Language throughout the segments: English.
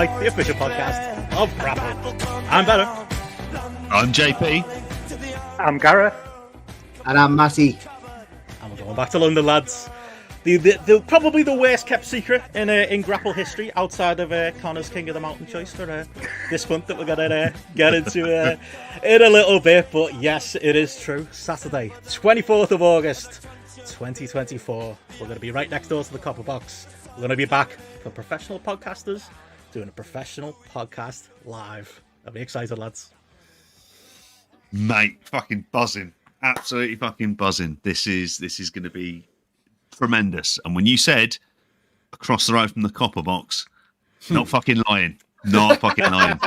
Spotlight, the official podcast of GRAPPL. I'm Benno. I'm JP. I'm Gareth. And I'm Matty. And we're going back to London, lads. Probably the worst kept secret in GRAPPL history, outside of Connor's King of the Mountain choice for this month that we're going to get into in a little bit. But yes, it is true. Saturday, 24th of August, 2024. We're going to be right next door to the Copperbox. We're going to be back for professional podcasters doing a professional podcast live. I'll be excited, lads. Mate, fucking buzzing. Absolutely fucking buzzing. This is going to be tremendous. And when you said across the road from the Copperbox, not fucking lying. Not fucking lying.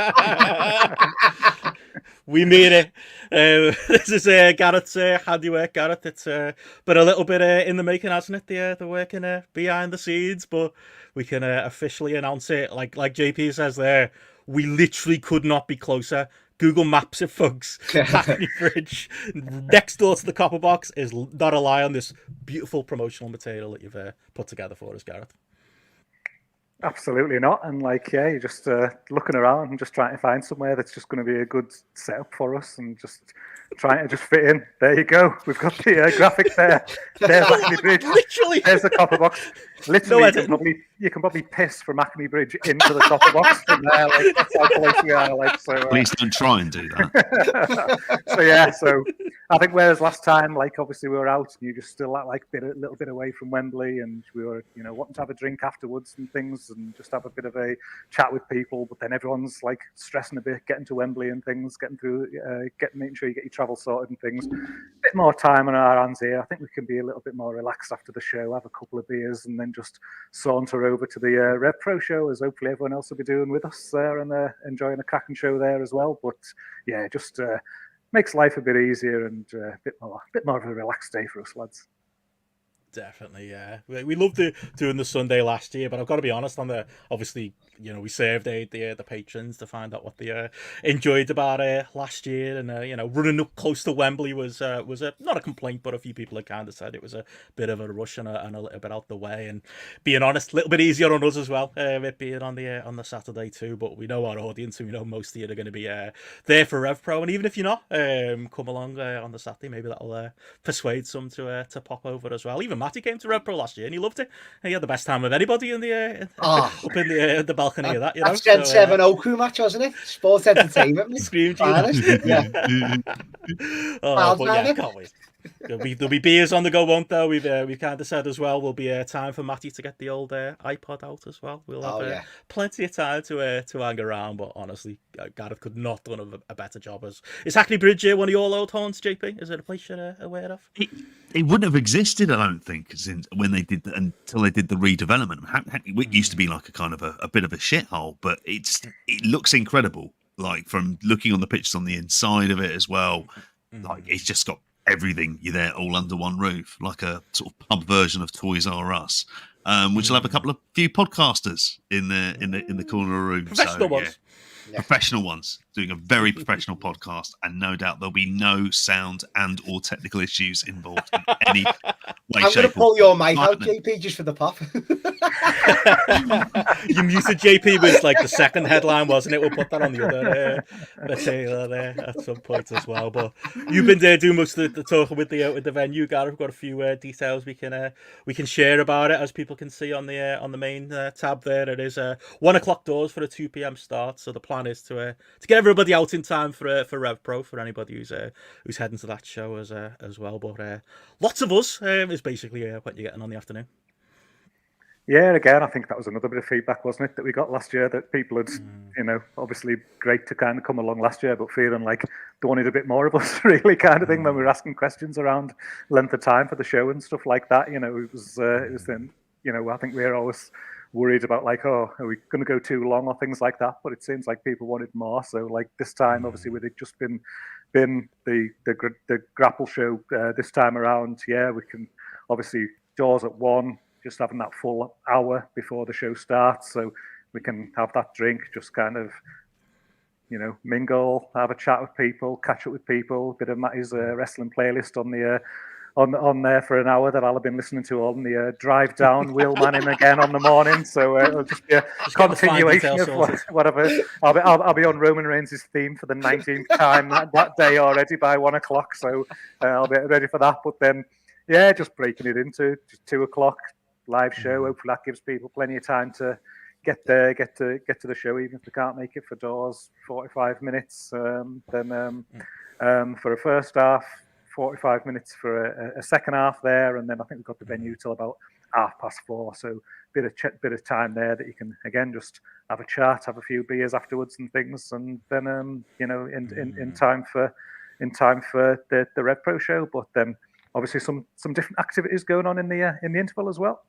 We mean it. This is Gareth's handiwork, Gareth. It's been a little bit in the making, hasn't it? The working behind the scenes, but we can officially announce it. Like JP says there, we literally could not be closer. Google Maps it, folks. Hackney Bridge, next door to the Copperbox, is not a lie on this beautiful promotional material that you've put together for us, Gareth. Absolutely not. And you're just looking around and just trying to find somewhere that's just going to be a good setup for us and just trying to just fit in. There you go. We've got the graphic there. There's Hackney Bridge. Literally. There's the Copperbox. Literally, no, you can probably piss from Hackney Bridge into the Copperbox from there. That's how close we are. Please don't try and do that. So I think whereas last time, obviously we were out and you just still a little bit away from Wembley, and we were, wanting to have a drink afterwards and things and just have a bit of a chat with people. But then everyone's stressing a bit, getting to Wembley and things, getting through, making sure you get your travel sorted and things. A bit more time on our hands here. I think we can be a little bit more relaxed after the show, have a couple of beers, and then just saunter over to the Rev Pro show, as hopefully everyone else will be doing with us there and enjoying a cracking show there as well. But yeah, just makes life a bit easier and a bit more of a relaxed day for us, lads. Definitely, yeah. We loved doing the Sunday last year, but I've got to be honest, obviously, we served the patrons to find out what they enjoyed about last year, and running up close to Wembley was not a complaint, but a few people had kind of said it was a bit of a rush and a little bit out the way, and being honest, a little bit easier on us as well, it being on the Saturday too. But we know our audience, and we know most of you are going to be there for Rev Pro, and even if you're not, come along on the Saturday, maybe that'll persuade some to pop over as well. Even Matty came to Rev Pro last year and he loved it. And he had the best time of anybody in the up in the balcony of that. That's Gen 7 Oku match, wasn't it? Sports entertainment. Scream yeah. But yeah, can't wait. There'll be beers on the go, won't there? We've kind of said as well. Will be time for Matty to get the old iPod out as well. We'll have plenty of time to hang around. But honestly, Gareth could not have done a better job. Is Hackney Bridge one of your old haunts, JP? Is it a place you're aware of? It wouldn't have existed, I don't think, when they did until they did the redevelopment. Hackney used to be like a kind of a bit of a shithole, but it looks incredible. From looking on the pictures on the inside of it as well, it's just got everything. You're there all under one roof, like a sort of pub version of Toys R Us, which will have a few podcasters in the corner of the room. Professional ones. Yeah. Professional ones doing a very professional podcast, and no doubt there'll be no sound and or technical issues involved in any way. I'm going to pull your mic out, JP, just for the pop. You muted JP was the second headline, wasn't it? We'll put that on the other material there at some point as well. But you've been there doing most of the talking with the venue, Gareth. We've got a few details we can share about it, as people can see on the main tab there. It is 1 o'clock doors for a 2 p.m. start. So the plan is to get everybody out in time for Rev Pro, for anybody who's heading to that show as well. But lots of us is basically what you're getting on the afternoon. Yeah, again, I think that was another bit of feedback, wasn't it, that we got last year, that people had, obviously great to kind of come along last year, but feeling like they wanted a bit more of us, really, kind of thing, when we were asking questions around length of time for the show and stuff like that. It was then, I think we were always worried about are we going to go too long or things like that, but it seems like people wanted more. So this time, obviously, with it just been the GRAPPL show this time around, we can obviously doors at 1, just having that full hour before the show starts, so we can have that drink, just kind of mingle, have a chat with people, catch up with people, a bit of Matty's wrestling playlist on the on there for an hour that I'll have been listening to on the drive down, wheelman him again on the morning. So it'll just be a continuation of whatever. I'll be on Roman Reigns' theme for the 19th time that day already by 1 o'clock. So I'll be ready for that. But then, yeah, just breaking it into just 2 o'clock live show. Hopefully that gives people plenty of time to get there, get to the show, even if they can't make it for doors. 45 minutes. Then for a first half. 45 minutes for a second half there, and then I think we've got the venue till about 4:30. So bit of time there that you can again just have a chat, have a few beers afterwards and things, and then in time for the Rev Pro show. But then obviously some different activities going on in the interval as well.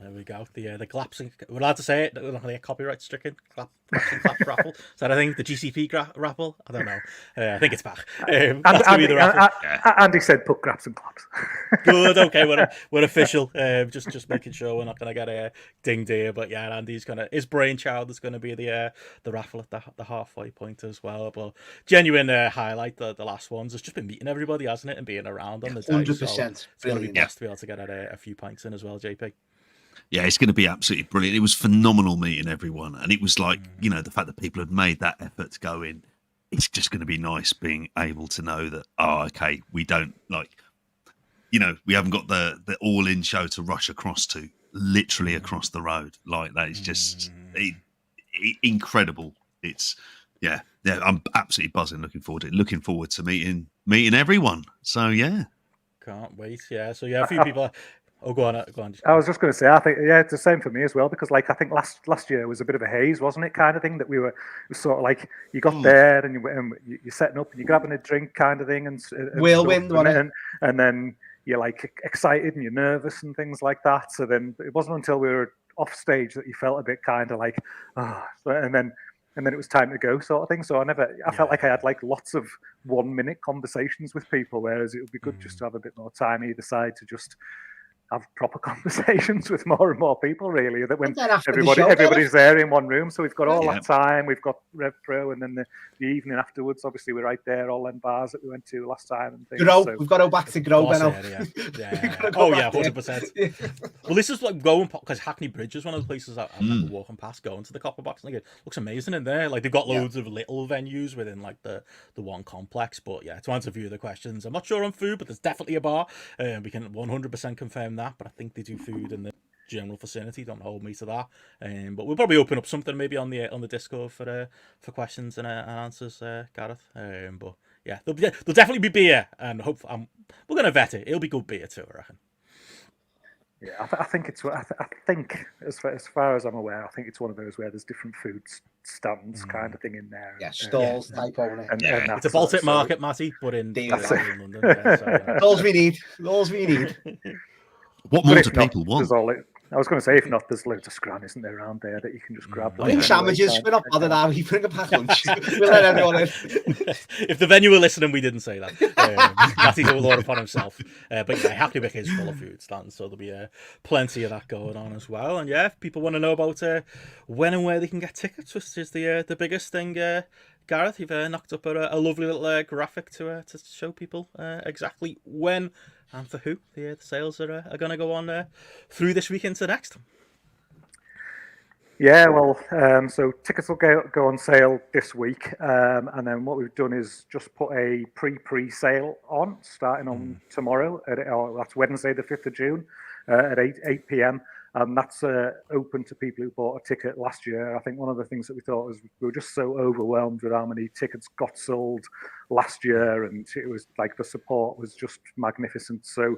There we go. The GRAPPL, we're allowed to say it. We're not going to get copyright stricken. GRAPPL raffle. Is that I think the GCP raffle? I don't know. I think it's back. Andy said put graps and claps. Good. Okay, we're official. Just making sure we're not going to get a dinged here. But yeah, Andy's his brainchild is going to be the raffle at the halfway point as well. But genuine highlight the last ones. It's just been meeting everybody, hasn't it, and being around on the day. 100%. So it's going to be nice to be able to get a few pints in as well, JP. Yeah, it's going to be absolutely brilliant. It was phenomenal meeting everyone. And it was like, the fact that people had made that effort to go in, it's just going to be nice being able to know that, okay, we don't we haven't got the all-in show to rush across to, literally across the road. Like, that is just incredible. It's, yeah, I'm absolutely buzzing, looking forward to meeting everyone. So, yeah. Can't wait, yeah. So, yeah, a few people... Oh, go on. I was just going to say, I think, yeah, it's the same for me as well, because like, I think last year was a bit of a haze, wasn't it, kind of thing, that it was sort of like, you got there and you're setting up and you're grabbing a drink kind of thing, and whirlwind, and then you're like excited and you're nervous and things like that. So then it wasn't until we were off stage that you felt a bit kind of like, and then it was time to go, sort of thing. So I felt like I had like lots of 1-minute conversations with people, whereas it would be good just to have a bit more time either side to just have proper conversations with more and more people, really, that when everybody's there in one room. So we've got all that time. We've got Rev Pro, and then the evening afterwards, obviously we're right there, all them bars that we went to last time and things. So we've got to go back to Grow, Benno. Yeah. 100%. Well, this is like going, because Hackney Bridge is one of the places I'm walking past, going to the Copperbox, and it looks amazing in there. Like, they've got loads of little venues within like the one complex. But yeah, to answer a few of the questions, I'm not sure on food, but there's definitely a bar. We can 100% confirm that, but I think they do food in the general vicinity. Don't hold me to that. But we'll probably open up something maybe on the Discord for questions and answers, Gareth. But yeah, there'll definitely be beer, and hopefully we're gonna vet it. It'll be good beer too, I reckon. Yeah, I think it's. I think as far as I'm aware, I think it's one of those where there's different food stands kind of thing in there. Yeah, stalls type only. It's a Baltic market, Matty, but in London. Those we need. What more do people want? I was going to say, if not, there's loads of scran, isn't there, around there that you can just grab. Bring sandwiches. We're not bothered now. You bring a packed lunch. We'll let everyone in. If the venue were listening, we didn't say that. Matty's all order upon himself. But yeah, Hackney Bridge is full of food stands, so there'll be plenty of that going on as well. And yeah, if people want to know about when and where they can get tickets, which is the biggest thing. Gareth, you've knocked up a lovely little graphic to show people exactly when and for who the sales are going to go on through this week into next. Yeah, well, so tickets will go on sale this week, and then what we've done is just put a pre-sale on, starting on tomorrow, that's Wednesday the 5th of June, at 8 p.m, and that's open to people who bought a ticket last year. I think one of the things that we thought was we were just so overwhelmed with how many tickets got sold last year, and it was like the support was just magnificent. So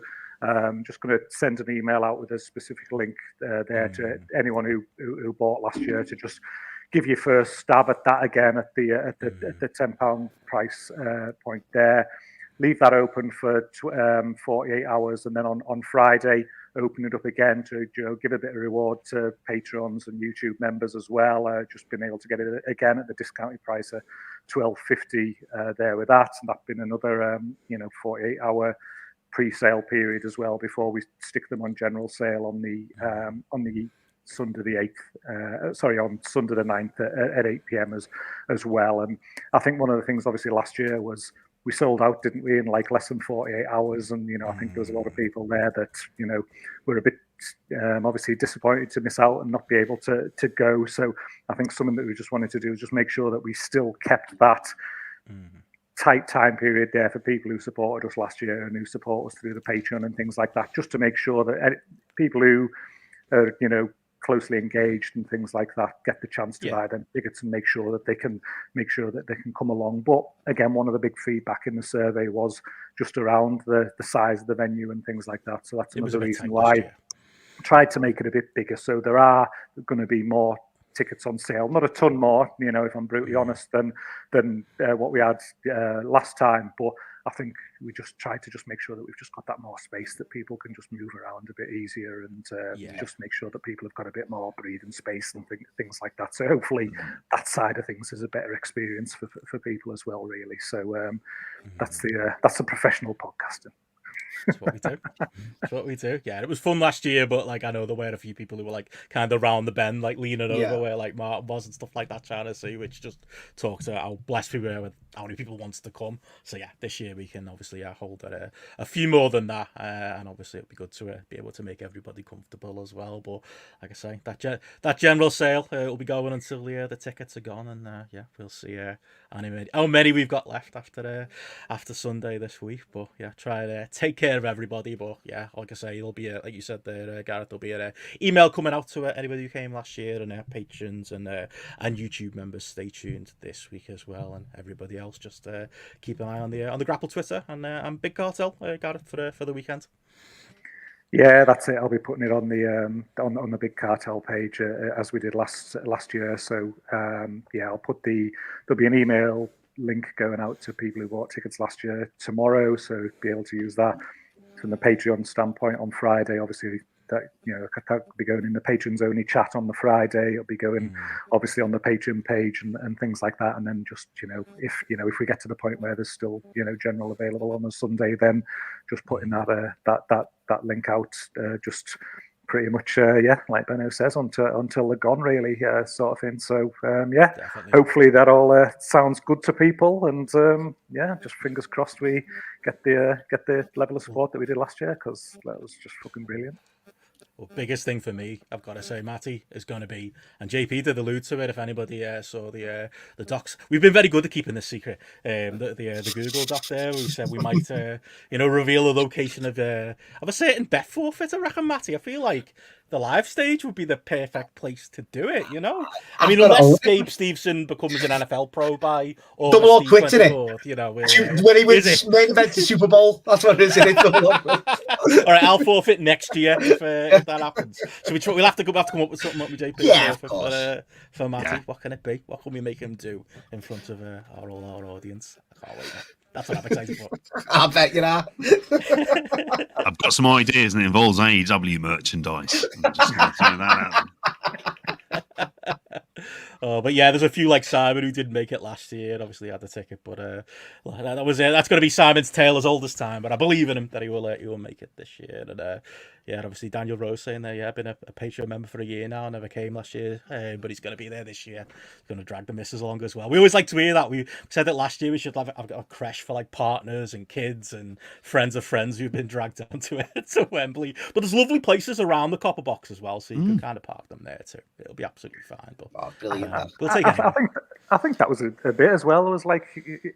just going to send an email out with a specific link there to anyone who bought last year, to just give your first stab at that again at the £10 price point there. Leave that open for 48 hours, and then on Friday open it up again to give a bit of reward to patrons and YouTube members as well. Just been able to get it again at the discounted price of $12.50 there with that, and that's been another 48-hour pre-sale period as well before we stick them on general sale on the Sunday the 8th, on Sunday the 9th at 8 p.m. as well. And I think one of the things obviously last year was we sold out, didn't we, in like less than 48 hours. And, you know, I think there was a lot of people there that, you know, were a bit obviously disappointed to miss out and not be able to go. So I think something that we just wanted to do is just make sure that we still kept that tight time period there for people who supported us last year and who support us through the Patreon and things like that, just to make sure that people who are, you know, closely engaged and things like that get the chance to buy them tickets and make sure that they can come along. But again, one of the big feedback in the survey was just around the size of the venue and things like that. So that's another reason why I tried to make it a bit bigger. So there are going to be more tickets on sale, not a ton more, you know, if I'm brutally honest, than what we had last time. But I think we just tried to just make sure that we've just got that more space that people can just move around a bit easier and just make sure that people have got a bit more breathing space and things like that. So hopefully that side of things is a better experience for people as well, really. So that's the professional podcasting. That's what we do. That's what we do. Yeah, it was fun last year, but like I know there were a few people who were like kind of round the bend, like leaning over where like Martin was and stuff like that, trying to see, which just talks about how blessed we were with how many people wants to come. So yeah, this year we can obviously hold a few more than that, and obviously it'd be good to be able to make everybody comfortable as well. But like I say, that general sale will be going until the tickets are gone, and yeah, we'll see how many we've got left after Sunday this week. But yeah, try to take care of everybody. But yeah, like I say, it'll be like you said there, Gareth, there'll be an email coming out to anybody who came last year, and patrons and YouTube members. Stay tuned this week as well, and everybody else just keep an eye on the GRAPPL Twitter and Big Cartel, Gareth, for the weekend. Yeah, that's it. I'll be putting it on the on the Big Cartel page as we did last year. So yeah, there'll be an email link going out to people who bought tickets last year tomorrow, so be able to use that from the Patreon standpoint on Friday. Obviously, that, you know, that'll be going in the patrons only chat on the Friday. It'll be going obviously on the Patreon page and things like that. And then just, you know, if we get to the point where there's still, you know, general available on a Sunday, then just putting that link out, just pretty much like Benno says, until they're gone, really, sort of thing. So yeah, definitely. Hopefully that all sounds good to people, and yeah, just fingers crossed we get the level of support that we did last year, because that was just fucking brilliant. Well, biggest thing for me, I've got to say, Matty, is going to be, and JP did allude to it, if anybody saw the docs. We've been very good at keeping this secret. The Google doc there, we said we might, you know, reveal the location of a certain bet forfeit, I reckon, Matty. I feel like the live stage would be the perfect place to do it, you know? I mean, unless Gabe Stevenson becomes an NFL pro by August 24th, you know. When he wins main event to Super Bowl, that's what it is, isn't it? All right, I'll forfeit next year if that happens. So we'll have to come up with something up with JP. Yeah, for Matty. Yeah. What can it be? What can we make him do in front of our audience? I can't wait. That's what I'm excited for. I bet you are. I've got some ideas, and it involves AEW merchandise. I'm just going to throw that out. But yeah, there's a few like Simon who didn't make it last year and obviously had the ticket, but that was it. That's going to be Simon's tale as old as time, but I believe in him that he will make it this year. And yeah, obviously Daniel Rose saying that, yeah, been a Patreon member for a year now, never came last year, but he's going to be there this year. He's going to drag the missus along as well. We always like to hear that. We said that last year we should have a creche for like partners and kids and friends of friends who've been dragged down to Wembley. But there's lovely places around the Copperbox as well, so you can kind of park them there too. It'll be absolutely fine. But we'll take it. I think that was a bit as well. It was like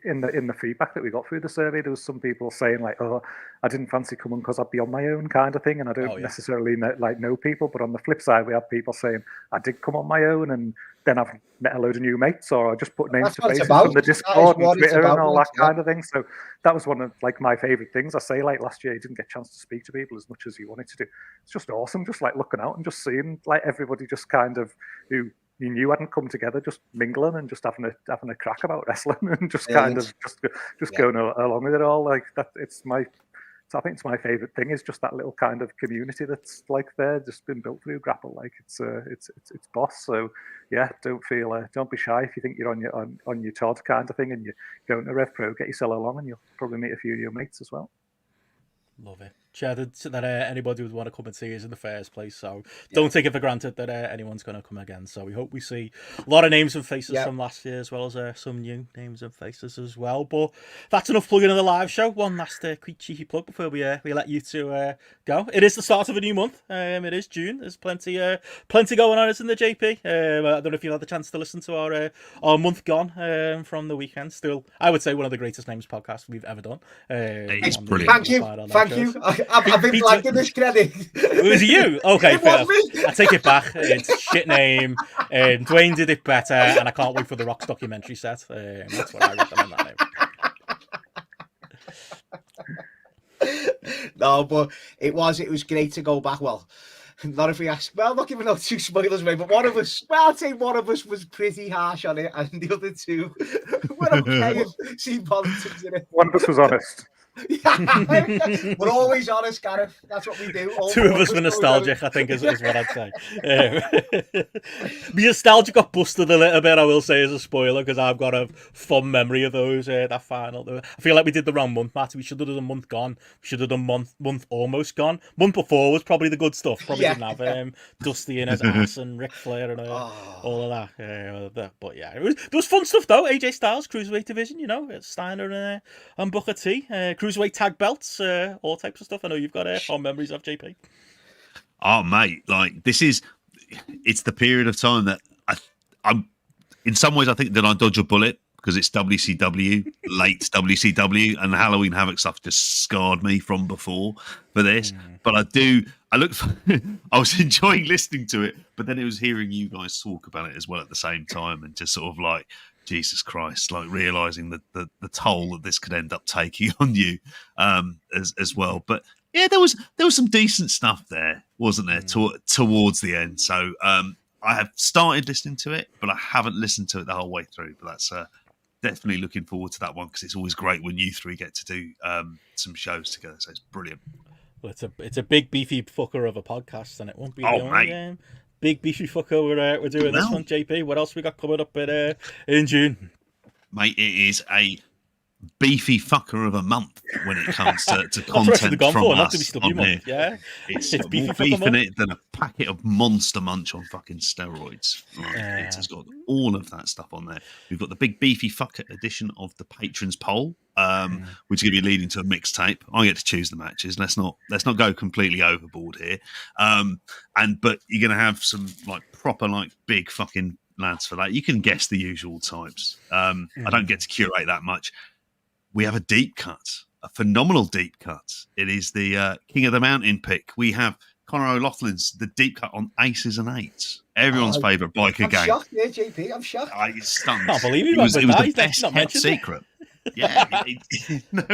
in the feedback that we got through the survey, there was some people saying like, "Oh, I didn't fancy coming because I'd be on my own," kind of thing, and I don't necessarily know people. But on the flip side, we have people saying, "I did come on my own, and then I've met a load of new mates, or I just put names to faces from the Discord and Twitter and all that kind of thing." So that was one of like my favorite things. I say like last year, you didn't get a chance to speak to people as much as you wanted to do. It's just awesome, just like looking out and just seeing like everybody just kind of who you knew hadn't come together, just mingling and just having a crack about wrestling and just kind of just going along with it all. Like that, I think it's my favorite thing, is just that little kind of community that's like there, just been built through GRAPPL. Like it's boss. So yeah, don't be shy if you think you're on your Todd kind of thing and you're going to Rev Pro. Get yourself along, and you'll probably meet a few of your mates as well. Love it. that anybody would want to come and see us in the first place. So don't take it for granted that anyone's going to come again. So we hope we see a lot of names and faces from last year, as well as some new names and faces as well. But that's enough plugging of the live show. One last quick cheeky plug before we let you two go. It is the start of a new month. It is June. There's plenty going on in the JP. I don't know if you've had the chance to listen to our month gone from the weekend. Still, I would say one of the greatest names podcasts we've ever done. It's brilliant. Thank you. I've been blanking this credit. Was it you? Okay, it was me. I take it back. It's shit name. Dwayne did it better, and I can't wait for the Rock's documentary set. That's what I recommend that name. No, but it was great to go back. Well, not if we ask. Well, not giving out two spoilers away, but one of us. Well, I'd say one of us was pretty harsh on it, and the other two were okay and seemed positives in it. One of us was honest. We're always honest, Gareth. That's what we do. Two of us were nostalgic, I think, is what I'd say. The nostalgia got busted a little bit, I will say, as a spoiler, because I've got a fond memory of those, that final. I feel like we did the wrong month, Matt. We should have done a month gone. We should have done month almost gone. Month before was probably the good stuff. Probably didn't have Dusty in his ass and Ric Flair and all of that. But yeah, there was fun stuff, though. AJ Styles, Cruiserweight division, Steiner and Booker T. Cruiserweight tag belts, all types of stuff. I know you've got fond memories of, JP. Oh, mate, it's the period of time that I'm in some ways I think that I dodge a bullet because it's WCW, late WCW, and the Halloween Havoc stuff just scarred me from before for this. But I was enjoying listening to it, but then it was hearing you guys talk about it as well at the same time, and just sort of Jesus Christ, realizing the toll that this could end up taking on you as well. But yeah, there was some decent stuff there, wasn't there, towards the end. So I have started listening to it, but I haven't listened to it the whole way through. But that's definitely looking forward to that one, because it's always great when you three get to do some shows together. So it's brilliant. Well, it's a big beefy fucker of a podcast, and it won't be the only game. Big beefy fucker we're doing this one, JP. What else we got coming up in June? Mate, it is a beefy fucker of a month when it comes to content from us on here. Yeah, it's got more beef in it than a packet of Monster Munch on fucking steroids. It's got all of that stuff on there. We've got the big beefy fucker edition of the patrons poll, which is going to be leading to a mixtape. I get to choose the matches. Let's not go completely overboard here. But you're going to have some proper big fucking lads for that. You can guess the usual types. I don't get to curate that much. We have a deep cut, a phenomenal deep cut. It is the King of the Mountain pick. We have Conor O'Loughlin's the deep cut on Aces and Eights. Everyone's favourite biker gang. I'm shocked, JP. I'm shocked. I stunned. Can't believe he it was that. the best kept secret. Yeah, no.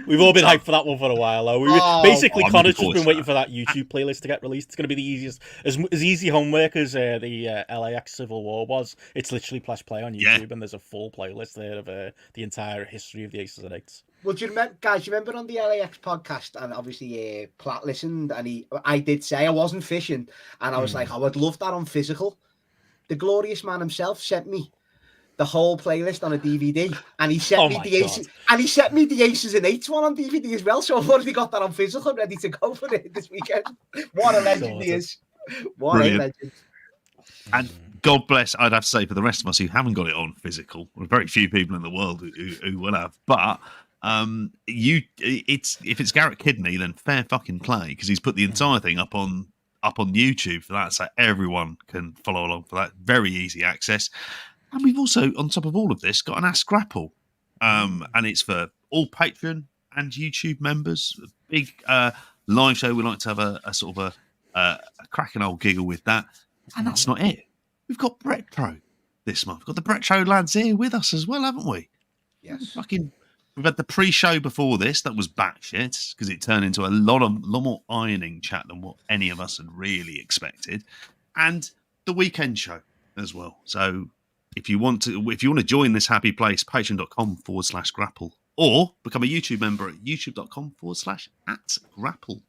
We've all been hyped for that one for a while, though. Basically, Connor's just been waiting for that YouTube playlist to get released. It's going to be the easiest, as easy homework as the LAX Civil War was. It's literally play on YouTube, and there's a full playlist there of the entire history of the Aces and Eights. Well, do you remember, guys? You remember on the LAX podcast, and obviously Platt listened, and I did say I wasn't fishing, and I was like, I would love that on physical. The glorious man himself sent me the whole playlist on a DVD, and he sent me the Aces, and he sent me the Aces and Eights one on DVD as well. So I've already got that on physical, ready to go for it this weekend. What a legend he is! What a legend! And God bless, I'd have to say, for the rest of us who haven't got it on physical, there are very few people in the world who will have. But if it's Garrett Kidney, then fair fucking play, because he's put the entire thing up on YouTube for that, so everyone can follow along for that. Very easy access. And we've also, on top of all of this, got an Ask GRAPPL. And it's for all Patreon and YouTube members. A big live show. We like to have a sort of a cracking old giggle with that. And that's not it. We've got RevPro this month. We've got the RevPro lads here with us as well, haven't we? Yes. We've had the pre-show before this. That was batshit, because it turned into a lot more ironing chat than what any of us had really expected. And the weekend show as well. So if you want to join this happy place, patreon.com/GRAPPL, or become a YouTube member at youtube.com/@GRAPPL.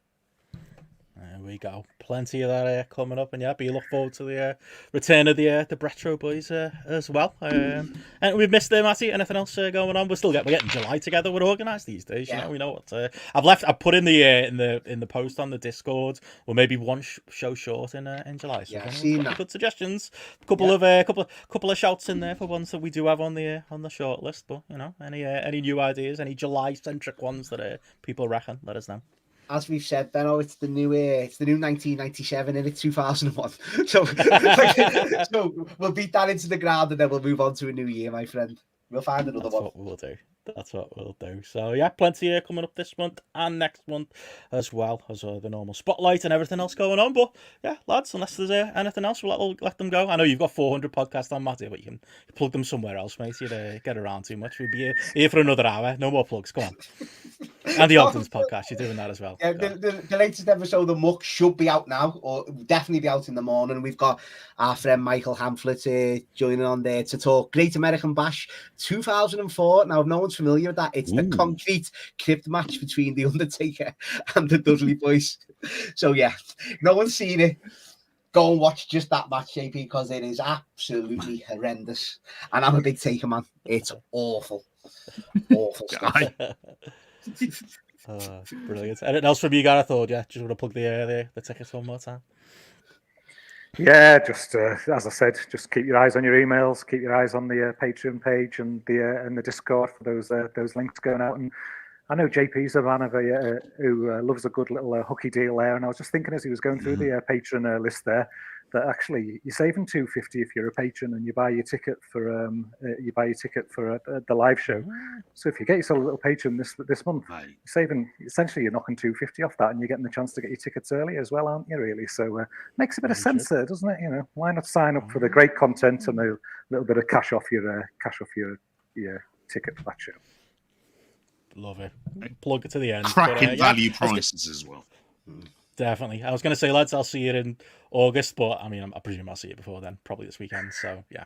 we go. Plenty of that coming up, and yeah, be look forward to the return of the Retro boys as well. And we've missed there, Matty. Anything else going on? We're getting July together. We're organised these days. Yeah. You know, we know what I've put in the post on the Discord. Or maybe one show short in July. So I've seen that. Good suggestions. Couple of shouts in there for ones that we do have on the short list. But you know, any new ideas, any July centric ones that people reckon, let us know. As we've said, Benno, it's the new 1997 and it's 2001. So, so we'll beat that into the ground and then we'll move on to a new year, my friend. We'll find another one. What we'll do. That's what we'll do. So yeah, plenty coming up this month and next month as well as the normal spotlight and everything else going on. But yeah, lads, unless there's anything else, we'll let them go. I know you've got 400 podcasts on, Matty, but you can plug them somewhere else, mate. You'd get around too much. We'd be here for another hour. No more plugs. Come on. And the Ogden's podcast, you're doing that as well. Yeah, the latest episode of the Muck should be out now, or definitely be out in the morning. We've got our friend Michael Hamflet joining on there to talk Great American Bash 2004. Now, if no one's familiar with that, it's the concrete crypt match between The Undertaker and the Dudley Boys. So, yeah, no one's seen it. Go and watch just that match, JP, because it is absolutely horrendous. And I'm a big Taker man. It's awful. Awful stuff. Brilliant. Anything else from you, Gareth? Or yeah, just want to plug the tickets one more time? Yeah, just as I said, just keep your eyes on your emails, keep your eyes on the Patreon page and the Discord for those links going out. And I know JP's a man of who loves a good little hooky deal there. And I was just thinking as he was going through the patron list there, that actually you're saving $2.50 if you're a patron and you buy your ticket for the live show. So if you get yourself a little patron this month, you're saving, essentially you're knocking $2.50 off that, and you're getting the chance to get your tickets early as well, aren't you? Really, so makes a bit of sense there, doesn't it? You know, why not sign up for the great content and a little bit of cash off your ticket for that show? Love it. Plug it to the end. Cracking value prices as well. Definitely. I was going to say, lads, I'll see you in August, but I mean, I presume I'll see you before then, probably this weekend. So, yeah.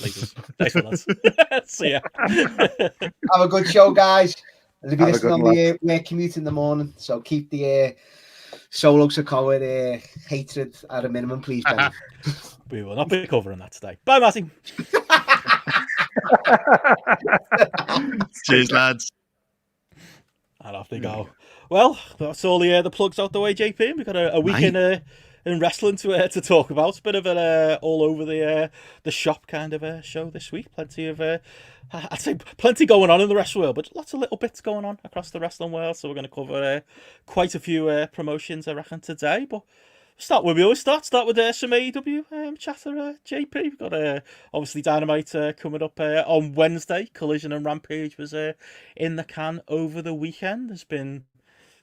Latest. Thanks, lads. See ya. Have a good show, guys. I'll be listening on the commute in the morning, so keep the Solo Sokoa hatred at a minimum, please, Benny. We will not be covering that today. Bye, Matty. Cheers, lads. And off they go. Well, that's all the plugs out the way, JP. We've got a week in wrestling to talk about. It's a bit of an all over the shop kind of show this week. Plenty of I'd say plenty going on in the wrestling world, but lots of little bits going on across the wrestling world. So we're going to cover quite a few promotions, I reckon, today. But start where we always start with some AEW chatter, JP. We've got obviously Dynamite coming up on Wednesday. Collision and Rampage was in the can over the weekend. There's been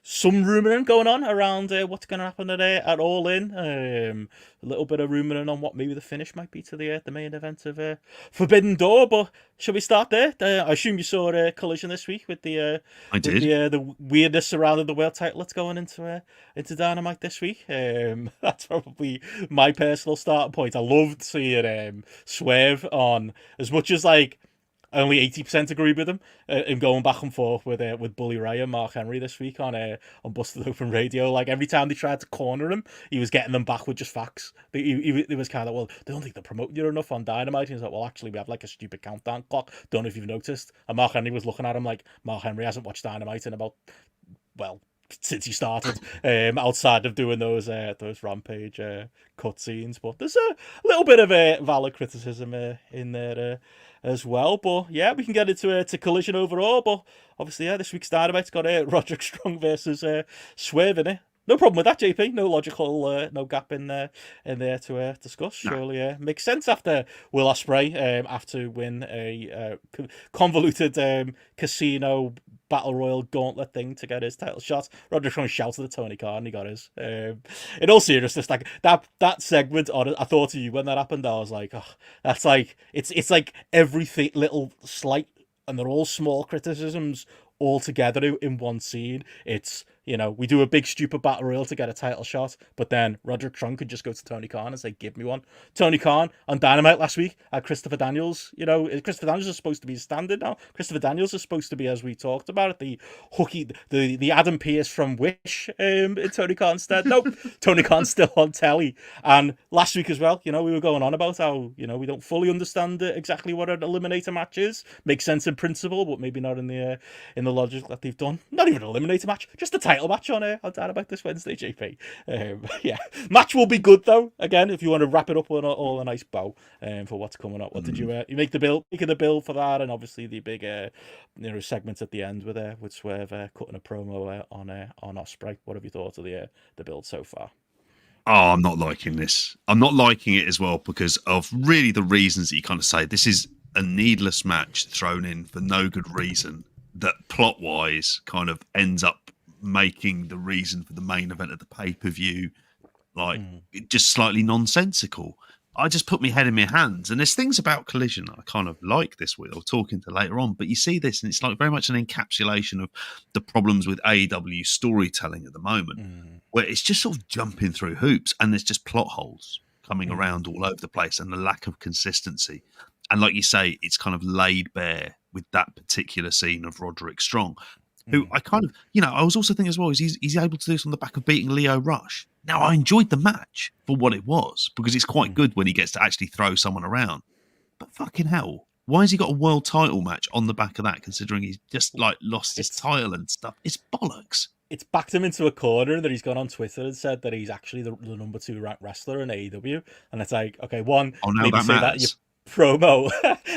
some rumouring going on around what's going to happen at All In. A little bit of rumouring on what maybe the finish might be to the main event of Forbidden Door. But shall we start there? I assume you saw Collision this week with the the weirdness surrounding the world title that's going into Dynamite this week. That's probably my personal starting point. I loved seeing Swerve on, as much as like I only 80% agree with him, and going back and forth with Bully Ray and Mark Henry this week on Busted Open Radio. Like every time they tried to corner him, he was getting them back with just facts. He was kind of, well, they don't think they're promoting you enough on Dynamite. And he's like, well, actually, we have like a stupid countdown clock. Don't know if you've noticed. And Mark Henry was looking at him like, Mark Henry hasn't watched Dynamite in about, well, since he started, outside of doing those Rampage cutscenes. But there's a little bit of valid criticism in there as well. But yeah, we can get into Collision overall. But obviously, this week's Dynamite's got Roderick Strong versus Swerve in it. No problem with that, JP. No logical, no gap in there to discuss. Surely makes sense after Will Ospreay after win a convoluted casino battle royal gauntlet thing to get his title shot. Roderick Strong shouted at Tony Khan and he got his. In all seriousness, like that segment on it, I thought of you when that happened. I was like, oh, that's like it's like everything little slight, and they're all small criticisms, all together in one scene. It's, you know, we do a big stupid battle royal to get a title shot, but then Roderick Strong could just go to Tony Khan and say, give me one. Tony Khan on Dynamite last week had Christopher Daniels. You know, Christopher Daniels is supposed to be standard now. Christopher Daniels is supposed to be, as we talked about, the hooky, the Adam Pearce from Wish in Tony Khan's stead. Nope, Tony Khan's still on telly. And last week as well, you know, we were going on about how, you know, we don't fully understand exactly what an eliminator match is. Makes sense in principle, but maybe not in the logic that they've done. Not even an eliminator match, just a title match on Dynamite this Wednesday, JP. Yeah, match will be good though. Again, if you want to wrap it up on all a nice bow for what's coming up. What did you make the bill? Making the bill for that, and obviously the big you know, segments at the end with Swerve cutting a promo on Ospreay. What have you thought of the build so far? Oh, I'm not liking this. I'm not liking it as well because of really the reasons that you kind of say. This is a needless match thrown in for no good reason that plot-wise kind of ends up making the reason for the main event of the pay-per-view like just slightly nonsensical. I just put my head in my hands. And there's things about Collision that I kind of like this week. I'll talk into later on. But you see this, and it's like very much an encapsulation of the problems with AEW storytelling at the moment, where it's just sort of jumping through hoops, and there's just plot holes coming around all over the place, and the lack of consistency. And like you say, it's kind of laid bare with that particular scene of Roderick Strong, who I kind of, you know, I was also thinking as well, he's able to do this on the back of beating Leo Rush. Now, I enjoyed the match for what it was, because it's quite good when he gets to actually throw someone around. But fucking hell, why has he got a world title match on the back of that, considering he's just like lost his title and stuff? It's bollocks. It's backed him into a corner, and that he's gone on Twitter and said that he's actually the number 2 ranked wrestler in AEW. And it's like, okay, one, maybe that say matters. That in your promo,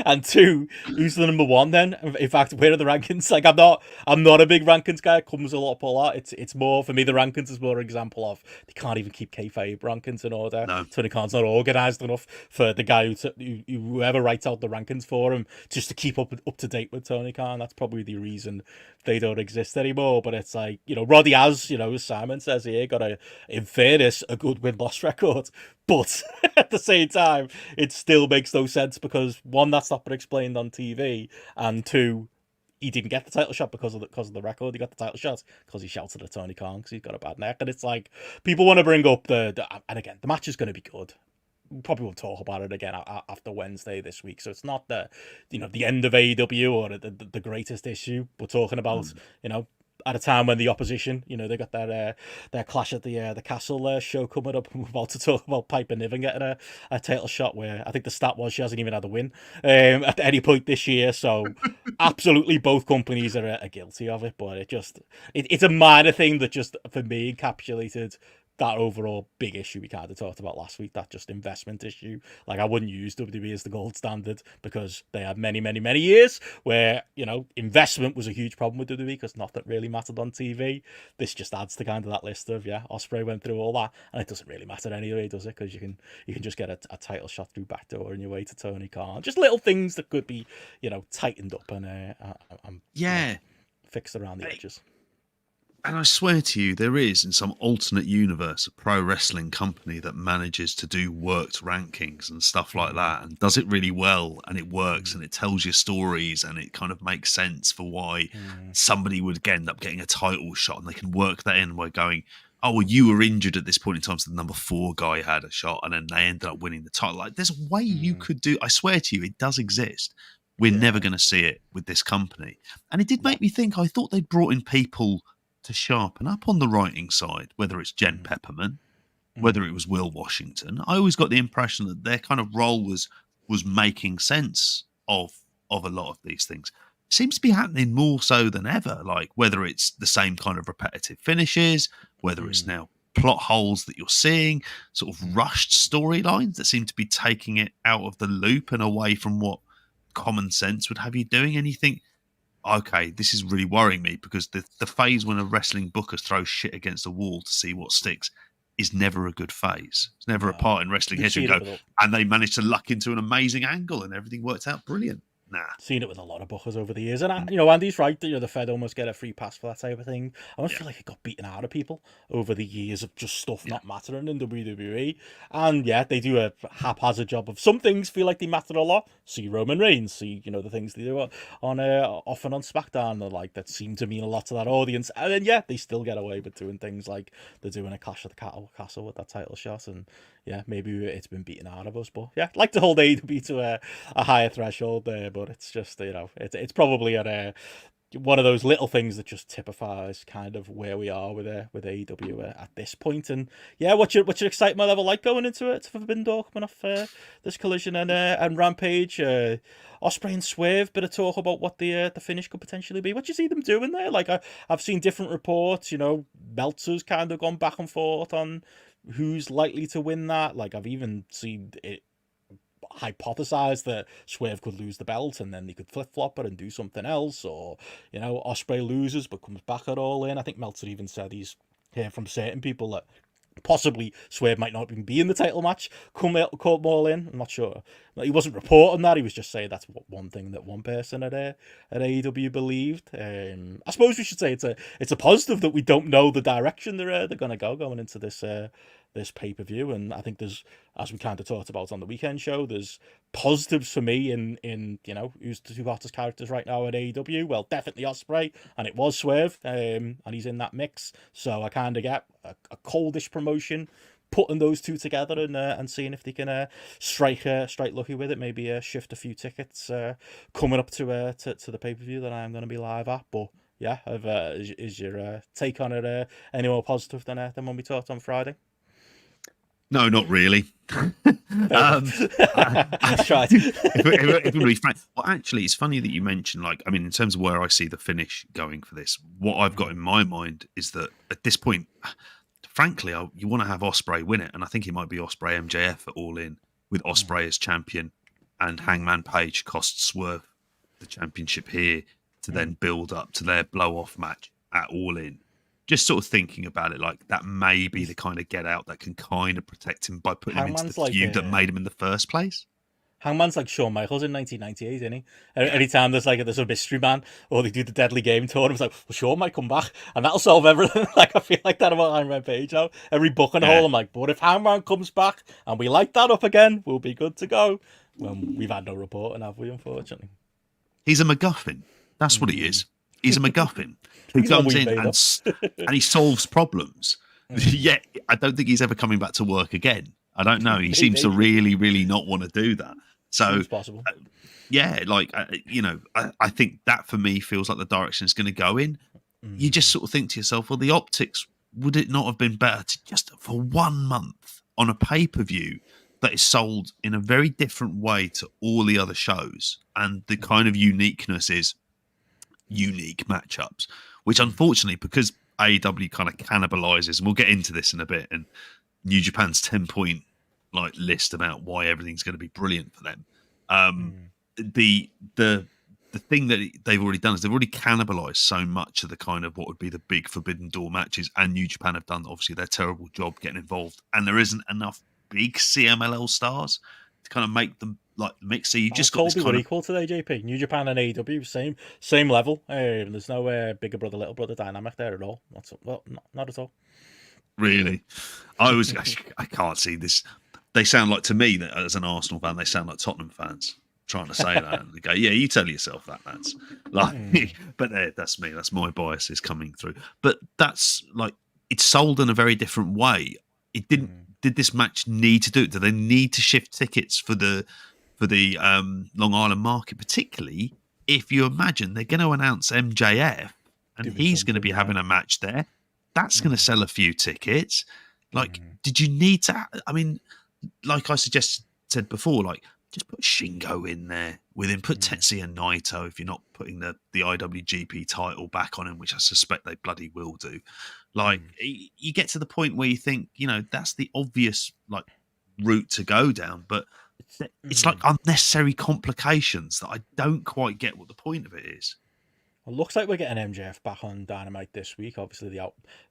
and 2, who's the number 1 then? In fact, where are the rankings? Like, I'm not a big rankings guy. It comes a lot. It's more, for me, the rankings is more an example of they can't even keep kayfabe rankings in order. No. Tony Khan's not organised enough for the guy whoever writes out the rankings for him just to keep up to date with Tony Khan. That's probably the reason they don't exist anymore. But it's like, you know, Roddy has, you know, as Simon says here, got in fairness, a good win-loss record. But at the same time, it still makes no sense because 1, that's not been explained on TV, and 2, he didn't get the title shot because of the record. He got the title shot because he shouted at Tony Khan because he's got a bad neck. And it's like, people want to bring up and again, the match is going to be good. We probably won't talk about it again after Wednesday this week. So it's not the end of AEW or the greatest issue. We're talking about, you know, at a time when the opposition, you know, they got their clash at the Castle show coming up. We're about to talk about Piper Niven getting a title shot, where I think the stat was she hasn't even had a win at any point this year. So absolutely both companies are guilty of it. But it's a minor thing that just, for me, encapsulated that overall big issue we kind of talked about last week, that just investment issue. Like, I wouldn't use WWE as the gold standard because they had many, many, many years where, you know, investment was a huge problem with WWE because nothing really mattered on TV. This just adds to kind of that list of, Ospreay went through all that, and it doesn't really matter anyway, does it? Because you can just get a title shot through backdoor on your way to Tony Khan. Just little things that could be, you know, tightened up and fixed around the edges. And I swear to you, there is, in some alternate universe, a pro wrestling company that manages to do worked rankings and stuff like that, and does it really well, and it works, and it tells you stories, and it kind of makes sense for why somebody would end up getting a title shot, and they can work that in by going, oh, well, you were injured at this point in time, so the number 4 guy had a shot, and then they ended up winning the title. Like, there's a way you could do. I swear to you, it does exist. We're never going to see it with this company. And it did make me think, I thought they'd brought in people to sharpen up on the writing side, whether it's Jen Pepperman, whether it was Will Washington. I always got the impression that their kind of role was making sense of a lot of these things. It seems to be happening more so than ever, like whether it's the same kind of repetitive finishes, whether it's now plot holes that you're seeing, sort of rushed storylines that seem to be taking it out of the loop and away from what common sense would have you doing. And you think, okay, this is really worrying me, because the phase when a wrestling booker throws shit against a wall to see what sticks is never a good phase. It's never a part in wrestling history and they managed to luck into an amazing angle and everything worked out brilliant. Nah. Seen it with a lot of bookers over the years, and you know, Andy's right. You know, the Fed almost get a free pass for that type of thing. I almost feel like it got beaten out of people over the years of just stuff not mattering in WWE. And yeah, they do a haphazard job of some things. Feel like they matter a lot. See Roman Reigns. See, you know, the things they do on often on SmackDown, like that seem to mean a lot to that audience. And then yeah, they still get away with doing things like they're doing a Clash of the Castle with that title shot, and yeah, maybe it's been beaten out of us. But yeah, I'd like to hold AEW to a higher threshold there, but it's just, you know, it's probably at one of those little things that just typifies kind of where we are with AEW at this point. And yeah, what's your excitement level like going into it? Forbidden Door coming off this Collision and Rampage, Ospreay and Swerve. Bit of talk about what the finish could potentially be. What do you see them doing there? Like I've seen different reports. You know, Meltzer's kind of gone back and forth on who's likely to win that. Like I've even seen it hypothesized that Swerve could lose the belt and then they could flip-flop it and do something else, or, you know, Ospreay loses but comes back at All In. I think Meltzer even said he's heard from certain people that possibly Swerve might not even be in the title match come All In. I'm not sure. He wasn't reporting that. He was just saying that's one thing that one person at AEW believed. I suppose we should say it's a positive that we don't know the direction they're going to going into this pay-per-view. And I think there's, as we kind of talked about on the weekend show, there's positives for me in you know, who's the two hottest characters right now at AEW. Well, definitely Ospreay, and it was Swerve, and he's in that mix. So I kind of get a coldish promotion, putting those two together and seeing if they can strike lucky with it. Maybe shift a few tickets coming up to the pay-per-view that I am going to be live at. But yeah, is your take on it any more positive than when we talked on Friday? No, not really. That's right. If we're really frank, well, actually, it's funny that you mentioned, like, I mean, in terms of where I see the finish going for this, what I've got in my mind is that at this point, frankly, you want to have Ospreay win it, and I think it might be Ospreay MJF at All In with Ospreay as champion, and Hangman Page costs Swerve the championship here to then build up to their blow-off match at All In. Just sort of thinking about it, like that may be the kind of get out that can kind of protect him by putting him into the feud that made him in the first place. Hangman's like Shawn Michaels in 1998, isn't he? Anytime there's a mystery man or they do the Deadly Game tour, it's like, well, Shawn might come back and that'll solve everything. Like I feel like that about Hangman Page now. Every book and hole, I'm like, but if Hangman comes back and we light that up again, we'll be good to go. Well, we've had no reporting, have we? Unfortunately, he's a MacGuffin. That's what he is. He's a MacGuffin who comes in and he solves problems. Yet I don't think he's ever coming back to work again. I don't know. He seems to really, really not want to do that. So, it's possible. Yeah, like, you know, I think that for me feels like the direction it's going to go in. You just sort of think to yourself, well, the optics, would it not have been better to just for 1 month on a pay-per-view that is sold in a very different way to all the other shows, and the kind of uniqueness is unique matchups, which unfortunately, because AEW kind of cannibalizes, and we'll get into this in a bit, and New Japan's 10-point like list about why everything's going to be brilliant for them. The thing that they've already done is they've already cannibalized so much of the kind of what would be the big Forbidden Door matches, and New Japan have done obviously their terrible job getting involved, and there isn't enough big CMLL stars to kind of make them like the mix. So you just got this kind of equal to the AJP, New Japan and AEW, same level. There's no bigger brother, little brother dynamic there at all. Not at all. Really, I can't see this. They sound like, to me, that as an Arsenal fan, they sound like Tottenham fans trying to say that. And they go, yeah, you tell yourself that, lads. Like, but that's me. That's my biases coming through. But that's like, it's sold in a very different way. It didn't. Did this match need to do it? Do they need to shift tickets for the Long Island market, particularly if you imagine they're going to announce MJF and he's going to be having a match there? That's going to sell a few tickets. Like, did you need to? I mean, like I said before, like just put Shingo in there with him. Put Tetsuya Naito if you're not putting the IWGP title back on him, which I suspect they bloody will do. Like, you get to the point where you think, you know, that's the obvious like route to go down, but it's like unnecessary complications that I don't quite get what the point of it is. It looks like we're getting MJF back on Dynamite this week. Obviously,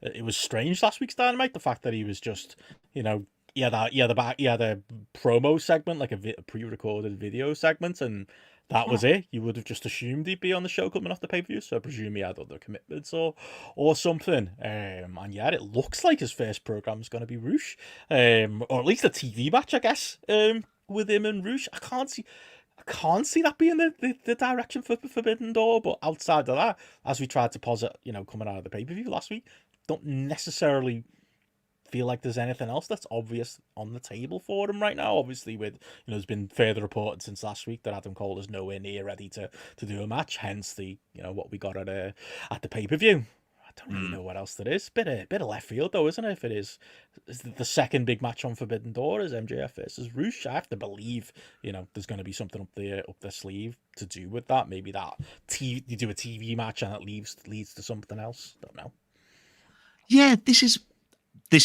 it was strange last week's Dynamite, the fact that he was just, you know, the promo segment, like a pre-recorded video segment, and that was it. You would have just assumed he'd be on the show coming off the pay-per-view, so I presume he had other commitments or something. And yeah, it looks like his first program is going to be Roosh, or at least a TV match, I guess, with him and Roosh. I can't see that being the direction for Forbidden Door, but outside of that, as we tried to posit, coming out of the pay-per-view last week, don't necessarily feel like there's anything else that's obvious on the table for him right now. Obviously, with there's been further reported since last week that Adam Cole is nowhere near ready to do a match. Hence the what we got at the pay per view. I don't really know what else there is. Bit of left field though, isn't it? If it is the second big match on Forbidden Door is MJF versus Roosh, I have to believe there's going to be something up the sleeve to do with that. Maybe that you do a TV match and it leads to something else. Don't know. Yeah, this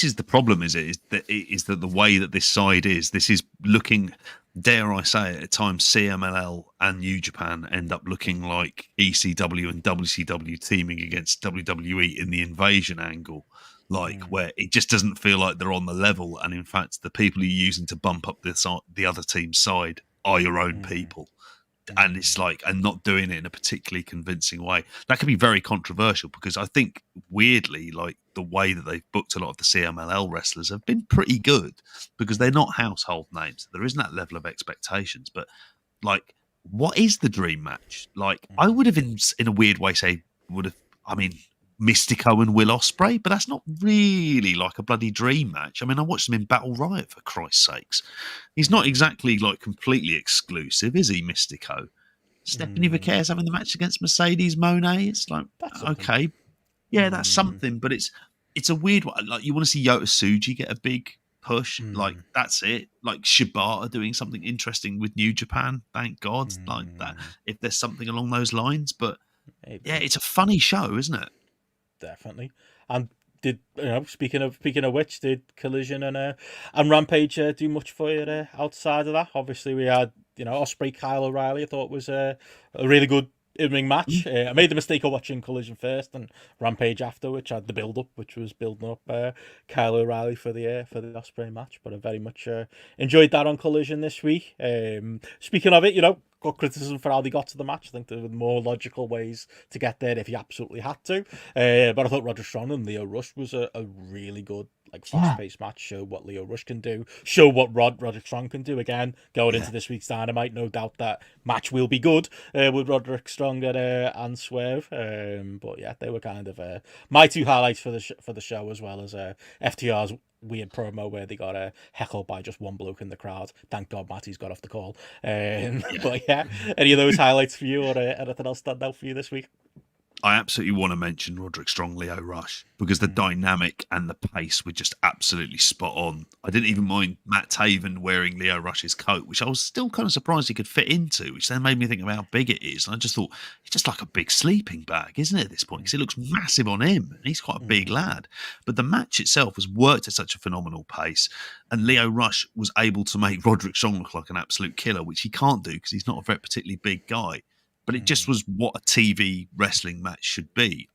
is the problem, is that the way that this side is. This is looking, dare I say it, at times CMLL and New Japan end up looking like ECW and WCW teaming against WWE in the invasion angle, where it just doesn't feel like they're on the level. And in fact, the people you're using to bump up the other team's side are your own people. And it's and not doing it in a particularly convincing way. That can be very controversial because I think weirdly, the way that they've booked a lot of the CMLL wrestlers have been pretty good because they're not household names. There isn't that level of expectations. But what is the dream match? I would have in a weird way Mystico and Will Ospreay, but that's not really a bloody dream match. I mean, I watched him in Battle Riot, for Christ's sakes. He's not exactly completely exclusive, is he, Mystico? Stephanie Vaquer's having the match against Mercedes Moné. It's okay, yeah, that's something, but it's a weird one. You want to see Yota Tsuji get a big push, that's it. Shibata doing something interesting with New Japan, thank God, that. If there's something along those lines, but yeah, it's a funny show, isn't it? Definitely. And did speaking of which, did Collision and Rampage do much for you outside of that? Obviously, we had Ospreay, Kyle O'Reilly. I thought was a really good in-ring match. I made the mistake of watching Collision first and Rampage after, which had the build-up, which was building up Kyle O'Reilly for the Ospreay match. But I very much enjoyed that on Collision this week. Speaking of it, got criticism for how they got to the match. I think there were more logical ways to get there if you absolutely had to. But I thought Roderick Strong and Leo Rush was a really good fast-paced match. Show what Leo Rush can do. Show what Roderick Strong can do. Again, going into this week's Dynamite, no doubt that match will be good with Roderick Strong and Swerve. But yeah, they were kind of my two highlights for the show, as well as FTR's weird promo where they got heckled by just one bloke in the crowd. Thank God Matty's got off the call. But yeah, any of those highlights for you, or anything else stand out for you this week? I absolutely want to mention Roderick Strong, Leo Rush, because the dynamic and the pace were just absolutely spot on. I didn't even mind Matt Taven wearing Leo Rush's coat, which I was still kind of surprised he could fit into, which then made me think about how big it is. And I just thought, it's just like a big sleeping bag, isn't it, at this point? Because it looks massive on him, and he's quite a big lad. But the match itself was worked at such a phenomenal pace, and Leo Rush was able to make Roderick Strong look like an absolute killer, which he can't do because he's not a very particularly big guy. But it just was what a TV wrestling match should be.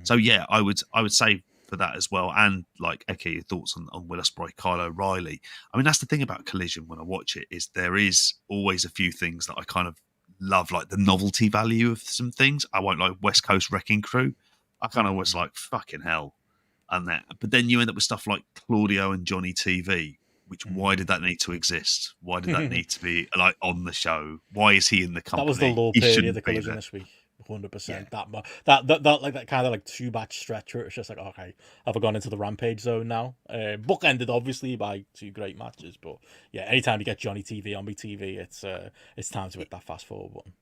So yeah, I would say for that as well. And echo your thoughts on Will Ospreay, Kyle O'Reilly. I mean, that's the thing about Collision when I watch it, is there is always a few things that I kind of love, like the novelty value of some things. I won't like West Coast Wrecking Crew. I kind of was like, fucking hell. And that, but then you end up with stuff like Claudio and Johnny TV. Which, why did that need to exist? Why did that need to be on the show? Why is he in the company? That was the low period of the Collision this week. 100%. Yeah. That kind of 2-match stretch where it's just okay, have I gone into the Rampage zone now? Bookended obviously by 2 great matches, but yeah, anytime you get Johnny TV on BTV, it's time to hit that fast forward button.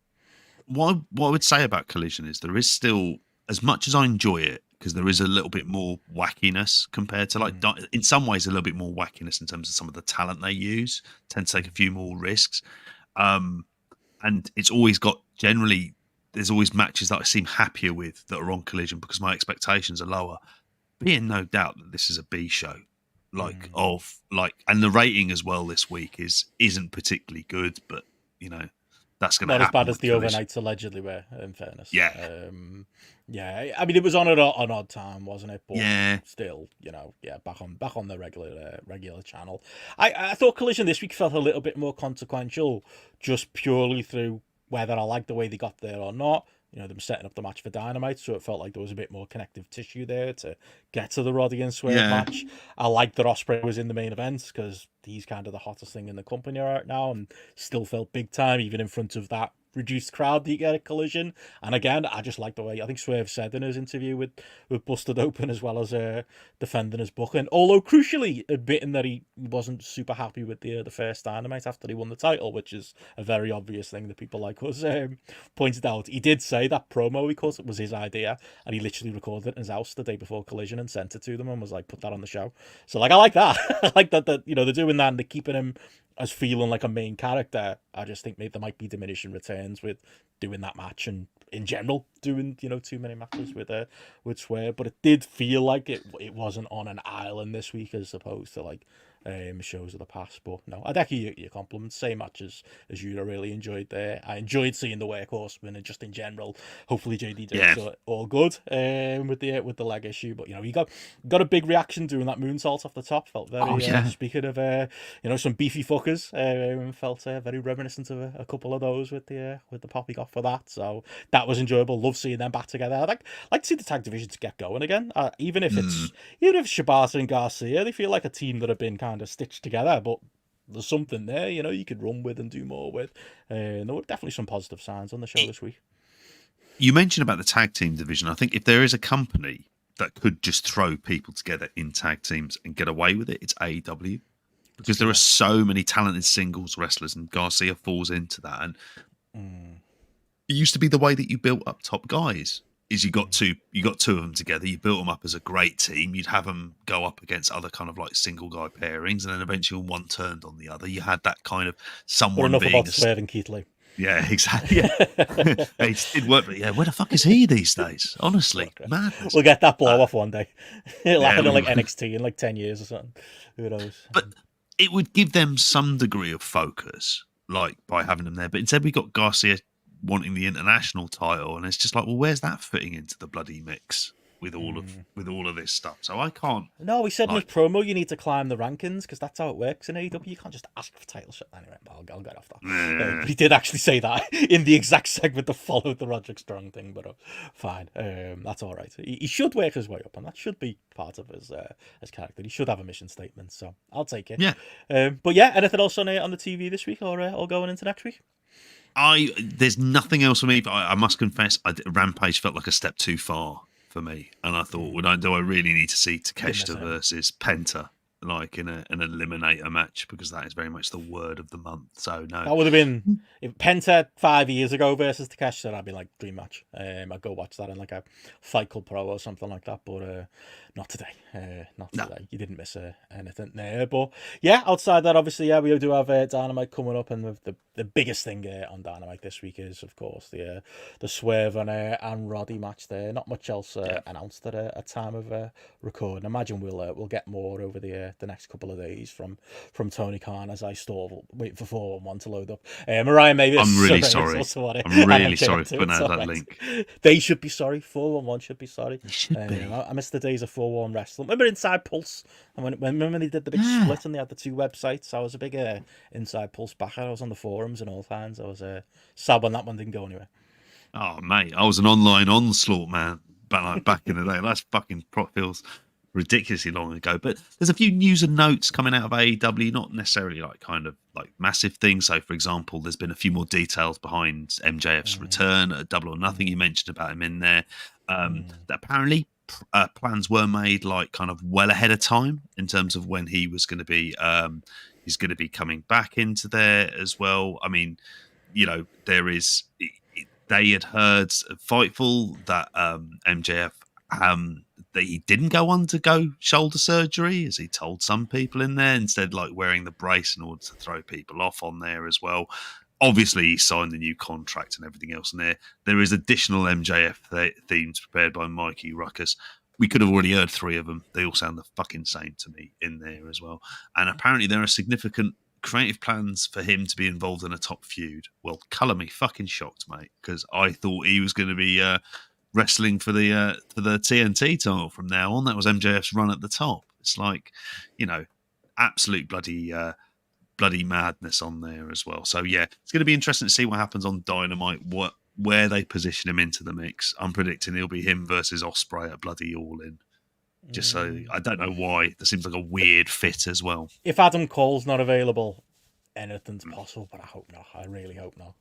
What I would say about Collision is there is still, as much as I enjoy it, because there is a little bit more wackiness compared to in some ways a little bit more wackiness in terms of some of the talent they use, tend to take a few more risks. And it's always got, generally, there's always matches that I seem happier with that are on Collision because my expectations are lower. Being no doubt that this is a B show, and the rating as well this week isn't particularly good, but that's going to happen. Not as bad as the overnights allegedly were, in fairness. Yeah. Yeah, I mean, it was on at an odd time, wasn't it? But yeah. Still, back on the regular channel. I thought Collision this week felt a little bit more consequential, just purely through whether I like the way they got there or not. You know, them setting up the match for Dynamite, so it felt like there was a bit more connective tissue there to get to the Roddy and Swerve match. I like that Ospreay was in the main event because he's kind of the hottest thing in the company right now, and still felt big time, even in front of that reduced crowd that you get a Collision. And again, I just like the way, I think Swerve said in his interview with Busted Open, as well as defending his booking, although crucially admitting that he wasn't super happy with the first Dynamite after he won the title, which is a very obvious thing that people like us pointed out. He did say that promo he cut was his idea, and he literally recorded it in his house the day before Collision and sent it to them and was like, put that on the show. So like, I like that. I like that you know, they're doing that and they're keeping him as feeling like a main character. I just think maybe there might be diminishing returns with doing that match, and in general doing, you know, too many matches with Swerve. But it did feel like it wasn't on an island this week as opposed to like shows of the past. But no, I'd echo your compliments. Same matches as you. I really enjoyed there. I enjoyed seeing the Workhorsemen, and just in general, hopefully JD does all good with the leg issue. But you know, he got a big reaction doing that moonsault off the top. Felt very speaking of you know, some beefy fuckers, felt very reminiscent of a couple of those with the pop he got for that. So that was enjoyable. Love seeing them back together. I'd like to see the tag division to get going again. Even if it's Shibata and Garcia, they feel like a team that have been kind of stitched together, but there's something there, you know, you could run with and do more with. There were definitely some positive signs on the show this week. You mentioned about the tag team division. I think if there is a company that could just throw people together in tag teams and get away with it, it's AEW. Because there are so many talented singles wrestlers, and Garcia falls into that. And it used to be the way that you built up top guys. Is you got two of them together, you built them up as a great team, you'd have them go up against other kind of like single guy pairings, and then eventually one turned on the other. You had that kind of someone enough being about Swerve and Keith Lee. Yeah, exactly. Yeah. It did work, but yeah, where the fuck is he these days? Honestly, madness. We'll get that blow off one day. It'll happen in like NXT in like 10 years or something. Who knows? But it would give them some degree of focus, like by having them there. But instead, we got Garcia wanting the international title, and it's just like, well, where's that fitting into the bloody mix with all of this stuff? So I can't. No, he said in his promo you need to climb the rankings because that's how it works in AEW. You can't just ask for title shot. Anyway, I'll get off that. But he did actually say that in the exact segment that followed the Roderick Strong thing. But fine, that's all right. He should work his way up, and that should be part of his character. He should have a mission statement, so I'll take it. Yeah. But yeah, anything else on the TV this week, or going into next week? There's nothing else for me, but I must confess, Rampage felt like a step too far for me, and I thought, do I really need to see Takeshita versus Penta like in an eliminator match, because that is very much the word of the month. So no, that would have been if Penta 5 years ago versus Takeshita. I'd be like, dream match. I'd go watch that in like a Fight Club Pro or something like that. But not today. Not today. No. You didn't miss anything there. But yeah, outside that, obviously, yeah, we do have Dynamite coming up, and the biggest thing on Dynamite this week is, of course, the Swerve and Roddy match there. Not much else announced at time of recording. I imagine we'll get more over the next couple of days from Tony Khan as I stall waiting for 411 to load up. Mariah Mavis. I'm really sorry. I'm really sorry for putting out that link. They should be sorry. 411 should be sorry. They should be. I missed the days of 411 wrestling. Remember Inside Pulse? And when they did the big split and they had the two websites, I was a big Inside Pulse backer. I was on the forums and all kinds. I was sad when that one didn't go anywhere. Oh, mate, I was an online onslaught man back in the day. That's fucking feels ridiculously long ago. But there's a few news and notes coming out of AEW, not necessarily like kind of like massive things. So, for example, there's been a few more details behind MJF's return at Double or Nothing. You mentioned about him in there. That apparently plans were made like kind of well ahead of time in terms of when he was going to be. He's going to be coming back into there as well. I mean, you know, there is. They had heard Fightful that MJF that he didn't go undergo shoulder surgery, as he told some people in there, instead like wearing the brace in order to throw people off on there as well. Obviously, he signed a new contract and everything else in there. There is additional MJF themes prepared by Mikey Ruckus. We could have already heard 3 of them. They all sound the fucking same to me in there as well. And apparently there are significant creative plans for him to be involved in a top feud. Well, colour me fucking shocked, mate, because I thought he was going to be wrestling for the TNT title from now on. That was MJF's run at the top. It's like, you know, absolute bloody bloody madness on there as well. So yeah, it's going to be interesting to see what happens on Dynamite, where they position him into the mix. I'm predicting it'll be him versus Ospreay at bloody All In. Just so I don't know why. That seems like a weird fit as well. If Adam Cole's not available, anything's possible, but I hope not. I really hope not.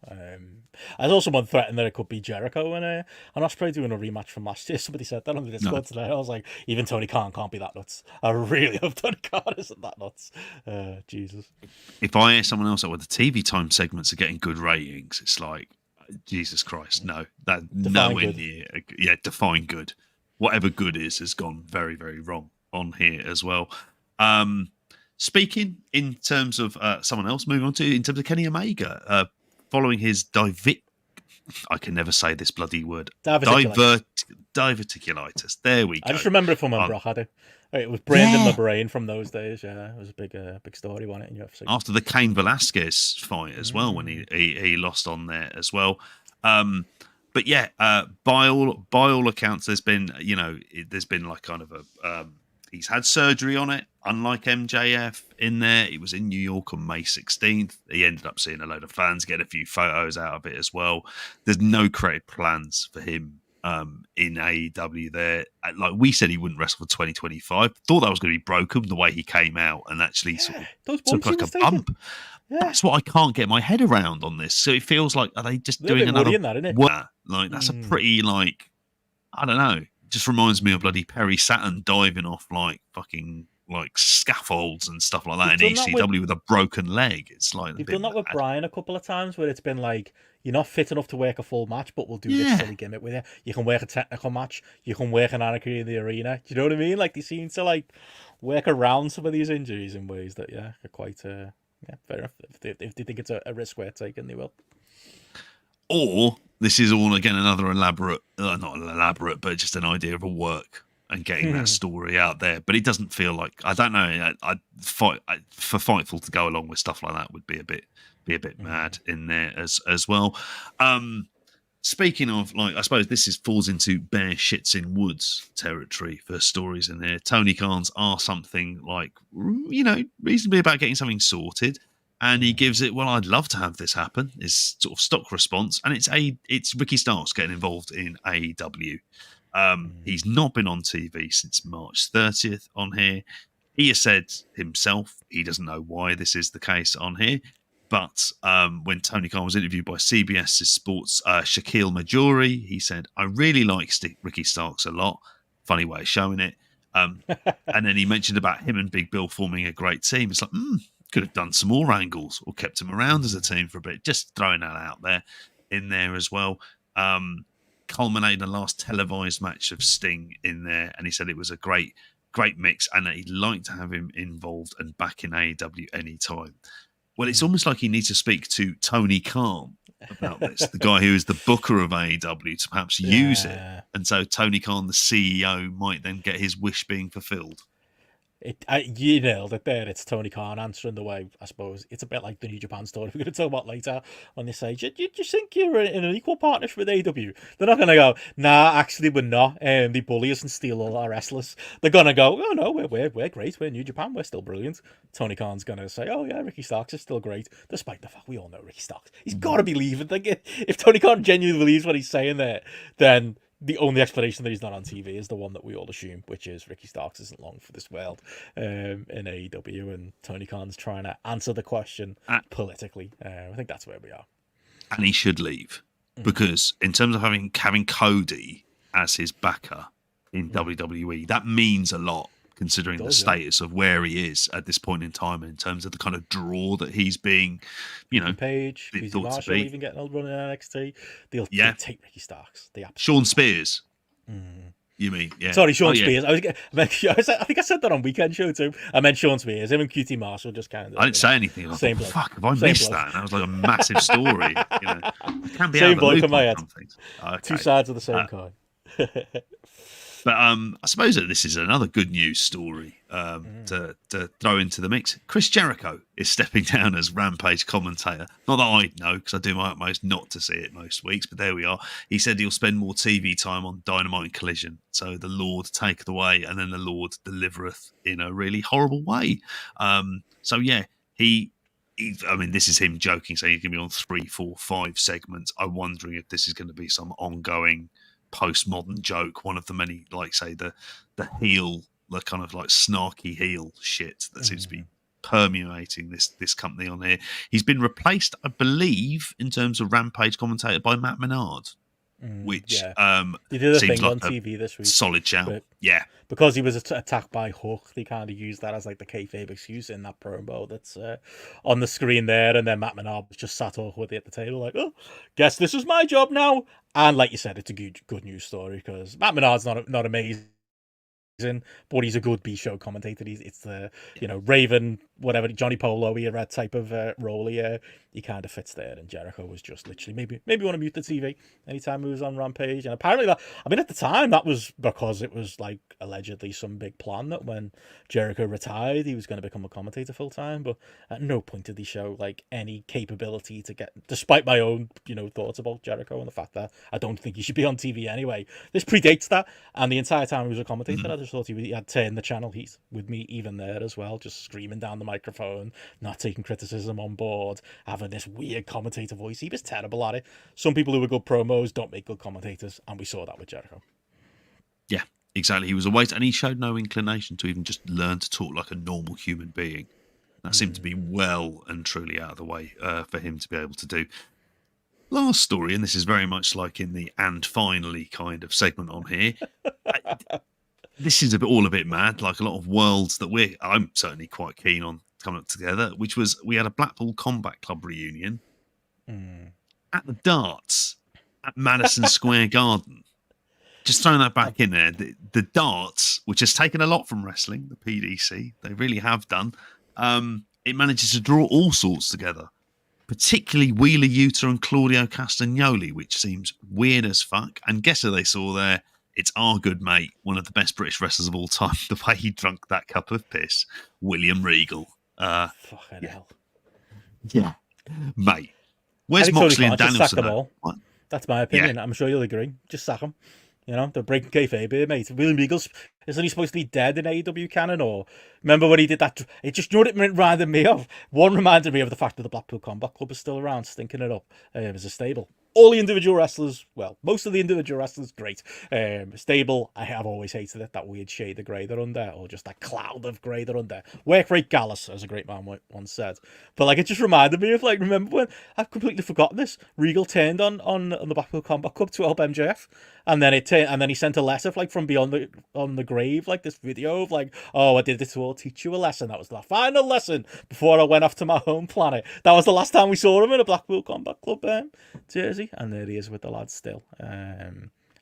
I saw someone threaten that it could be Jericho and Ospreay doing a rematch from last year. Somebody said that on the Discord today. I was like, even Tony Khan can't be that nuts. I really hope Tony Khan isn't that nuts. Jesus. If I hear someone else with the TV time segments are getting good ratings, it's like, Jesus Christ, no. That nowhere near. Yeah, define good. Whatever good is has gone very, very wrong on here as well. Speaking in terms of someone else, moving on to in terms of Kenny Omega, following his I can never say this bloody word. Diverticulitis. There we go. I just remember it from when Brock had it. It was brained in my brain from those days. Yeah, it was a big story, wasn't it, in UFC? After the Cain Velasquez fight as well, when he lost on there as well. But yeah, by all accounts, there's been like kind of a he's had surgery on it. Unlike MJF in there, he was in New York on May 16th. He ended up seeing a load of fans, getting a few photos out of it as well. There's no creative plans for him in AEW there. Like we said, he wouldn't wrestle for 2025. Thought that was going to be broken the way he came out and actually sort of took like a bump. Yeah. That's what I can't get my head around on this. So it feels like, are they just doing another work? Like that's a pretty like, I don't know. It just reminds me of bloody Perry Saturn diving off like fucking like scaffolds and stuff like that in ECW with a broken leg. It's like they've done that with Brian a couple of times where it's been like, you're not fit enough to work a full match, but we'll do this silly gimmick with you. You can work a technical match. You can work an anarchy in the arena. Do you know what I mean? Like they seem to like work around some of these injuries in ways that are quite fair enough. If they think it's a risk worth taking, they will. Or this is all again another elaborate, not elaborate, but just an idea of a work and getting that story out there. But it doesn't feel like, I don't know. For Fightful to go along with stuff like that would be a bit mad in there as well. Speaking of, like, I suppose this falls into bare shits in woods territory for stories in there. Tony Khan's are something like, reasonably about getting something sorted. And he gives it, well, I'd love to have this happen, is sort of stock response. And it's Ricky Starks getting involved in AEW. He's not been on TV since March 30th on here. He has said himself, he doesn't know why this is the case on here. But when Tony Khan was interviewed by CBS's Sports Shaquille Majori, he said, I really like Ricky Starks a lot. Funny way of showing it. And then he mentioned about him and Big Bill forming a great team. It's like, could have done some more angles or kept him around as a team for a bit. Just throwing that out there in there as well. Culminating the last televised match of Sting in there. And he said it was a great mix and that he'd like to have him involved and back in AEW anytime. Well, it's almost like he needs to speak to Tony Khan about this, the guy who is the booker of AEW, to perhaps use it. And so Tony Khan, the CEO, might then get his wish being fulfilled. You nailed it there. It's Tony Khan answering the way, I suppose. It's a bit like the New Japan story we're going to talk about later when they say, do you think you're in an equal partnership with AEW? They're not going to go, nah, actually we're not. They bully us and steal all our wrestlers. They're going to go, oh no, we're great. We're New Japan. We're still brilliant. Tony Khan's going to say, oh yeah, Ricky Starks is still great. Despite the fact we all know Ricky Starks. He's got to be leaving. If Tony Khan genuinely believes what he's saying there, then the only explanation that he's not on TV is the one that we all assume, which is Ricky Starks isn't long for this world in AEW, and Tony Khan's trying to answer the question politically. I think that's where we are. And he should leave because in terms of having Cody as his backer in WWE, that means a lot considering the status of where he is at this point in time in terms of the kind of draw that he's being, Page, Marshall even getting a run in NXT. They'll take Ricky Starks. Sean Spears. You mean? Yeah. Sorry, Sean Spears. I think I said that on Weekend Show too. I meant Sean Spears. Him and QT Marshall just kind of. I didn't say anything. Same bloke. Fuck, have I missed that? That was like a massive story. I can't be same bloke in my head. Okay. Two sides of the same coin. But I suppose that this is another good news story to throw into the mix. Chris Jericho is stepping down as Rampage commentator. Not that I know, because I do my utmost not to see it most weeks, but there we are. He said he'll spend more TV time on Dynamite and Collision. So the Lord taketh away, and then the Lord delivereth in a really horrible way. So yeah, he I mean, this is him joking, saying he's going to be on 3, 4, 5 segments. I'm wondering if this is going to be some ongoing postmodern joke, one of the many, like, say, the heel, the kind of like snarky heel shit that seems to be permeating this company on here. He's been replaced, I believe, in terms of Rampage commentator by Matt Menard, which they did a seems thing like on TV this week. Solid shout. Yeah. Because he was attacked by Hook, they kind of used that as like the kayfabe excuse in that promo that's on the screen there. And then Matt Menard was just sat awkwardly at the table like, oh, guess this is my job now. And like you said, it's a good news story because Matt Menard's not amazing, but he's a good B-show commentator. It's the Raven, whatever, Johnny Polo era type of role here. He kind of fits there, and Jericho was just literally maybe want to mute the TV anytime he was on Rampage. And apparently at the time that was because it was like allegedly some big plan that when Jericho retired he was going to become a commentator full time, but at no point did he show like any capability to get, despite my own thoughts about Jericho and the fact that I don't think he should be on TV anyway. This predates that, and the entire time he was a commentator I just thought he had turned the channel heat with me even there as well, just screaming down the microphone, not taking criticism on board, having this weird commentator voice. He was terrible at it. Some people who are good promos don't make good commentators, and we saw that with Jericho. Yeah, exactly. He was a waste, and he showed no inclination to even just learn to talk like a normal human being. That seemed to be well and truly out of the way for him to be able to do. Last story, and this is very much like in the "and finally" kind of segment on here. This is all a bit mad, like a lot of worlds that I'm certainly quite keen on coming up together, which was we had a Blackpool Combat Club reunion at the darts at Madison Square Garden. Just throwing that back in there. The darts, which has taken a lot from wrestling, the PDC, they really have done. It manages to draw all sorts together, particularly Wheeler Yuta and Claudio Castagnoli, which seems weird as fuck. And guess who they saw there? It's our good mate, one of the best British wrestlers of all time, the way he drunk that cup of piss, William Regal. Fucking hell. Yeah. Mate. Where's Moxley and Danielson? That's my opinion. Yeah. I'm sure you'll agree. Just sack him. They're breaking kayfabe here, mate. William Regal's, isn't he supposed to be dead in AEW canon? Or remember when he did that? It just, what it reminded me of? One reminded me of the fact that the Blackpool Combat Club is still around, stinking it up as a stable. All the individual wrestlers, well, most of the individual wrestlers, great. Stable, I have always hated it, that weird shade of grey they're under, or just that cloud of grey they're under. Work rate Gallus, as a great man once said. But like, it just reminded me of, like, remember when, I've completely forgotten this, Regal turned on the Blackpool Combat Club to help MJF, and then he sent a letter like from beyond the grave, like this video of like, oh, I did this to all teach you a lesson. That was the final lesson before I went off to my home planet. That was the last time we saw him in a Blackpool Combat Club jersey, and there he is with the lads still. I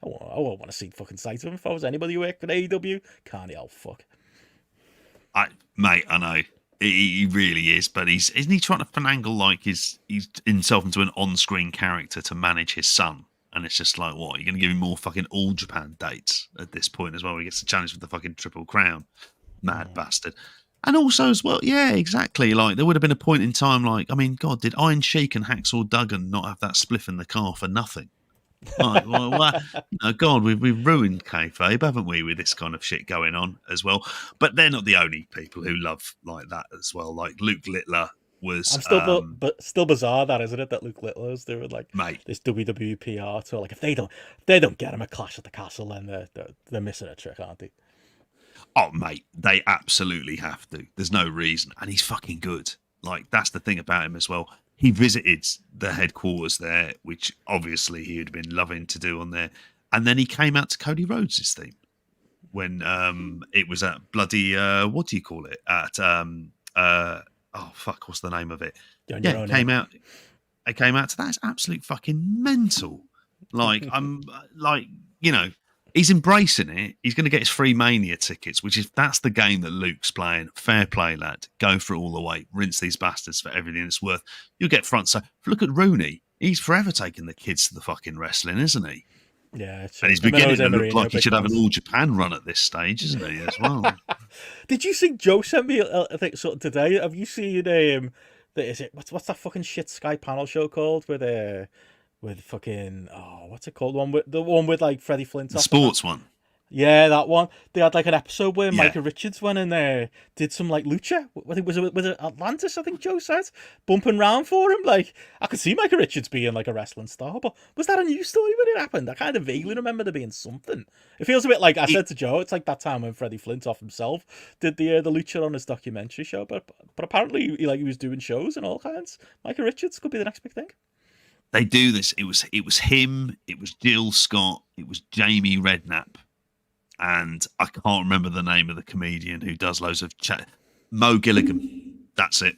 won't want to see fucking sight of him if I was anybody who worked for AEW. Can't he? Oh fuck. Mate, I know. He really is, but isn't he trying to finagle like he's himself into an on-screen character to manage his son? And it's just like, what? You're going to give him more fucking All Japan dates at this point as well. He gets the challenge with the fucking Triple Crown. Mad bastard. And also as well, yeah, exactly. Like, there would have been a point in time, like, I mean, God, did Iron Sheik and Hacksaw Duggan not have that spliff in the car for nothing? Like, God, we've ruined kayfabe, haven't we, with this kind of shit going on as well? But they're not the only people who love like that as well. Like Luke Littler was. But still bizarre, that isn't it? That Luke Littler's doing like this WWE PR tour. Like if they don't get him a Clash at the Castle, then they're missing a trick, aren't they? Oh, mate, they absolutely have to. There's no reason, and he's fucking good. Like that's the thing about him as well. He visited the headquarters there, which obviously he had been loving to do on there, and then he came out to Cody Rhodes' theme when it was at bloody what do you call it at oh fuck, what's the name of it? It came out to that. It's absolute fucking mental. Like I'm like, he's embracing it. He's going to get his free Mania tickets, which is that's the game that Luke's playing. Fair play, lad. Go for it all the way. Rinse these bastards for everything it's worth. You'll get front. So look at Rooney. He's forever taking the kids to the fucking wrestling, isn't he? Yeah, and he's beginning to look like he should have an All Japan run at this stage, isn't he? As well. Did you see Joe sent me I think something today? Have you seen what's that fucking shit Sky panel show called with fucking what's it called? The one with like Freddie Flint. The sports one. Yeah, that one. They had like an episode where Yeah. Micah Richards went in there, did some like lucha. I think was it Atlantis? I think Joe said, bumping round for him. Like I could see Micah Richards being like a wrestling star, but was that a news story when it happened? I kind of vaguely remember there being something. It feels a bit like I said to Joe. It's like that time when Freddie Flintoff himself did the lucha on his documentary show, but apparently he was doing shows and all kinds. Micah Richards could be the next big thing. They do this. It was him. It was Jill Scott. It was Jamie Redknapp. And I can't remember the name of the comedian who does loads of chat. Mo Gilligan. That's it.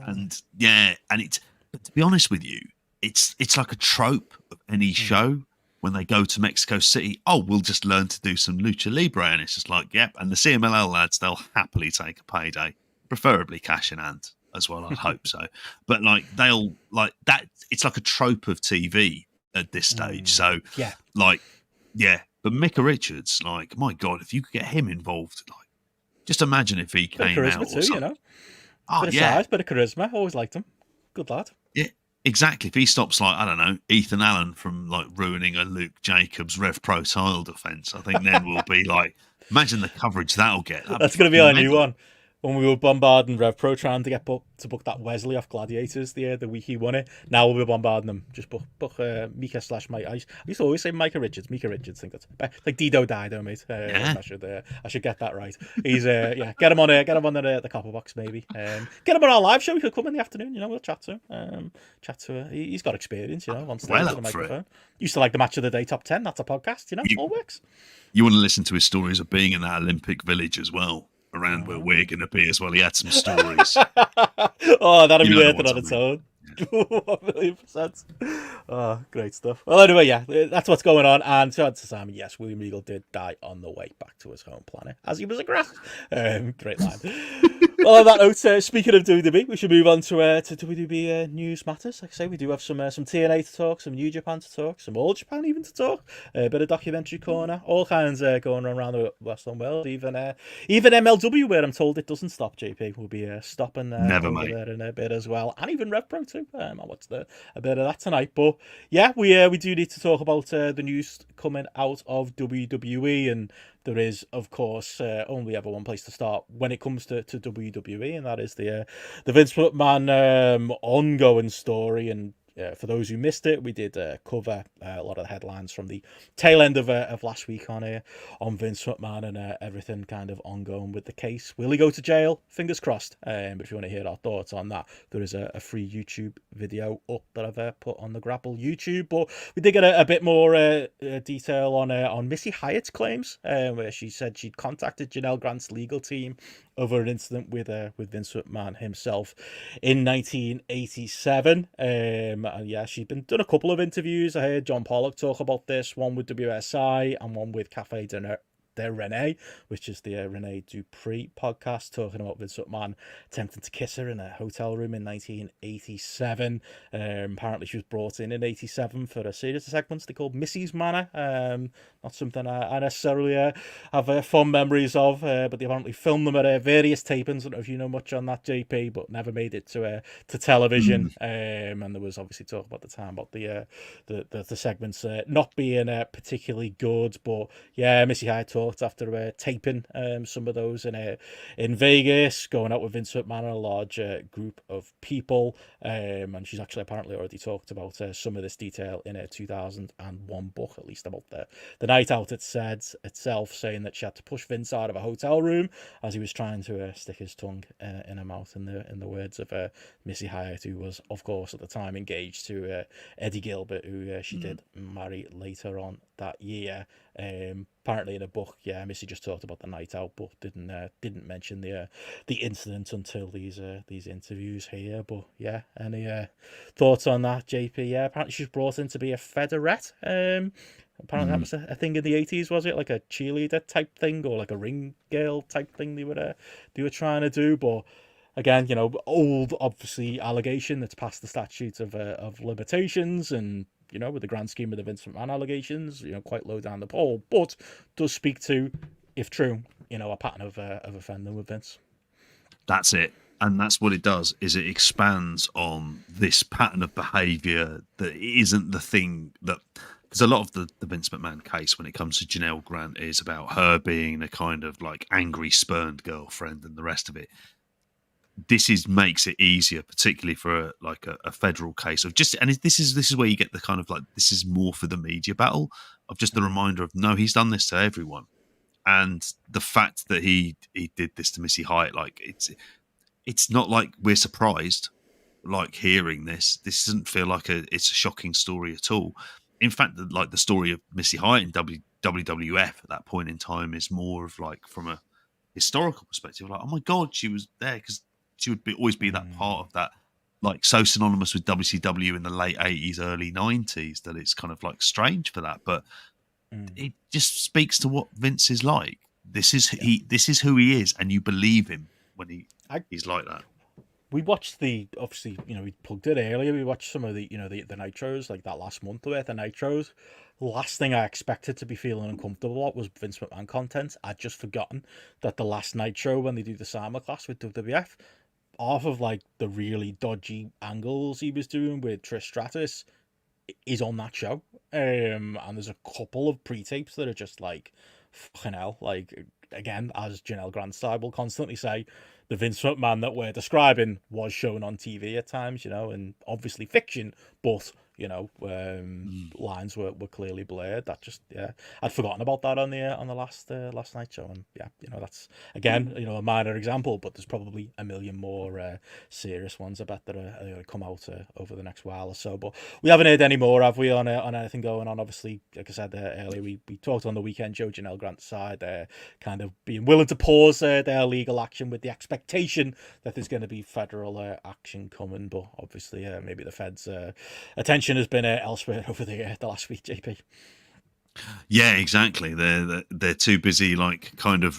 And yeah, and but to be honest with you, it's like a trope of any show when they go to Mexico City. Oh, we'll just learn to do some lucha libre, and it's just like, yep. And the CMLL lads, they'll happily take a payday, preferably cash in hand as well. I'd hope so. But like they'll like that. It's like a trope of TV at this stage. So Yeah. like yeah. But Micah Richards, like, my God, if you could get him involved, like, just imagine if he came Bit of out. charisma too, you know. Oh, Bit of yeah. size, bit of charisma. Always liked him. Good lad. Yeah, exactly. If he stops, like, I don't know, Ethan Allen from, like, ruining a Luke Jacobs Rev Pro title defense, I think then we'll be like, imagine the coverage that'll get. That's going to be our new one. When we were bombarding Rev Pro trying to get book that Wesley off Gladiators the week he won it. Now we'll be bombarding them. Just book Mika / Mike. I used to always say Micah Richards. Mika Richards. I think that's like Dido Dido, mate. Yeah. I should get that right. He's get him on the Copperbox maybe. Get him on our live show. He could come in the afternoon. You know, we'll chat to him. He's got experience. You know, on stage Well with a up for it. microphone. Used to like the Match of the Day top 10. That's a podcast. You know, all works. You want to listen to his stories of being in that Olympic village as well, around where we're going to be as well. He had some stories. Oh, that'll be You know worth it what on I its own. 1,000,000%. Oh, great stuff. Well, anyway, yeah, that's what's going on. And to add to Simon, yes, William Regal did die on the way back to his home planet as he was a grass. Great line. Well, on that note, speaking of WWE, we should move on to WWE news matters. Like I say, we do have some TNA to talk, some New Japan to talk, some All Japan even to talk, a bit of documentary corner, all kinds going on around the Western world. Even MLW, where I'm told it doesn't stop. JP will be stopping Never, over mate. there in a bit as well, and even Rev Pro too. I watched a bit of that tonight. But yeah, we do need to talk about the news coming out of WWE, and there is, of course, only ever one place to start when it comes to WWE, and that is the Vince McMahon ongoing story. And for those who missed it, we did cover a lot of the headlines from the tail end of last week on Vince McMahon and everything kind of ongoing with the case. Will he go to jail? Fingers crossed. But if you want to hear our thoughts on that, there is a free YouTube video up that I've put on the GRAPPL YouTube. But we did get a bit more detail on Missy Hyatt's claims, where she said she'd contacted Janelle Grant's legal team over an incident with Vince McMahon himself in 1987. And yeah, she'd been done a couple of interviews. I heard John Pollock talk about this, one with WSI and one with Cafe de Renee, which is the Renee Dupree podcast, talking about Vince McMahon attempting to kiss her in a hotel room in 1987. Apparently she was brought in 87 for a series of segments they called Missy's Manor. Not something I necessarily have fond memories of, but they apparently filmed them at various tapings. I don't know if you know much on that, JP, but never made it to television. And there was obviously talk about the time about the segments not being particularly good, but yeah, Missy Hyatt talked after taping some of those in Vegas, going out with Vince McMahon and a large group of people, and she's actually apparently already talked about some of this detail in her 2001 book, at least about the night out. It said itself, saying that she had to push Vince out of a hotel room as he was trying to stick his tongue in her mouth, in the words of Missy Hyatt, who was of course at the time engaged to Eddie Gilbert, who she did marry later on that year. Apparently in a book, yeah, Missy just talked about the night out, but didn't mention the incident until these interviews here. But yeah, any thoughts on that, JP? Yeah, apparently she's brought in to be a featherette. Apparently that was a thing in the 80s, was it? Like a cheerleader type thing, or like a ring girl type thing they were trying to do. But again, you know, old obviously allegation that's past the statute of limitations, and you know, with the grand scheme of the Vince McMahon allegations, you know, quite low down the pole, but does speak to, if true, you know, a pattern of offending with Vince. That's it. And that's what it does, is it expands on this pattern of behaviour that isn't the thing that because a lot of the Vince McMahon case when it comes to Janelle Grant is about her being a kind of like angry, spurned girlfriend and the rest of it. This makes it easier, particularly for a federal case of just, and this is where you get the kind of like, this is more for the media battle of just the reminder of, no, he's done this to everyone. And the fact that he did this to Missy Hyatt, like it's not like we're surprised, like hearing this doesn't feel like it's a shocking story at all. In fact, like the story of Missy Hyatt in WWF at that point in time is more of like from a historical perspective, like, oh my God, she was there because she would always be that part of that, like so synonymous with WCW in the late 80s, early 90s that it's kind of like strange for that. But it just speaks to what Vince is like. This is who he is, and you believe him when he's like that. We watched obviously, we plugged it earlier. We watched some of the nitros, like that last month worth of nitros. The last thing I expected to be feeling uncomfortable at was Vince McMahon content. I'd just forgotten that the last nitro, when they do the Summer Class with WWF, half of like the really dodgy angles he was doing with Trish Stratus is on that show. And there's a couple of pre-tapes that are just like, fucking hell. Like, again, as Janelle Grant's side will constantly say, the Vince McMahon that we're describing was shown on TV at times, and obviously fiction, but lines were clearly blurred. That just, I'd forgotten about that on the last night show, and that's again a minor example, but there's probably a million more serious ones I bet that are going to come out over the next while or so. But we haven't heard any more, have we, on anything going on? Obviously, like I said earlier, we talked on the weekend, Joe Janelle Grant's side, kind of being willing to pause their legal action with the expectation that there's going to be federal action coming, but obviously maybe the feds' attention has been elsewhere over the last week, JP. Yeah, exactly. They're too busy, like kind of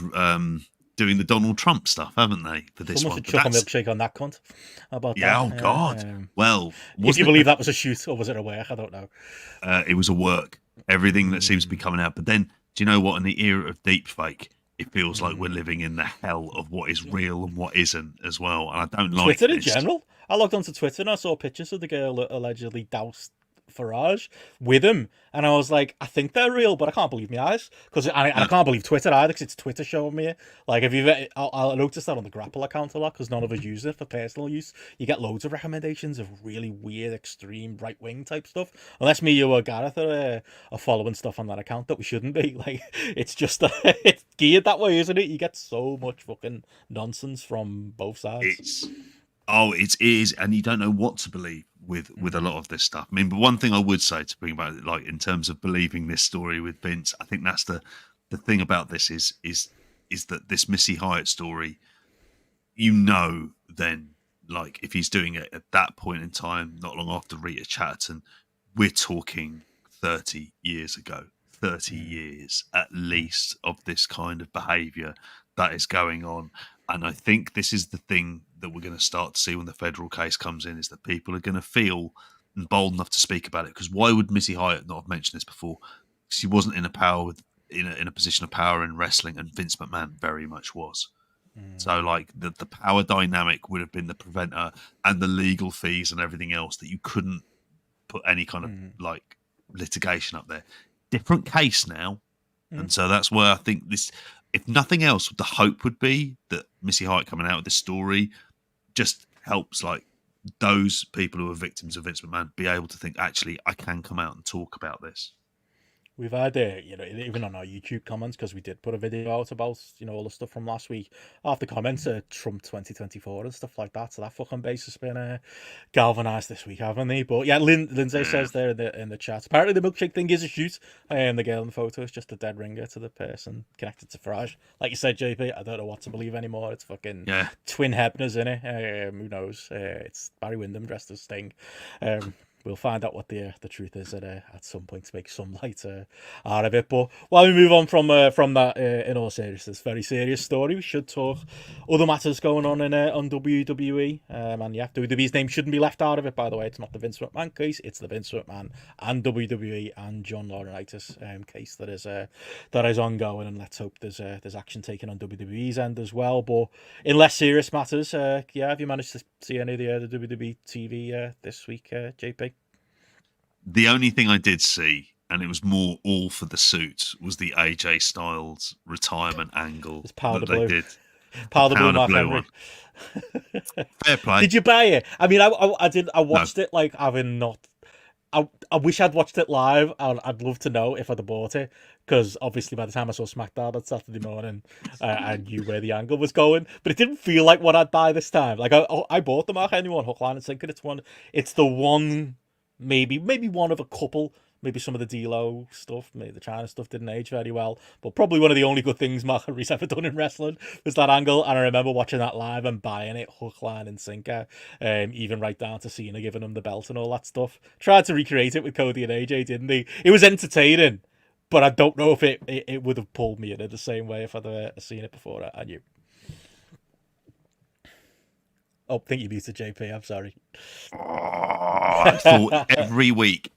doing the Donald Trump stuff, haven't they? For this Someone one, should chuck a milkshake on that cunt. How about that? Yeah. Oh God. Well, if you believe that was a shoot or was it a work, I don't know. It was a work. Everything that seems to be coming out, but then do you know what? In the era of deepfake, it feels like we're living in the hell of what is real and what isn't as well. And I don't like Twitter this. in general. I logged onto Twitter and I saw pictures of the girl that allegedly doused Farage with him, and I was like, I think they're real, but I can't believe my eyes, because I can't believe Twitter either, because it's Twitter showing me it. Like, I'll notice that on the GRAPPL account a lot, because none of us use it for personal use. You get loads of recommendations of really weird, extreme right wing type stuff. Unless me, you, or Gareth are following stuff on that account that we shouldn't be. Like, it's just it's geared that way, isn't it? You get so much fucking nonsense from both sides. It is, and you don't know what to believe with a lot of this stuff. I mean, but one thing I would say to bring about it, like in terms of believing this story with Vince, I think that's the thing about this is that this Missy Hyatt story, then like if he's doing it at that point in time, not long after Rita Chatterton, we're talking 30 years ago, 30 years at least of this kind of behaviour that is going on. And I think this is the thing that we're going to start to see when the federal case comes in, is that people are going to feel bold enough to speak about it. Because why would Missy Hyatt not have mentioned this before? She wasn't in a position of power in wrestling, and Vince McMahon very much was. So like the power dynamic would have been the preventer, and the legal fees and everything else, that you couldn't put any kind of like litigation up there. Different case now. And so that's where I think this, if nothing else, the hope would be that Missy Hyatt coming out with this story just helps like those people who are victims of Vince McMahon be able to think, actually, I can come out and talk about this. We've had, even on our YouTube comments, because we did put a video out about, all the stuff from last week. After comments, Trump 2024 and stuff like that. So that fucking base has been galvanised this week, haven't they? But yeah, Lindsay says there in the chat, apparently the milkshake thing is a shoot. The girl in the photo is just a dead ringer to the person connected to Farage. Like you said, JP, I don't know what to believe anymore. It's fucking twin Hebners, innit? Who knows? It's Barry Windham dressed as Sting. We'll find out what the truth is at some point to make some light out of it. But while we move on from that, in all seriousness, very serious story, we should talk other matters going on on WWE. And yeah, WWE's name shouldn't be left out of it, by the way. It's not the Vince McMahon case, it's the Vince McMahon and WWE and John Laurinaitis case that is ongoing. And let's hope there's action taken on WWE's end as well. But in less serious matters, have you managed to see any of the WWE TV this week, JP? The only thing I did see, and it was more all for the suit, was the AJ Styles retirement angle It's powder that they blue. did. Powder blue, powder Mark blue Henry. one. Fair play. Did you buy it? I mean, I did. I watched it like having not. I wish I'd watched it live. I'd love to know if I'd have bought it, because obviously by the time I saw SmackDown on Saturday morning, I knew where the angle was going. But it didn't feel like what I'd buy this time. Like I bought the Mark Henry one, hook, line, and sinker. It's the one, maybe one of a couple. Maybe some of the D-Lo stuff, maybe the China stuff didn't age very well, but probably one of the only good things Mark Henry's ever done in wrestling was that angle. And I remember watching that live and buying it, hook, line, and sinker, even right down to Cena giving him the belt and all that stuff. Tried to recreate it with Cody and AJ, didn't he? It was entertaining, but I don't know if it would have pulled me in the same way if I'd seen it before I knew. Oh, I think you muted JP. I'm sorry. Oh, I thought every week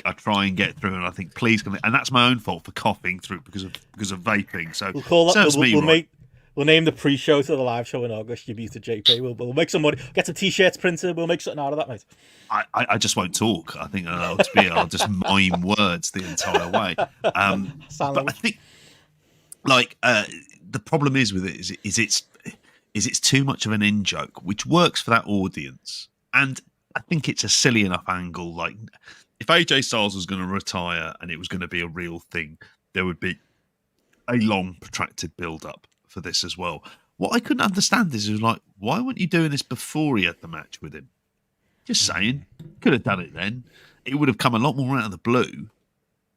I try and get through, and I think please can. And that's my own fault for coughing through because of vaping. So we'll call that. serves me right. We'll name the pre-show to the live show in August. You muted JP. We'll make some money. Get some t-shirts printed. We'll make something out of that, mate. I just won't talk. I think I'll just mime words the entire way. But I think like the problem is with it is it's too much of an in-joke, which works for that audience. And I think it's a silly enough angle. Like, if AJ Styles was going to retire and it was going to be a real thing, there would be a long, protracted build-up for this as well. What I couldn't understand is, like, why weren't you doing this before he had the match with him? Just saying. Could have done it then. It would have come a lot more out of the blue.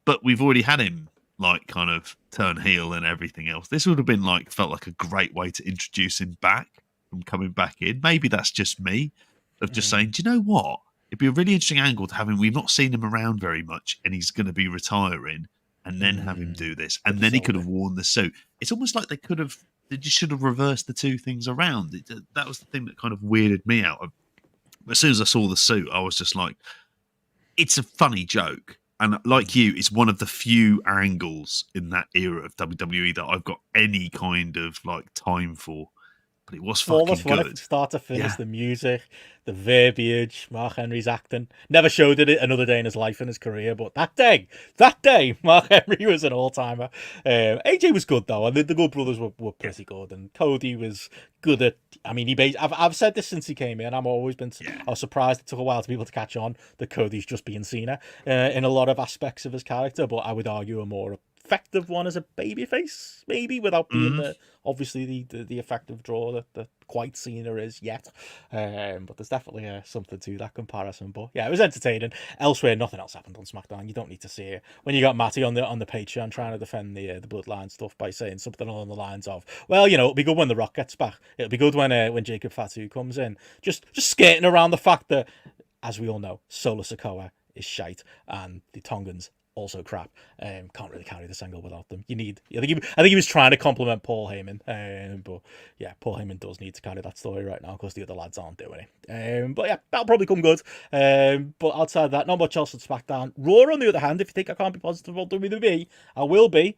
But we've already had him, like, kind of turn heel and everything else. This would have been felt like a great way to introduce him back from coming back in. Maybe that's just me of just saying, do you know what? It'd be a really interesting angle to have him. We've not seen him around very much, and he's going to be retiring, and then have him do this, and then he could have worn the suit. It's almost like they just should have reversed the two things around. That was the thing that kind of weirded me out. As soon as I saw the suit, I was just like, it's a funny joke. And like you, it's one of the few angles in that era of WWE that I've got any kind of time for. But it was fucking good. From start to finish, the music, the verbiage, Mark Henry's acting. Never showed it another day in his life and his career, but that day, Mark Henry was an all-timer. AJ was good though, and the Good Brothers were pretty good, and Cody was good at. I mean, I've said this since he came in. I was surprised it took a while to be able to catch on that Cody's just being Cena in a lot of aspects of his character, but I would argue a more effective one as a babyface, maybe, without being obviously the effective draw that quite Cena is yet. But there's definitely something to that comparison. But yeah, it was entertaining. Elsewhere, nothing else happened on SmackDown. You don't need to see it. When you got Matty on the Patreon trying to defend the Bloodline stuff by saying something along the lines of, well, it'll be good when The Rock gets back. It'll be good when Jacob Fatu comes in. Just skating around the fact that, as we all know, Solo Sikoa is shite and the Tongans also crap. Can't really carry this angle without them. I think he was trying to compliment Paul Heyman, but yeah, Paul Heyman does need to carry that story right now because the other lads aren't doing it. But yeah, that'll probably come good. But outside of that, not much else on SmackDown. Raw, on the other hand, if you think I can't be positive about WWE, I will be.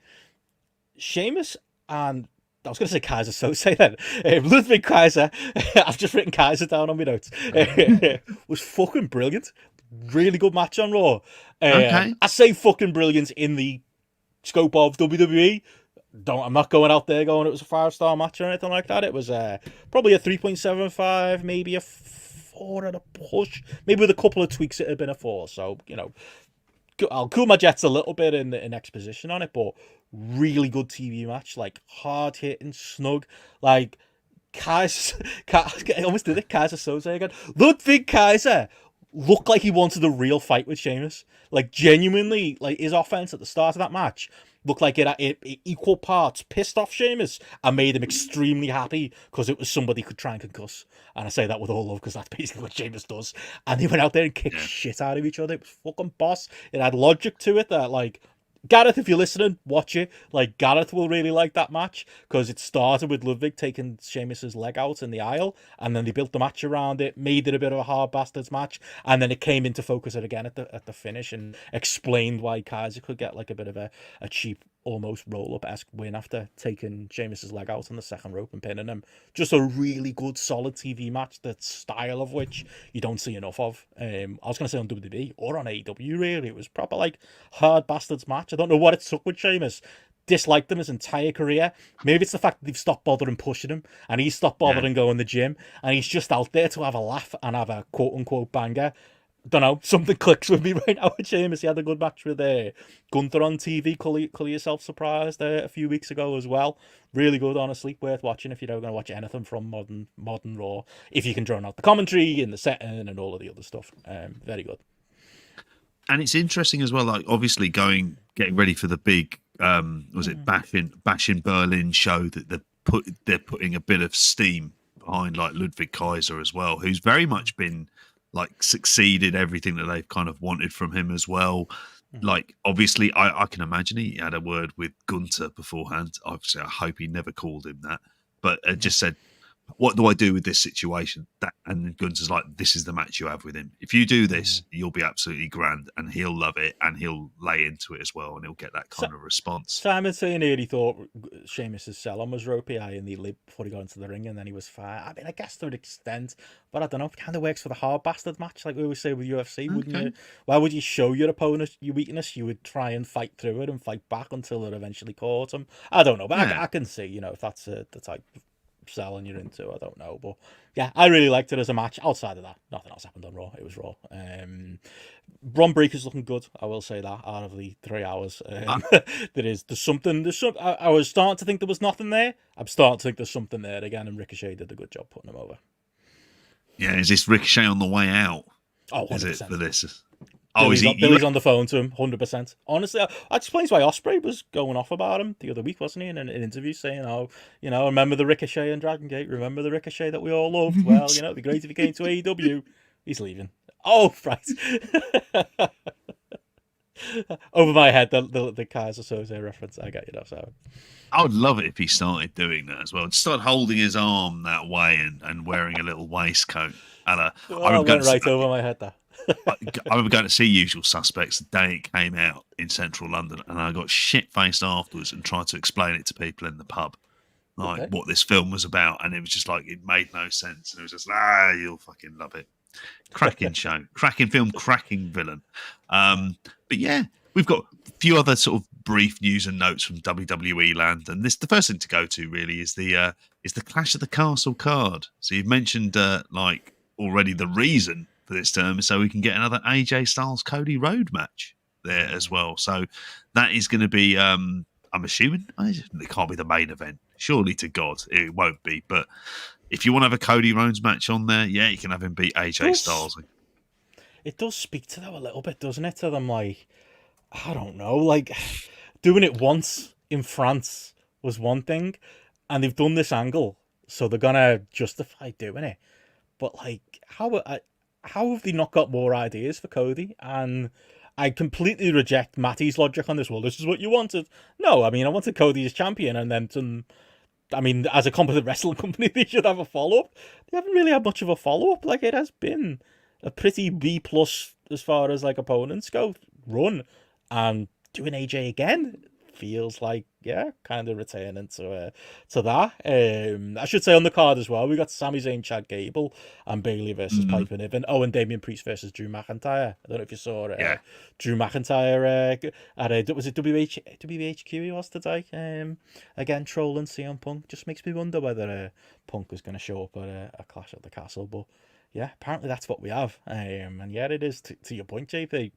Sheamus and I was going to say Kaiser, so say then. Ludwig Kaiser, I've just written Kaiser down on my notes, was fucking brilliant. Really good match on Raw. Okay. I say fucking brilliant in the scope of WWE. I'm not going out there going it was a 5-star match or anything like that. It was probably a 3.75, maybe a 4 at a push. Maybe with a couple of tweaks it had been a 4. So, I'll cool my jets a little bit in exposition on it, but really good TV match. Hard hitting, snug. Kaiser, I almost did it. Kaiser Soze again. Ludwig Kaiser looked like he wanted a real fight with Sheamus. Genuinely, his offense at the start of that match looked like it equal parts pissed off Sheamus and made him extremely happy because it was somebody could try and concuss. And I say that with all love because that's basically what Sheamus does. And they went out there and kicked shit out of each other. It was fucking boss. It had logic to it that, Gareth, if you're listening, watch it. Gareth will really like that match because it started with Ludwig taking Sheamus's leg out in the aisle, and then they built the match around it, made it a bit of a hard bastards match, and then it came into focus again at the finish and explained why Kaiser could get a bit of a cheap almost roll-up-esque win after taking Sheamus's leg out on the second rope and pinning him. Just a really good, solid TV match, the style of which you don't see enough of. I was going to say on WWE or on AEW, really. It was proper, like, hard bastards match. I don't know what it took with Sheamus. Disliked him his entire career. Maybe it's the fact that they've stopped bothering pushing him and he's stopped bothering going to the gym and he's just out there to have a laugh and have a quote-unquote banger. Don't know, something clicks with me right now with Sheamus. He had a good match with Gunther on TV, Call Yourself Surprised, a few weeks ago as well. Really good, honestly, worth watching if you're going to watch anything from modern Raw. If you can drown out the commentary and the setting and all of the other stuff. Very good. And it's interesting as well, like obviously getting ready for the big Bash in Berlin show that they're putting a bit of steam behind, like Ludwig Kaiser as well, who's very much been like succeeded everything that they've kind of wanted from him as well. Like obviously I can imagine he had a word with Gunther beforehand. Obviously I hope he never called him that, but just said, what do I do with this situation? And then Gunther's like, this is the match you have with him. If you do this, you'll be absolutely grand, and he'll love it, and he'll lay into it as well, and he'll get that kind of response. Simon saying here he thought Sheamus's sell-on was ropey and he lived before he got into the ring, and then he was fine. I mean, I guess to an extent, but I don't know. It kind of works for the hard bastard match, like we always say with UFC, wouldn't you? Why would you show your opponent your weakness? You would try and fight through it and fight back until it eventually caught him. I don't know, but I can see, if that's the type of selling you're into. I don't know, but yeah, I really liked it as a match. Outside of that, nothing else happened on Raw. It was Raw. Bron Breakker's looking good, I will say that, out of the 3 hours. There's something. I was starting to think there was nothing there. I'm starting to think there's something there again, and Ricochet did a good job putting him over. Yeah, is this Ricochet on the way out? Oh, 100%. Is it for this? Billy's on the phone to him, 100%. Honestly, that explains why Ospreay was going off about him the other week, wasn't he? In an interview saying, remember the Ricochet in Dragon Gate? Remember the Ricochet that we all loved? Well, it'd be great if he came to AEW. He's leaving. Oh, right. Over my head, the Kaiser Soze reference. I get you, so. I would love it if he started doing that as well. Just start holding his arm that way and wearing a little waistcoat. I went right over my head there. I remember going to see Usual Suspects the day it came out in central London, and I got shit-faced afterwards and tried to explain it to people in the pub, what this film was about, and it was just like, it made no sense. And it was just, you'll fucking love it. Cracking show. Cracking film, cracking villain. But yeah, we've got a few other sort of brief news and notes from WWE land, and the first thing to go to really is the Clash of the Castle card. So you've mentioned already the reason for this term, so we can get another AJ Styles Cody Rhodes match there as well. So that is going to be, I'm assuming, it can't be the main event. Surely to God, it won't be. But if you want to have a Cody Rhodes match on there, yeah, you can have him beat AJ Styles. It does speak to them a little bit, doesn't it? To them, like, I don't know, like doing it once in France was one thing, and they've done this angle, so they're gonna justify doing it. But like, how have they not got more ideas for Cody? And I completely reject Matty's logic on this. Well, this is what you wanted. No, I mean, I wanted Cody as champion, and then as a competent wrestling company, they should have a follow-up. They haven't really had much of a follow-up. Like, it has been a pretty B+ as far as like opponents go run, and doing AJ again feels like, yeah, kind of returning to that. I should say on the card as well, we got Sami Zayn, Chad Gable, and Bayley versus Piper Niven. Oh, and Damian Priest versus Drew McIntyre. I don't know if you saw it. Drew McIntyre was it WHQ he was today? Again, trolling CM Punk. Just makes me wonder whether Punk was going to show up at a Clash at the Castle. But yeah, apparently that's what we have. And yeah, it is, to your point, JP.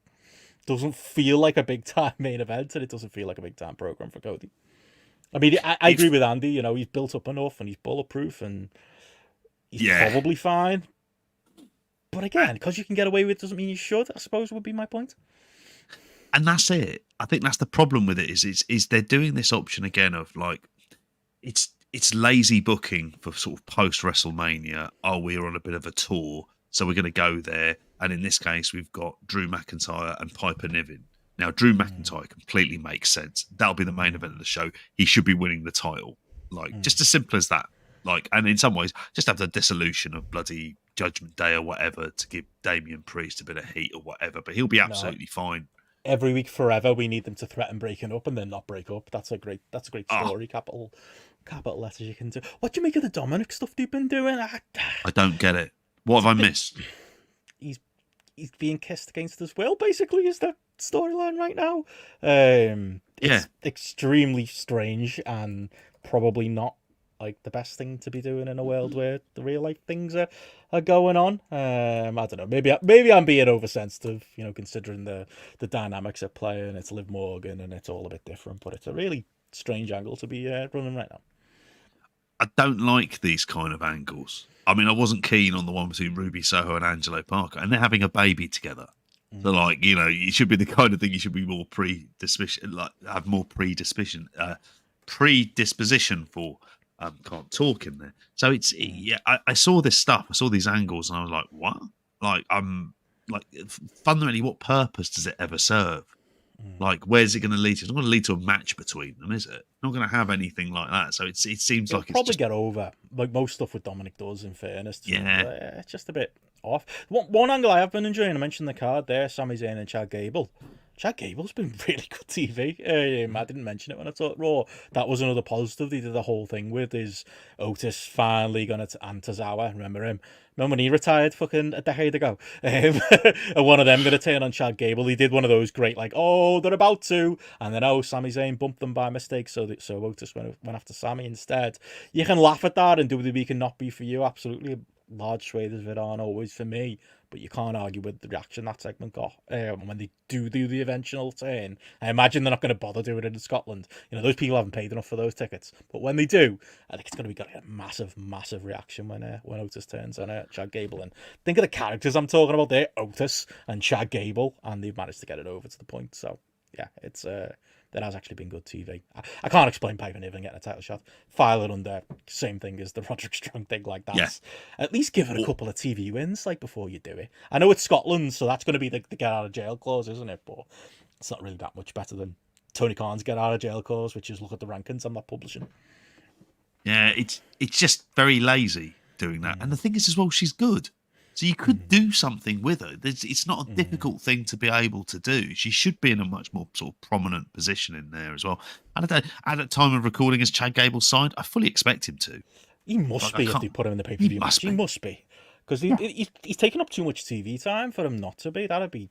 Doesn't feel like a big time main event, and it doesn't feel like a big time program for Cody. I mean, I agree with Andy. He's built up enough, and he's bulletproof, and he's probably fine. But again, because you can get away with it doesn't mean you should, I suppose, would be my point. And that's it. I think that's the problem with it is they're doing this option again of like, it's lazy booking for sort of post WrestleMania. Oh, we're on a bit of a tour, so we're going to go there. And in this case, we've got Drew McIntyre and Piper Niven. Now, Drew McIntyre completely makes sense. That'll be the main event of the show. He should be winning the title. Like, just as simple as that. Like, and in some ways, just have the dissolution of bloody Judgment Day or whatever to give Damian Priest a bit of heat or whatever. But he'll be absolutely fine every week forever we need them to threaten breaking up and then not break up. That's a great story. Capital letters you can do. What do you make of the Dominic stuff they've been doing? I don't get it. What have I missed? He's being kissed against his will, basically, is the storyline right now. It's extremely strange and probably not like the best thing to be doing in a world where the real life things are going on. I don't know. Maybe I'm being oversensitive, considering the dynamics at play, and it's Liv Morgan and it's all a bit different. But it's a really strange angle to be running right now. I don't like these kind of angles. I mean, I wasn't keen on the one between Ruby Soho and Angelo Parker, and they're having a baby together. So, like, it should be the kind of thing you should be more have more predisposition for. Can't talk in there. So I saw this stuff. I saw these angles, and I was like, what? Like, fundamentally, what purpose does it ever serve? Like, where's it going to lead to? It's not going to lead to a match between them, is it? It's not going to have anything like that. So it seems like it's probably get over, like most stuff with Dominic does, in fairness. It's just a bit off. One angle I have been enjoying, I mentioned the card there, Sami Zayn and Chad Gable. Chad Gable's been really good TV. I didn't mention it when I talked Raw. That was another positive. They did the whole thing with is Otis finally going to Antazawa. Remember him? Remember when he retired fucking a decade ago? And one of them going to turn on Chad Gable. He did one of those great, like, oh, they're about to. And then, Sami Zayn bumped them by mistake. So Otis went after Sami instead. You can laugh at that and WWE can not be for you. Absolutely. Large swathes of it aren't always for me, but you can't argue with the reaction that segment got when they do the eventual turn. I imagine they're not going to bother doing it in Scotland. Those people haven't paid enough for those tickets, but when they do, I think it's going to be a massive reaction when Otis turns on Chad Gable. And think of the characters I'm talking about there: Otis and Chad Gable, and they've managed to get it over to the point. So yeah, it's that has actually been good TV. I can't explain Piper Niven getting a title shot. File it under same thing as the Roderick Strong thing like that. Yeah. At least give it a couple of TV wins before you do it. I know it's Scotland, so that's going to be the get out of jail clause, isn't it? But it's not really that much better than Tony Khan's get out of jail clause, which is look at the rankings I'm not publishing. Yeah, it's just very lazy doing that. And the thing is as well, she's good. So you could do something with her. It's not a difficult thing to be able to do. She should be in a much more sort of prominent position in there as well. And at the time of recording, as Chad Gable signed, I fully expect him to. He must be if they put him in the pay-per-view match. He must be. Because he's taking up too much TV time for him not to be. That'd be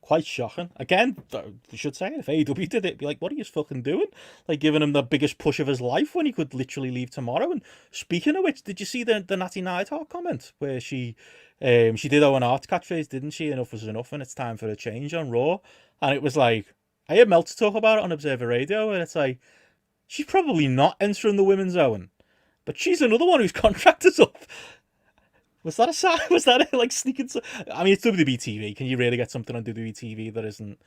quite shocking. Again, we should say, if AEW did it, it'd be like, what are you fucking doing? Like, giving him the biggest push of his life when he could literally leave tomorrow. And speaking of which, did you see the Natty Neidhart comment where she did Owen Hart's catchphrase, didn't she? Enough was enough, and it's time for a change on Raw. And it was like, I heard Meltzer talk about it on Observer Radio, and it's like, she's probably not entering the women's Owen, but she's another one whose contract is up. Was that a sign? Was that like sneaking? I mean, it's WWE TV. Can you really get something on WWE TV that isn't,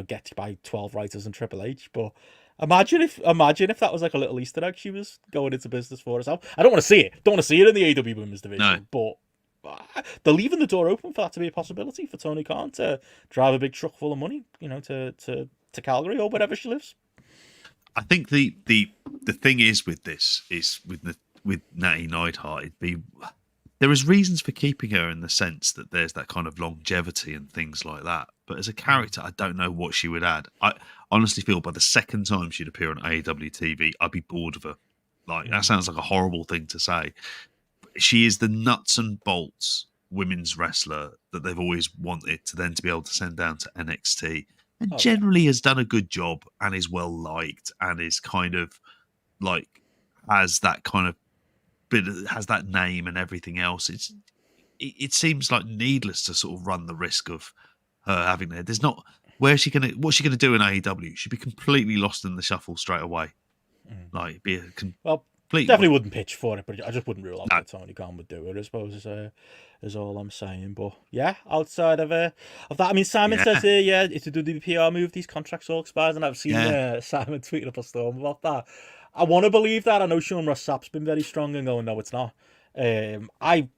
get by 12 writers and Triple H? But imagine if that was like a little Easter egg she was going into business for herself. I don't want to see it. Don't want to see it in the AEW Women's Division. No. But they're leaving the door open for that to be a possibility for Tony Khan to drive a big truck full of money, to Calgary or wherever she lives. I think the thing is with this is with Natty Neidhart, there is reasons for keeping her in the sense that there's that kind of longevity and things like that. But as a character, I don't know what she would add. I honestly feel by the second time she'd appear on AEW TV, I'd be bored of her. That sounds like a horrible thing to say. She is the nuts and bolts women's wrestler that they've always wanted to then to be able to send down to NXT, and generally has done a good job and is well liked and is kind of like has that kind of bit, has that name and everything else. It seems like needless to sort of run the risk of her having there. There's not what's she gonna do in AEW? She'd be completely lost in the shuffle straight away. Like be a definitely wouldn't pitch for it, but I just wouldn't rule out that Tony Khan would do it, I suppose, is all I'm saying. But yeah, outside of that, I mean, Simon says here, it's a WPR move, these contracts all expires, and I've seen Simon tweeting up a storm about that. I want to believe that. I know Sean Ross Sapp's been very strong and going, no, it's not. I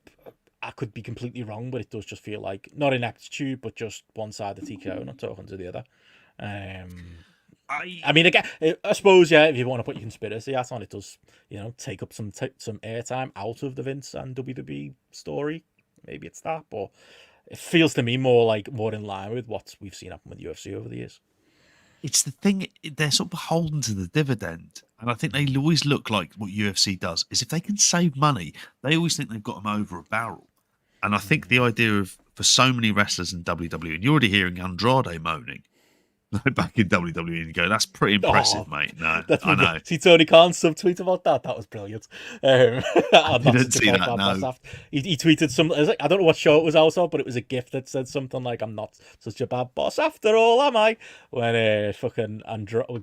could be completely wrong, but it does just feel like, not ineptitude, but just one side of TKO, not talking to the other. I mean, again, I suppose, if you want to put your conspiracy hat on, it does, take up some airtime out of the Vince and WWE story. Maybe it's that, but it feels to me more in line with what we've seen happen with UFC over the years. it's the thing, they're sort of beholden to the dividend. And I think they always look like what UFC does is if they can save money, they always think they've got them over a barrel. And I think the idea of, for so many wrestlers in WWE, and you're already hearing Andrade moaning back in WWE, and you go, that's pretty impressive, mate. No, I know. See Tony Khan's subtweet about that. That was brilliant. I didn't see that, no. He tweeted something. I don't know what show it was out of, but it was a GIF that said something like, I'm not such a bad boss after all, am I? When fucking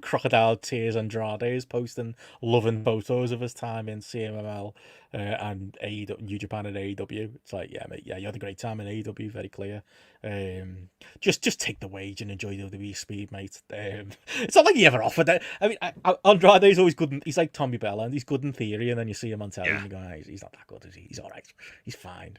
Crocodile Tears Andrade is posting loving photos of his time in CMLL and AEW, New Japan and AEW. It's like, yeah, mate, yeah, you had a great time in AEW, very clear. Just take the wage and enjoy the WWE speed, mate. It's not like he ever offered that. I mean, Andrade's always good. He's like Tommy Bella, and he's good in theory, and then you see him on telly, and you go, he's not that good, is he? He's all right. He's fine.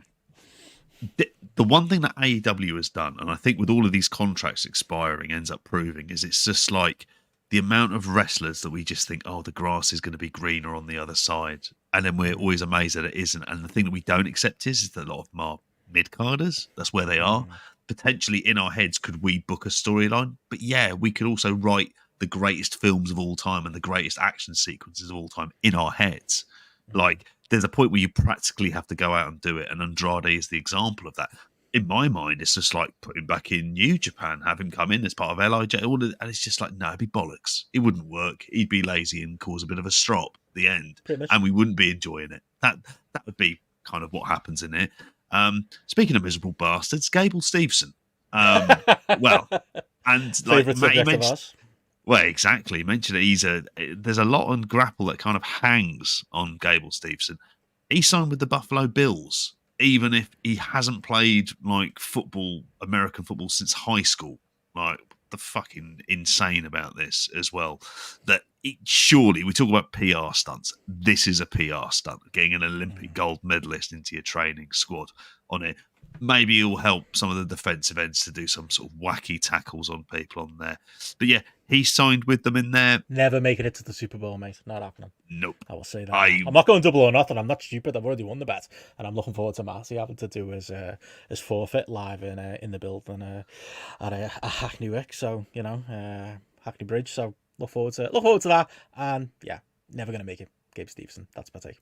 The one thing that AEW has done, and I think with all of these contracts expiring, ends up proving, is it's just like the amount of wrestlers that we just think, oh, the grass is going to be greener on the other side, and then we're always amazed that it isn't. And the thing that we don't accept is that a lot of them are mid-carders. That's where they are. Potentially in our heads, could we book a storyline? But yeah, we could also write the greatest films of all time and the greatest action sequences of all time in our heads. Like, there's a point where you practically have to go out and do it, and Andrade is the example of that. In my mind, it's just like putting back in New Japan, have him come in as part of LIJ, and it's just like, no, it'd be bollocks. It wouldn't work. He'd be lazy and cause a bit of a strop at the end, and we wouldn't be enjoying it. That would be kind of what happens in it. Speaking of miserable bastards, Gable Steveson. Well, and like Matty mentioned, well, exactly. He mentioned it. There's a lot on GRAPPL that kind of hangs on Gable Steveson. He signed with the Buffalo Bills, even if he hasn't played like football, American football, since high school. Like, the fucking insane about this as well. That surely, we talk about PR stunts. This is a PR stunt. Getting an Olympic gold medalist into your training squad on it. Maybe it'll help some of the defensive ends to do some sort of wacky tackles on people on there. But yeah, he signed with them in there. Never making it to the Super Bowl, mate. Not happening. Nope. I will say that. I'm not going double or nothing. I'm not stupid. I've already won the bet, and I'm looking forward to Matty having to do his forfeit live in the building at a Hackney Wick. So Hackney Bridge. So look forward to that. And yeah, never going to make it. Gabe Steveson. That's my take.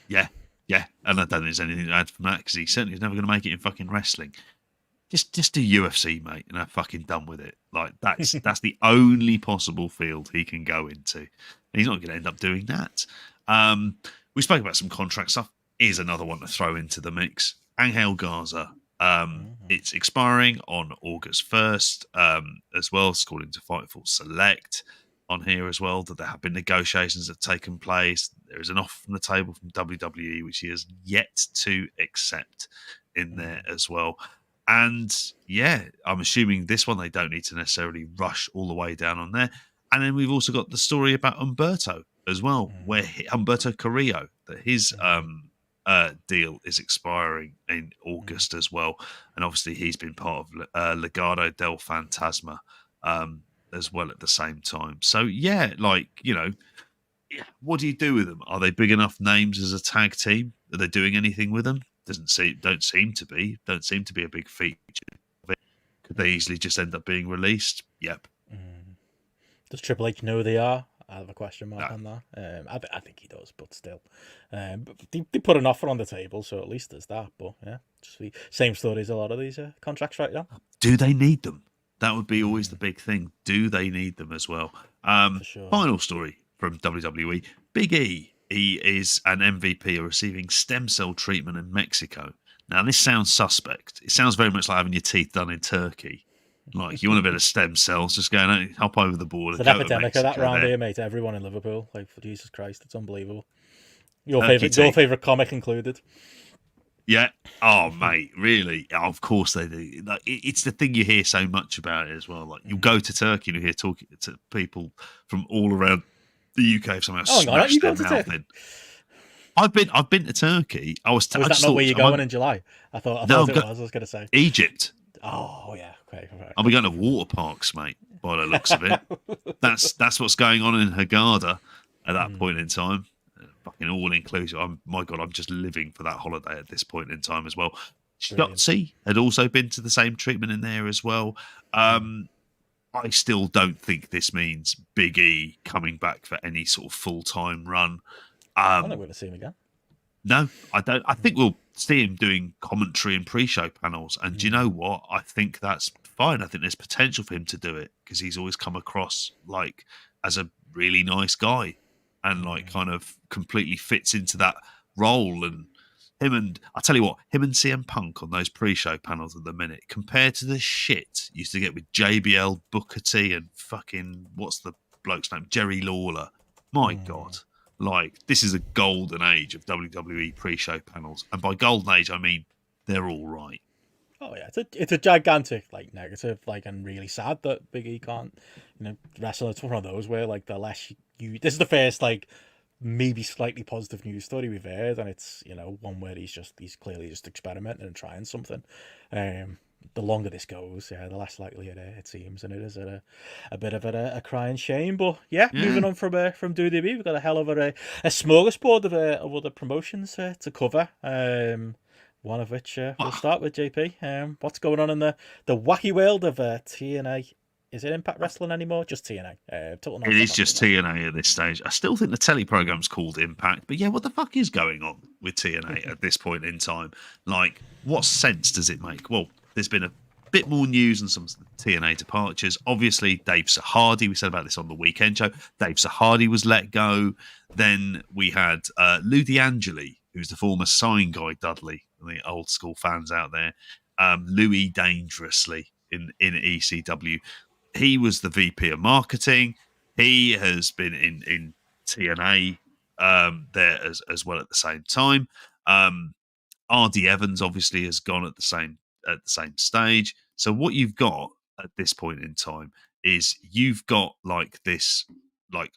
Yeah. Yeah, and I don't think there's anything to add from that, because he certainly is never going to make it in fucking wrestling. Just do UFC, mate, and I'm fucking done with it. Like, that's the only possible field he can go into. And he's not going to end up doing that. We spoke about some contract stuff. Here's another one to throw into the mix. Angel Garza. It's expiring on August 1st as well, according to Fightful Select on here as well, that there have been negotiations that have taken place. There is an offer from the table from WWE, which he has yet to accept in there as well. And yeah, I'm assuming this one, they don't need to necessarily rush all the way down on there. And then we've also got the story about Humberto as well, where Humberto Carrillo, that his deal is expiring in August as well. And obviously he's been part of Legado del Fantasma as well at the same time. So yeah, like, what do you do with them? Are they big enough names as a tag team? Are they doing anything with them? Don't seem to be a big feature. Could they easily just end up being released? Yep. Does Triple H know they are? I have a question mark on that. I think he does, but still. They put an offer on the table, so at least there's that. But yeah, just the same story as a lot of these contracts right now. Do they need them? That would be always the big thing. Do they need them as well? For sure. Final story from WWE. Big E, he is an MVP receiving stem cell treatment in Mexico. Now, this sounds suspect. It sounds very much like having your teeth done in Turkey. Like, you want a bit of stem cells, just go and hop over the border. It's an epidemic of that round here, mate. Everyone in Liverpool. Like, for Jesus Christ, it's unbelievable. Your favourite comic included. Yeah. Oh, mate, really? Of course they do. Like, it's the thing you hear so much about it as well. Like, you go to Turkey and you hear talking to people from all around the UK if somehow smash their mouth in. I've been to Turkey. Was that not where you're going in July? I thought it was. I was going to say Egypt. Oh yeah, okay. Right. I'll be going to water parks, mate. By the looks of it, that's what's going on in Hurghada at that point in time. Fucking all inclusive. My God, I'm just living for that holiday at this point in time as well. Shotzi had also been to the same treatment in there as well. I still don't think this means Big E coming back for any sort of full-time run. I don't think we're going to see him again. No, I don't. I think we'll see him doing commentary and pre-show panels. And do you know what? I think that's fine. I think there's potential for him to do it because he's always come across like as a really nice guy and like kind of completely fits into that role. And I'll tell you what, him and CM Punk on those pre-show panels at the minute, compared to the shit you used to get with JBL, Booker T, and fucking, what's the bloke's name? Jerry Lawler. My God. Like, this is a golden age of WWE pre-show panels. And by golden age, I mean, they're all right. Oh yeah, it's a gigantic like negative, like, and really sad that Big E can't, wrestle. It's one of those where like the less you this is the first like maybe slightly positive news story we've heard, and it's one where he's clearly just experimenting and trying something. The longer this goes, the less likely it seems, and it is a bit of a crying shame. But moving on from WWE, we've got a hell of a smorgasbord of other promotions to cover. One of which we'll start with JP. What's going on in the wacky world of TNA? Is it Impact Wrestling anymore? Just TNA. It is just TNA at this stage. I still think the telly program's called Impact, but what the fuck is going on with TNA at this point in time? Like, what sense does it make? Well, there's been a bit more news and some TNA departures. Obviously, Dave Sahardi, we said about this on the weekend show. Dave Sahardi was let go. Then we had Lou D'Angeli, who's the former sign guy Dudley, the old school fans out there. Louis Dangerously in ECW. He was the VP of marketing. He has been in TNA there as well at the same time. RD Evans obviously has gone at the same stage. So what you've got at this point in time is you've got like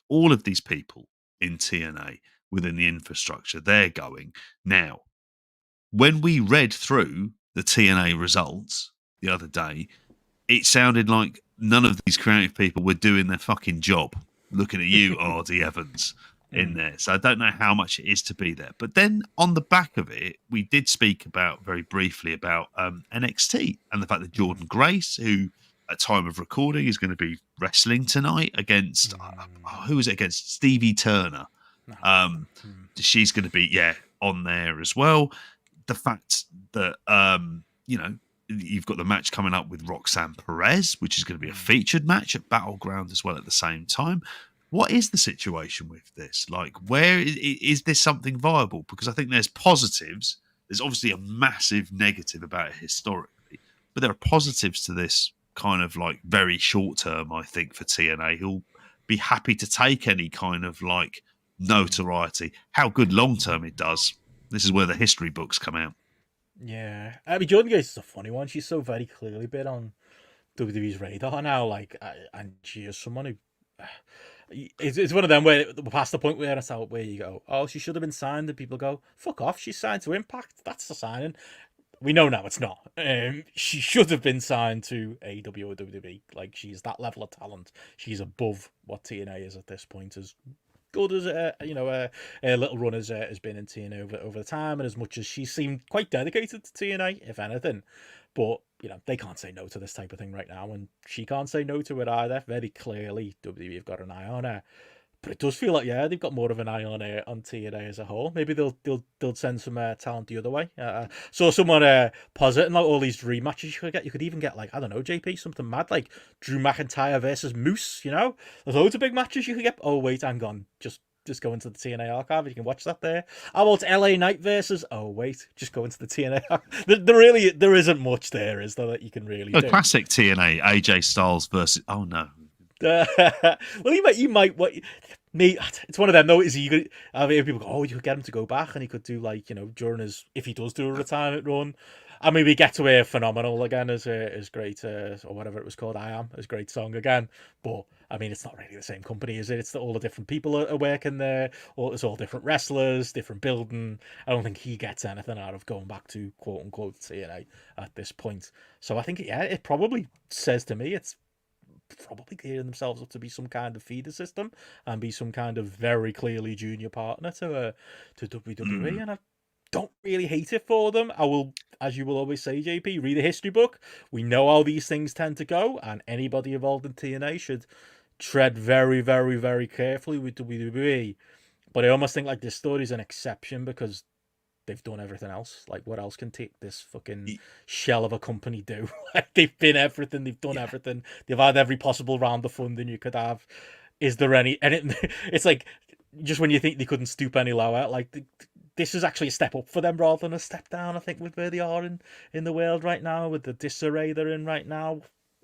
all of these people in TNA within the infrastructure. They're going now. When we read through the TNA results the other day, it sounded like none of these creative people were doing their fucking job. Looking at you, RD Evans, in there. So I don't know how much it is to be there. But then on the back of it, we did speak about very briefly about NXT and the fact that Jordan Grace, who at time of recording is going to be wrestling tonight against who is it against? Stevie Turner. She's going to be on there as well. The fact that you've got the match coming up with Roxanne Perez, which is going to be a featured match at Battleground as well at the same time. What is the situation with this? Like, where is this something viable? Because I think there's positives. There's obviously a massive negative about it historically, but there are positives to this kind of like very short term, I think, for TNA. Who'll be happy to take any kind of like notoriety. How good long term it does. This is where the history books come out. Yeah, I mean, Jordan Grace is a funny one. She's so very clearly been on WWE's radar now, like, and she is someone who it's one of them where we're past the point where it's out where you go, oh, she should have been signed, and people go, fuck off, she's signed to Impact. That's the signing. We know now it's not. She should have been signed to AEW or WWE. Like, she's that level of talent. She's above what TNA is at this point. As good as a little run has been in TNA over the time, and as much as she seemed quite dedicated to TNA, if anything. But they can't say no to this type of thing right now, and she can't say no to it either. Very clearly, WWE have got an eye on her. But it does feel like they've got more of an eye on TNA as a whole. Maybe they'll send some talent the other way. So someone positing like all these dream matches you could get. You could even get like, I don't know, JP, something mad like Drew McIntyre versus Moose. There's loads of big matches you could get. Oh wait, hang on, just go into the TNA archive. You can watch that there. How about LA Knight versus? Oh wait, just go into the TNA. There isn't much there, is there, that you can really do? Classic TNA AJ Styles versus. Oh no. Well, you might. It's one of them though. Is he? People go, oh, you could get him to go back, and he could do like during his, if he does do a retirement run. I mean, we get to hear Phenomenal again as great or whatever it was called. I Am as great song again, but I mean, it's not really the same company, is it? It's all the different people are working there. It's all different wrestlers, different building. I don't think he gets anything out of going back to quote unquote TNA at this point. So I think it probably says to me it's probably gearing themselves up to be some kind of feeder system and be some kind of very clearly junior partner to WWE, and I don't really hate it for them. I will as you will always say, JP, read a history book. We know how these things tend to go, and anybody involved in TNA should tread very, very, very carefully with WWE. But I almost think like this story is an exception because they've done everything else. Like, what else can take this fucking shell of a company do? Like, they've been everything. They've done everything. They've had every possible round of funding you could have. Is there any? And it's like, just when you think they couldn't stoop any lower, like, this is actually a step up for them rather than a step down, I think, with where they are in the world right now, with the disarray they're in right now.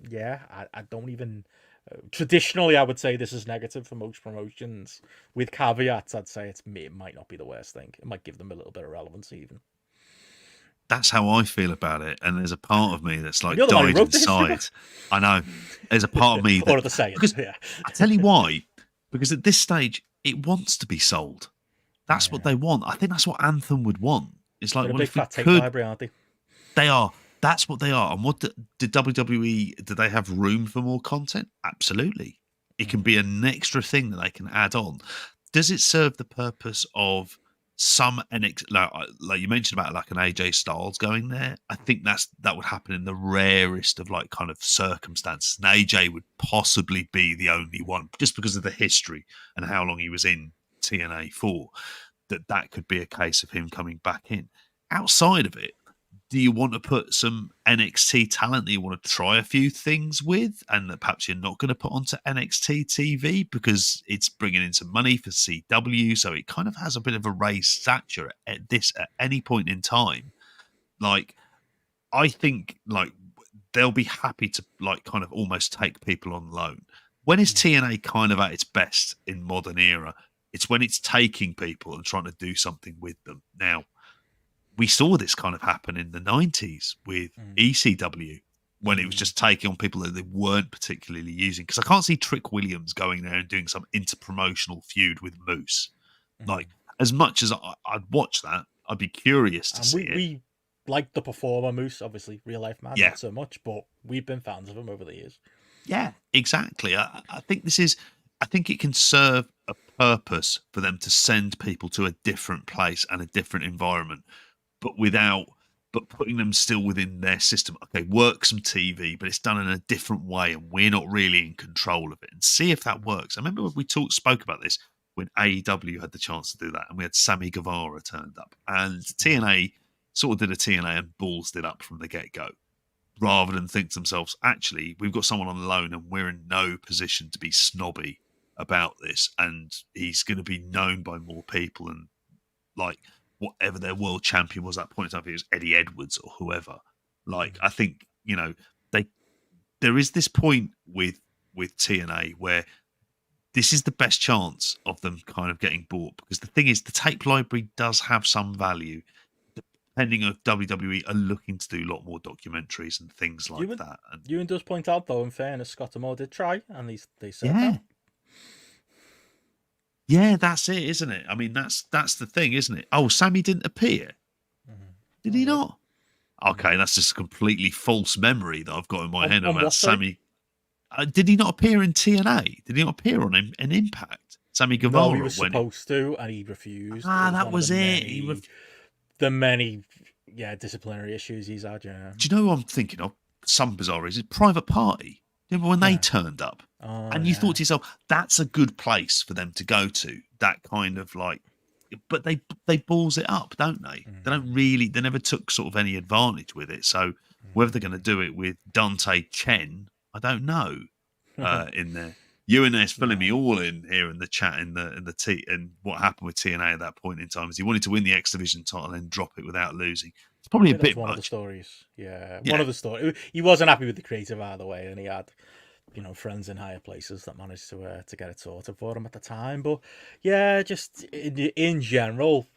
Yeah, I don't even... traditionally, I would say this is negative for most promotions. With caveats, I'd say it might not be the worst thing. It might give them a little bit of relevance, even. That's how I feel about it. And there's a part of me that's like You're the one who died wrote the history inside. I know. There's a part of me that... or the saying, because, yeah. I tell you why. Because at this stage, it wants to be sold. That's what they want. I think that's what Anthem would want. It's like, They're a well, big if we fat tape could... library, aren't they? They are. That's what they are. And what did WWE, do they have room for more content? Absolutely. It can be an extra thing that they can add on. Does it serve the purpose of some like you mentioned about like an AJ Styles going there? I think that would happen in the rarest of like kind of circumstances. And AJ would possibly be the only one, just because of the history and how long he was in TNA for, that could be a case of him coming back in. Outside of it, do you want to put some NXT talent that you want to try a few things with and that perhaps you're not going to put onto NXT TV because it's bringing in some money for CW, so it kind of has a bit of a raised stature at any point in time? Like, I think like they'll be happy to like kind of almost take people on loan. When is TNA kind of at its best in modern era? It's when it's taking people and trying to do something with them. Now, we saw this kind of happen in the 90s with ECW when it was just taking on people that they weren't particularly using. Because I can't see Trick Williams going there and doing some interpromotional feud with Moose. Like, as much as I'd watch that, I'd be curious to see it. We like the performer Moose, obviously, real life man, not so much, but we've been fans of him over the years. Yeah, exactly. I think I think it can serve a purpose for them to send people to a different place and a different environment, but putting them still within their system. Okay, work some TV, but it's done in a different way and we're not really in control of it, and see if that works. I remember we spoke about this when AEW had the chance to do that, and we had Sammy Guevara turned up, and TNA sort of did a TNA and ballsed it up from the get-go, rather than think to themselves, actually, we've got someone on loan and we're in no position to be snobby about this, and he's going to be known by more people, and like whatever their world champion was at that point in time, if it was Eddie Edwards or whoever. Like, I think, you know, there is this point with TNA where this is the best chance of them kind of getting bought, because the thing is, the tape library does have some value, depending if WWE are looking to do a lot more documentaries and things like that. And Ewan does point out, though, in fairness, Scott and Moore did try, and they said that. Yeah, that's it, isn't it? I mean, that's the thing, isn't it? Oh, Sammy didn't appear. Did he not? Okay, that's just a completely false memory that I've got in my head about Sammy. Did he not appear in TNA? Did he not appear on an Impact? Sammy Guevara? No, he was supposed to, and he refused. That was it. The many disciplinary issues he's had. Yeah. Do you know who I'm thinking of? Some bizarre reason. Private Party. Remember when they turned up? And you thought to yourself, that's a good place for them to go to. That kind of like, but they balls it up, don't they? They never took sort of any advantage with it. So whether they're going to do it with Dante Chen, I don't know. In there, you and there's filling me all in here in the chat in the T, and what happened with TNA at that point in time is he wanted to win the X Division title and drop it without losing. It's probably a bit much. One of the stories, one of the stories. He wasn't happy with the creative either way, and he had, friends in higher places that managed to get it sorted for him at the time. But just in general,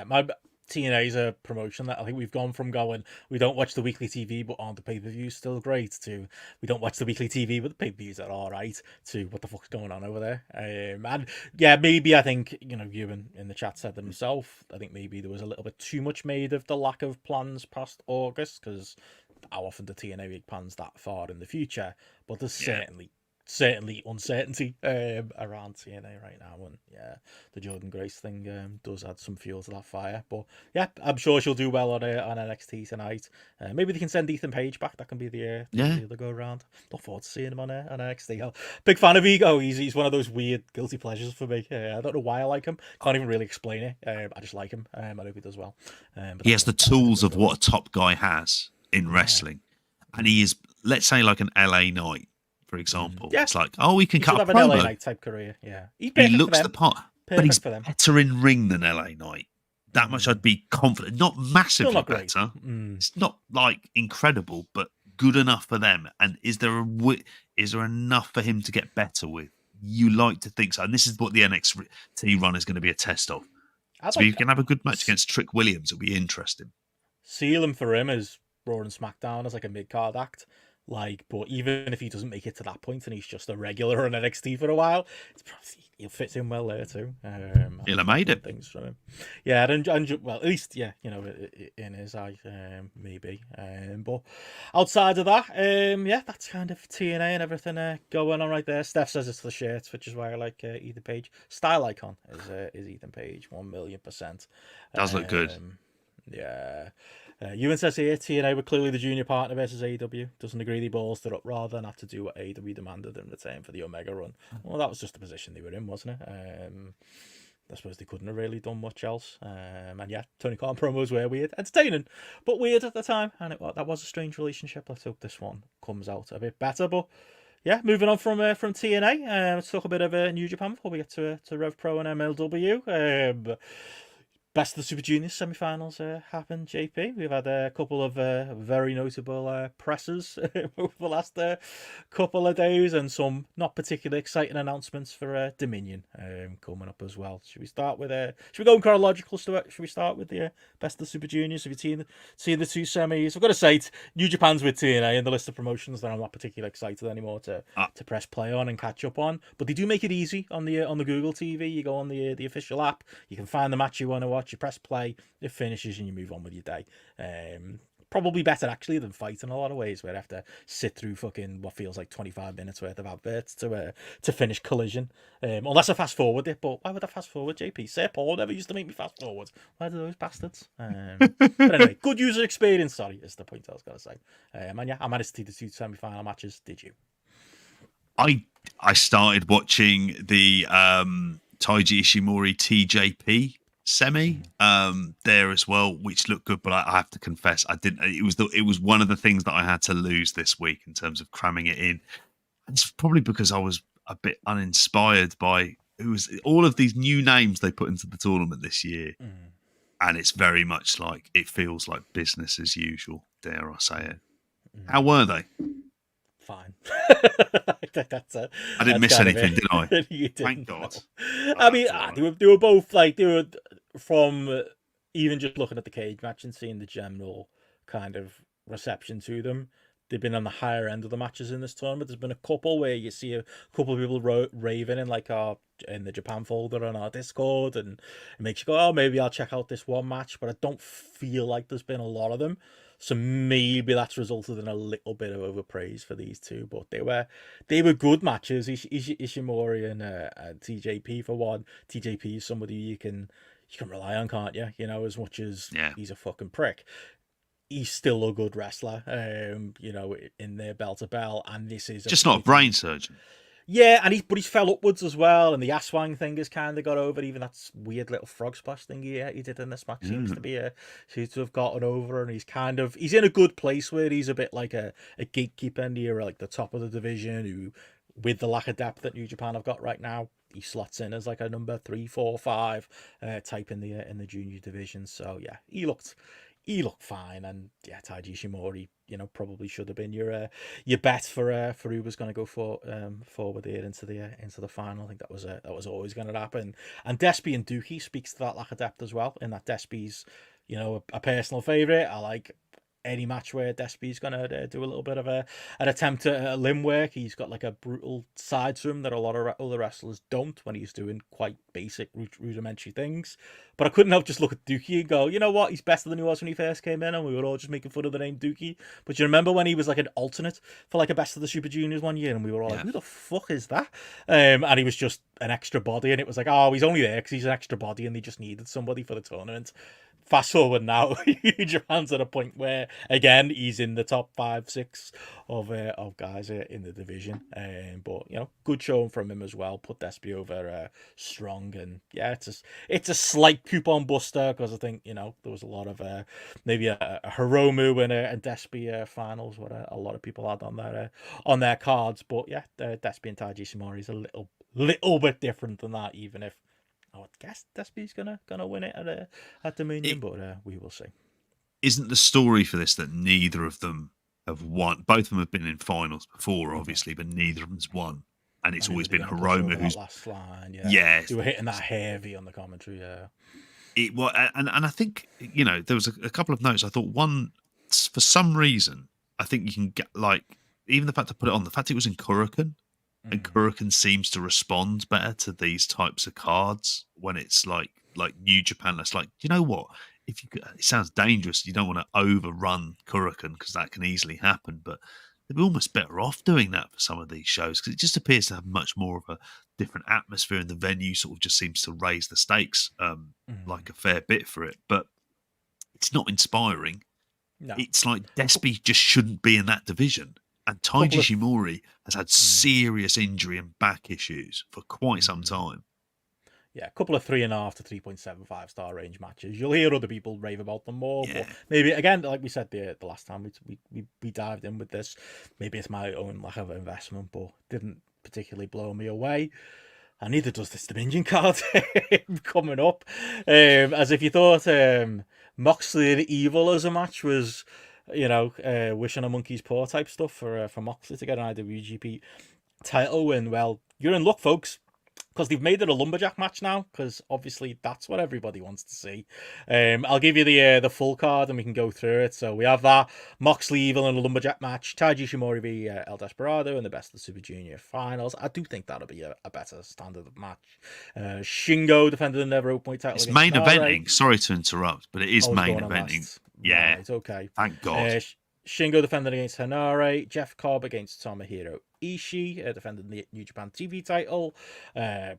my TNA is a promotion that I think we've gone from going, we don't watch the weekly TV, but on the pay-per-views still great, to we don't watch the weekly TV, but the pay-per-views are all right, to what the fuck's going on over there. And maybe I think, Ewan in the chat said himself, I think maybe there was a little bit too much made of the lack of plans past August, because how often do TNA make plans that far in the future? But there's certainly certainly uncertainty around TNA right now, and yeah, the Jordan Grace thing does add some fuel to that fire. But yeah, I'm sure she'll do well on NXT tonight. Maybe they can send Ethan Page back. That can be the other go around. Look forward to seeing him on NXT. I'm big fan of Ego. He's one of those weird guilty pleasures for me. I don't know why I like him. Can't even really explain it. I just like him. I hope he does well. But he has the tools of what a top guy has in wrestling, and he is, let's say, like an LA Knight, for example. Yeah. It's like, oh, he can cut a have promo. an LA Knight type career. Yeah, He looks the part, but he's better in ring than LA Knight. That much I'd be confident. Not massively not better. It's not like incredible, but good enough for them. And is there enough for him to get better with? You like to think so. And this is what the NXT run is going to be a test of. So you can have a good match against Trick Williams. It'll be interesting. Seal him for him as Raw and SmackDown as like a mid-card act. Like, but even if he doesn't make it to that point and he's just a regular on NXT for a while, he'll fit in well there too. He'll have made it. Things from him. Yeah, and well, at least, yeah, you know, in his eye, maybe. But outside of that, yeah, that's kind of TNA and everything going on right there. Steph says it's the shirts, which is why I like Ethan Page. Style icon is Ethan Page, 1,000,000%. Does look good. Yeah. Ewan says here, TNA were clearly the junior partner versus AEW. Doesn't agree they ballsed it up rather than have to do what AEW demanded in return for the Omega run. Well, that was just the position they were in, wasn't it? I suppose they couldn't have really done much else. And yeah, Tony Khan promos were weird. Entertaining, but weird at the time. And that was a strange relationship. Let's hope this one comes out a bit better. But yeah, moving on from TNA, let's talk a bit of New Japan before we get to Rev Pro and MLW. Best of the Super Juniors semi-finals happened, JP. We've had a couple of very notable presses over the last couple of days, and some not particularly exciting announcements for Dominion coming up as well. Should we start with should we go in chronological, Stuart? Should we start with the Best of the Super Juniors? Have you seen the two semis? I've got to say, New Japan's with TNA in the list of promotions that I'm not particularly excited anymore to press play on and catch up on. But they do make it easy on the Google TV. You go on the official app, you can find the match you want to watch. You press play, it finishes, and you move on with your day. Probably better actually than fight in a lot of ways, where I have to sit through fucking what feels like 25 minutes worth of adverts to finish Collision. Unless I fast forward it, but why would I fast forward, JP? Sir Paul never used to make me fast forward. Why do those bastards? But anyway, good user experience. Sorry, is the point I was going to say. And yeah, I managed to see the two semi-final matches. Did you? I started watching the Taiji Ishimori TJP semi there as well, which looked good, but I have to confess I didn't. It was one of the things that I had to lose this week in terms of cramming it in. It's probably because I was a bit uninspired by all of these new names they put into the tournament this year, and it's very much like it feels like business as usual. Dare I say it? How were they? Fine. I didn't miss anything, did I? You didn't. Thank God. I mean, they were both like, they were from even just looking at the cage match and seeing the general kind of reception to them. They've been on the higher end of the matches in this tournament. There's been a couple where you see a couple of people raving in the Japan folder on our Discord, and it makes you go, oh, maybe I'll check out this one match. But I don't feel like there's been a lot of them. So maybe that's resulted in a little bit of overpraise for these two, but they were good matches. Ishimori and TJP for one. TJP is somebody you can rely on, can't you? You know, as much as he's a fucking prick, he's still a good wrestler. You know, in their bell to bell, and this is just not a brain surgeon. Yeah, and he's fell upwards as well, and the Aswang thing has kind of got over. Even that weird little frog splash thing he did in this match seems to have gotten over, and he's in a good place where he's a bit like a gatekeeper near like the top of the division, who, with the lack of depth that New Japan have got right now, he slots in as like a number 3, 4, 5 type in the junior division. So yeah, he looked fine, and yeah, Taiji Ishimori, you know, probably should have been your bet for who was going to go forward here into the final. I think that was always going to happen. And Despy and Dookie speaks to that lack of depth as well. In that Despy's, you know, a personal favorite. I like any match where Despy's gonna do a little bit of an attempt at limb work. He's got like a brutal side to him that a lot of other wrestlers don't when he's doing quite basic rudimentary things. But I couldn't help just look at Dookie and go, you know what, he's better than he was when he first came in, and we were all just making fun of the name Dookie. But you remember when he was like an alternate for like a Best of the Super Juniors one year, and we were all like, who the fuck is that? And he was just an extra body, and it was like, oh, he's only there because he's an extra body, and they just needed somebody for the tournament. Fast forward now, Japan's at a point where again he's in the top 5-6 of guys in the division. But you know, good showing from him as well. Put Despy over strong, and yeah, it's a slight coupon buster because I think, you know, there was a lot of maybe a Hiromu and Despy finals, what a lot of people had on their cards. But yeah, Despy and Taiji Shimori is a little bit different than that, even if I would guess Despy's gonna win it at Dominion, but we will see. Isn't the story for this that neither of them have won? Both of them have been in finals before, obviously, but neither of them's won, and it's always been Hiromu who's last line. Yeah, you were hitting that heavy on the commentary. Yeah, it was, and I think, you know, there was a couple of notes. I thought one, for some reason, I think you can get, like, even the fact to put it on, the fact it was in Kurikan. And Kurikan seems to respond better to these types of cards when it's like New Japan. That's like, you know what? If you could, it sounds dangerous. You don't want to overrun Kurikan because that can easily happen. But they'd be almost better off doing that for some of these shows because it just appears to have much more of a different atmosphere, and the venue sort of just seems to raise the stakes like a fair bit for it. But it's not inspiring. No. It's like Despy just shouldn't be in that division. And Taiji Shimori has had serious injury and back issues for quite some time. Yeah, a couple of 3.5 to 3.75 star range matches. You'll hear other people rave about them more, but maybe, again, like we said the last time we dived in with this, maybe it's my own lack of investment, but didn't particularly blow me away. And neither does this Dominion card coming up. As if you thought Moxley and Evil as a match was, you know, wish on a monkey's paw type stuff for Moxley to get an IWGP title win. Well, you're in luck, folks, because they've made it a lumberjack match now, because obviously that's what everybody wants to see. I'll give you the full card and we can go through it. So we have that Moxley Evil in a lumberjack match, Taiji Shimori v El Desperado in the Best of the Super Junior finals. I do think that'll be a better standard of match. Shingo defended the Never Openweight title. It's main eventing. Sorry to interrupt, but it is main eventing. Yeah, it's okay. Thank God. Shingo defended against Hanare, Jeff Cobb against Tomohiro Ishii, defended the New Japan TV title.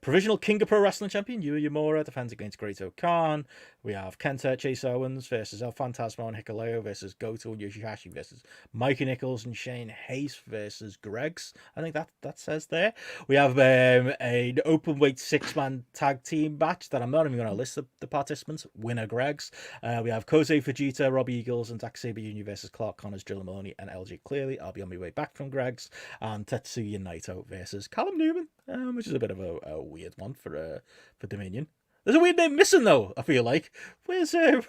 Provisional King of Pro Wrestling champion Yuya Uemura defends against Great-O-Khan. We have Kenta Chase Owens versus El Phantasmo and Hikuleo versus Goto and Yoshihashi versus Mikey Nichols and Shane Hayes versus Greggs. I think that says there. We have an open weight 6-man tag team match that I'm not even going to list the participants. Winner Greggs. We have Kosei Fujita, Robbie Eagles, and Zack Sabre Jr. versus Clark Connors, Drilla Maloney, and LJ Clearly. I'll be on my way back from Greggs. And Tetsuya Naito versus Callum Newman, which is a bit of a weird one for Dominion. There's a weird name missing though. I feel like where's Shota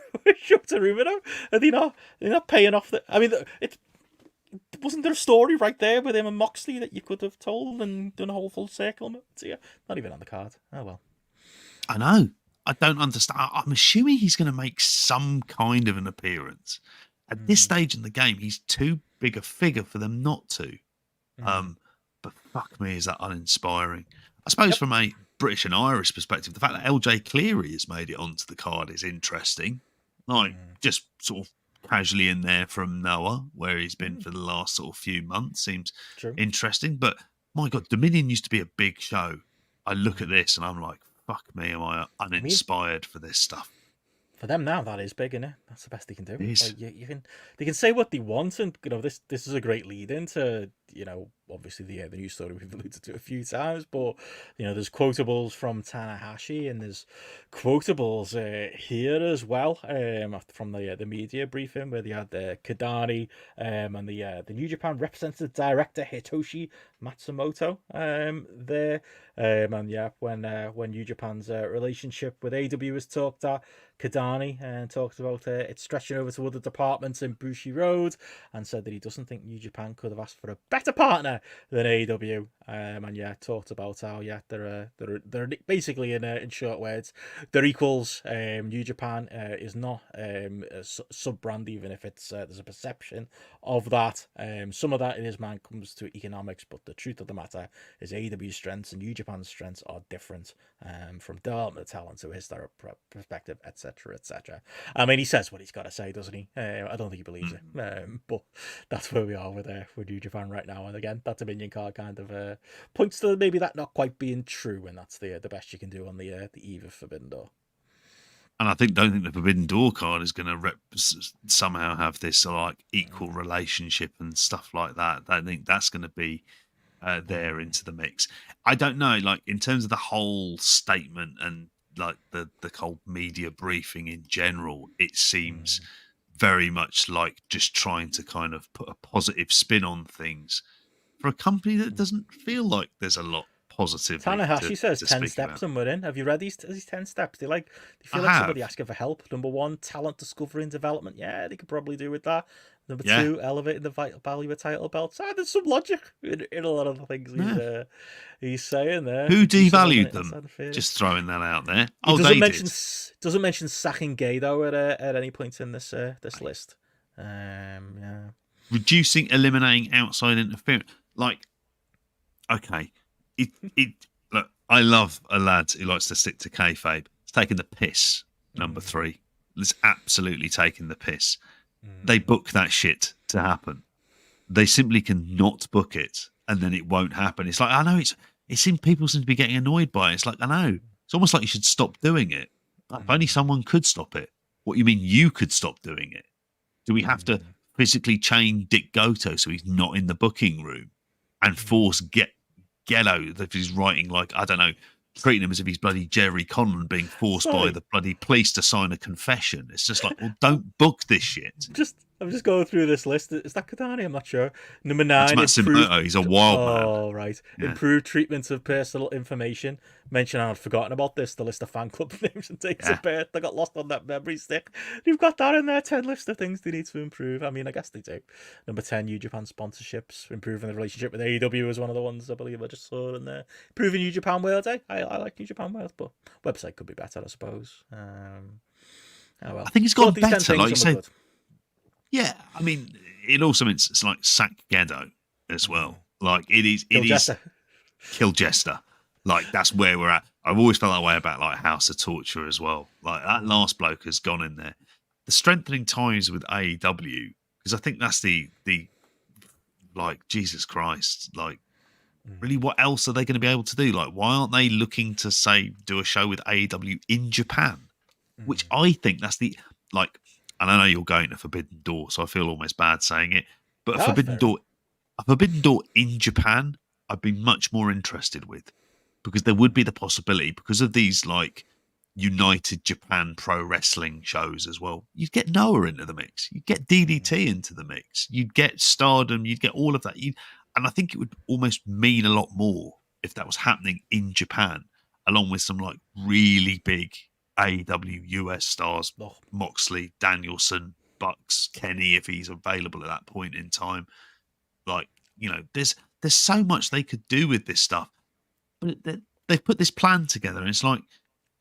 Umino? Are they not paying off the? I mean, wasn't there a story right there with him and Moxley that you could have told and done a whole full circle? Yeah, not even on the card. Oh well. I know. I don't understand. I'm assuming he's going to make some kind of an appearance. At this stage in the game, he's too big a figure for them not to. But fuck me, is that uninspiring? I suppose from a British and Irish perspective, the fact that LJ Cleary has made it onto the card is interesting. Like, just sort of casually in there from Noah, where he's been for the last sort of few months, seems interesting. But my God, Dominion used to be a big show. I look at this and I'm like, fuck me, am I uninspired for this stuff? For them now, that is big, isn't it? That's the best they can do. It is. Like, they can say what they want, and you know this is a great lead into, you know, obviously the news story we've alluded to a few times, but you know there's quotables from Tanahashi and there's quotables here as well from the media briefing where they had Kadani and the New Japan representative director Hitoshi Matsumoto there, and yeah, when New Japan's relationship with AW was talked at, Kadani talked about it stretching over to other departments in Bushi Road and said that he doesn't think New Japan could have asked for a better better partner than AEW. And yeah, talked about how they're basically in short words, they're equals. New Japan is not a sub brand, even if it's there's a perception of that. Some of that in his mind comes to economics, but the truth of the matter is AEW's strengths and New Japan's strengths are different. From development of talent to his perspective, etc., etc. I mean, he says what he's got to say, doesn't he? I don't think he believes it, but that's where we are with New Japan right now. And again, that Dominion card kind of points to maybe that not quite being true, and that's the best you can do on the eve of Forbidden Door. And I don't think the Forbidden Door card is going to somehow have this like equal relationship and stuff like that. I think that's going to be there into the mix. I don't know, like in terms of the whole statement and like the whole media briefing in general, it seems very much like just trying to kind of put a positive spin on things for a company that doesn't feel like there's a lot positive. Tanahashi says 10 steps and we're in. Have you read these 10 steps? Do you feel like somebody asking for help? Number 1, talent discovery and development. Yeah, they could probably do with that. Number 2, elevating the value of title belts. There's some logic in a lot of the things he's saying there. Who devalued them? Just throwing that out there. Doesn't mention sacking Gedo at any point in this list. Reducing, eliminating outside interference. Like, okay, look, I love a lad who likes to stick to kayfabe. It's taking the piss. Number 3, it's absolutely taking the piss. They book that shit to happen. They simply cannot book it, and then it won't happen. It's like, I know people seem to be getting annoyed by it. It's like, I know. It's almost like you should stop doing it. If only someone could stop it. What you mean you could stop doing it? Do we have to physically chain Dick Goto so he's not in the booking room and force Ghetto that he's writing, like, I don't know, treating him as if he's bloody Jerry Conlon being forced by the bloody police to sign a confession? It's just like, well, don't book this shit. I'm just going through this list. Is that Kadani? I'm not sure. Number 9. He's a wild man. Oh, right. Yeah. Improved treatment of personal information. Mention I had forgotten about this. The list of fan club names and dates of birth. They got lost on that memory stick. You've got that in there. 10 list of things they need to improve. I mean, I guess they do. Number 10, New Japan sponsorships. Improving the relationship with AEW is one of the ones I believe I just saw in there. Improving New Japan World. I like New Japan World, but website could be better, I suppose. Well. I think it's got better, like you said. Good. Yeah, I mean, in also it's like sack Gedo as well. Like it is kill Jester. Like that's where we're at. I've always felt that way about like House of Torture as well. Like that last bloke has gone in there. The strengthening ties with AEW, because I think that's the like Jesus Christ. Like really, what else are they going to be able to do? Like, why aren't they looking to do a show with AEW in Japan? Which I think that's the like. And I know you're going to Forbidden Door, so I feel almost bad saying it. But a Forbidden Door in Japan, I'd be much more interested with, because there would be the possibility, because of these like United Japan Pro Wrestling shows as well. You'd get Noah into the mix, you'd get DDT into the mix, you'd get Stardom, you'd get all of that. And I think it would almost mean a lot more if that was happening in Japan, along with some like really big AEW US stars, Moxley, Danielson, Bucks, Kenny, if he's available at that point in time. Like, you know, there's so much they could do with this stuff, but they've put this plan together, and it's like,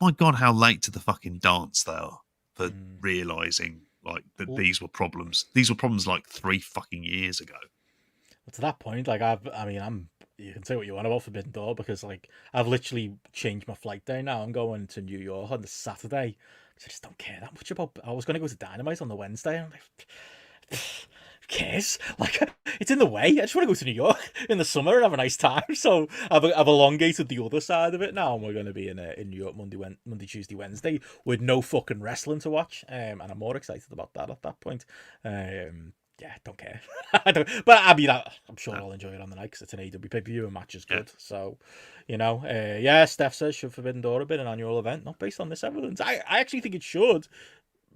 my God, how late to the fucking dance they are for realizing like that these were problems. These were problems like 3 fucking years ago. To that point, like you can say what you want about Forbidden Door, because like I've literally changed my flight day now. I'm going to New York on the Saturday. I just don't care that much about. I was going to go to Dynamite on the Wednesday. I'm like, who cares? Like, it's in the way. I just want to go to New York in the summer and have a nice time. So I've elongated the other side of it now, and we're going to be in New York Monday, Tuesday, Wednesday with no fucking wrestling to watch. And I'm more excited about that at that point. Yeah, don't care. But I mean, I'm sure I'll enjoy it on the night because it's an AEW pay-per-view and match is good. Yeah. So, you know, Steph says, should Forbidden Door have been an annual event? Not based on this evidence. I actually think it should.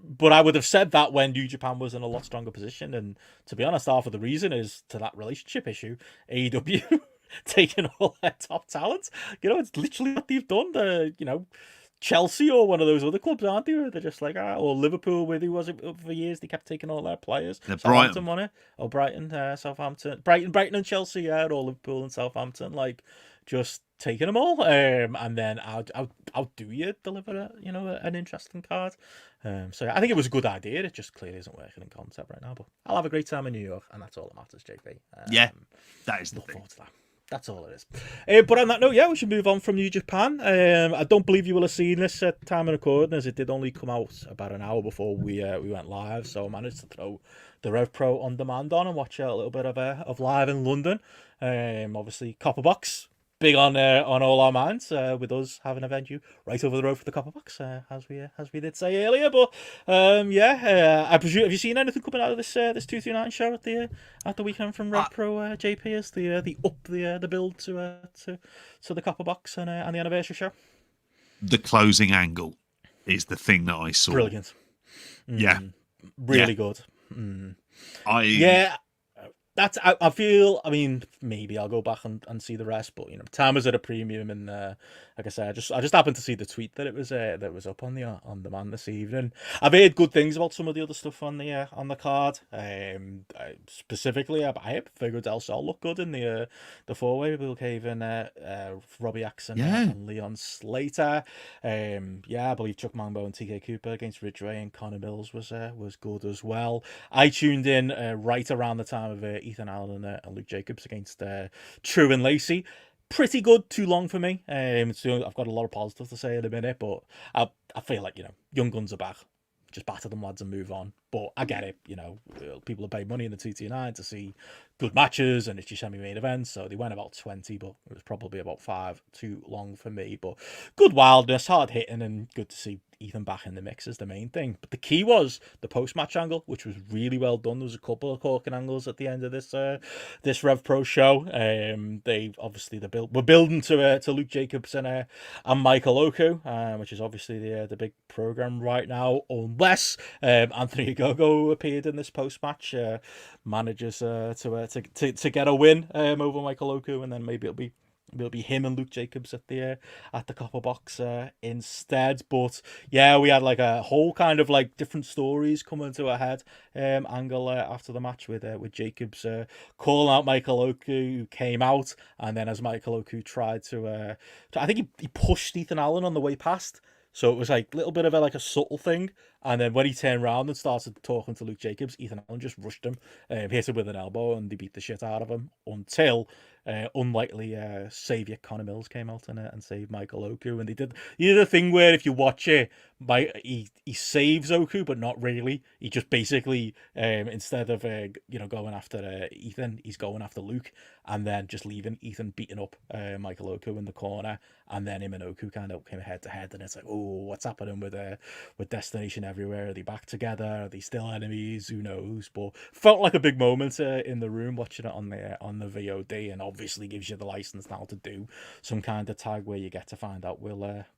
But I would have said that when New Japan was in a lot stronger position. And to be honest, half of the reason is to that relationship issue. AEW taking all their top talent. You know, it's literally what they've done. You know, Chelsea or one of those other clubs, aren't they? Where they're just like, or Liverpool, where they was it for years. They kept taking all their players. They're Southampton Brighton. won it. Or Brighton, Southampton, Brighton and Chelsea, yeah, or Liverpool and Southampton, like just taking them all. And then how do you deliver an interesting card? So yeah, I think it was a good idea. It just clearly isn't working in concept right now. But I'll have a great time in New York, and that's all that matters, JP. Yeah, that is the Look thing. forward to that. That's all it is. But on that note, yeah, we should move on from New Japan. I don't believe you will have seen this at time of recording, as it did only come out about an hour before we went live. So I managed to throw the Rev Pro on demand on and watch a little bit of live in London. Obviously, Copperbox. Big on all our minds, with us having a venue right over the road for the Copperbox, as we did say earlier. But I presume, have you seen anything coming out of this 229 show at the weekend from Rev Pro JP as the build to the Copperbox and the anniversary show? The closing angle is the thing that I saw. Brilliant. Yeah, really good. I feel, I mean, maybe I'll go back and see the rest, but time was at a premium, and like I said, I just happened to see the tweet that it was up on demand this evening. I've heard good things about some of the other stuff on the card. Specifically, I figured Del Sol looked good in the 4-way with Bill Caven, Robbie Axon, and Leon Slater. I believe Chuck Mambo and TK Cooper against Ridgeway and Connor Mills was good as well. I tuned in right around the time of Ethan Allen and Luke Jacobs against True and Lacey. Pretty good, too long for me. So I've got a lot of positives to say in a minute, but I feel like, young guns are back. Just batter them lads and move on. But I get it, people have paid money in the 229 to see good matches, and it's your semi-main event, so they went about 20, but it was probably about 5 too long for me. But good wildness, hard hitting, and good to see Ethan back in the mix is the main thing. But the key was the post-match angle, which was really well done. There was a couple of corking angles at the end of this Rev Pro show. They obviously we're building to Luke Jacobs and Michael Oku, which is obviously the big program right now, unless Anthony Ogogo appeared in this post-match, manages to get a win over Michael Oku, and then maybe it'll be him and Luke Jacobs at the Copperbox instead. But yeah, we had like a whole kind of like different stories coming to a head angle after the match with Jacobs calling out Michael Oku, who came out, and then as Michael Oku tried to I think he pushed Ethan Allen on the way past. So it was like a little bit of a subtle thing. And then when he turned around and started talking to Luke Jacobs, Ethan Allen just rushed him, hit him with an elbow, and they beat the shit out of him until unlikely saviour Connor Mills came out and saved Michael Oku. And they did the thing where if you watch it, he saves Oku, but not really. He just basically, instead of going after Ethan, he's going after Luke, and then just leaving Ethan beating up Michael Oku in the corner. And then him and Oku kind of came head to head, and it's like, oh, what's happening with Destination Everywhere? Are they back together? Are they still enemies? Who knows? But felt like a big moment in the room watching it on the VOD, and obviously gives you the license now to do some kind of tag where you get to find out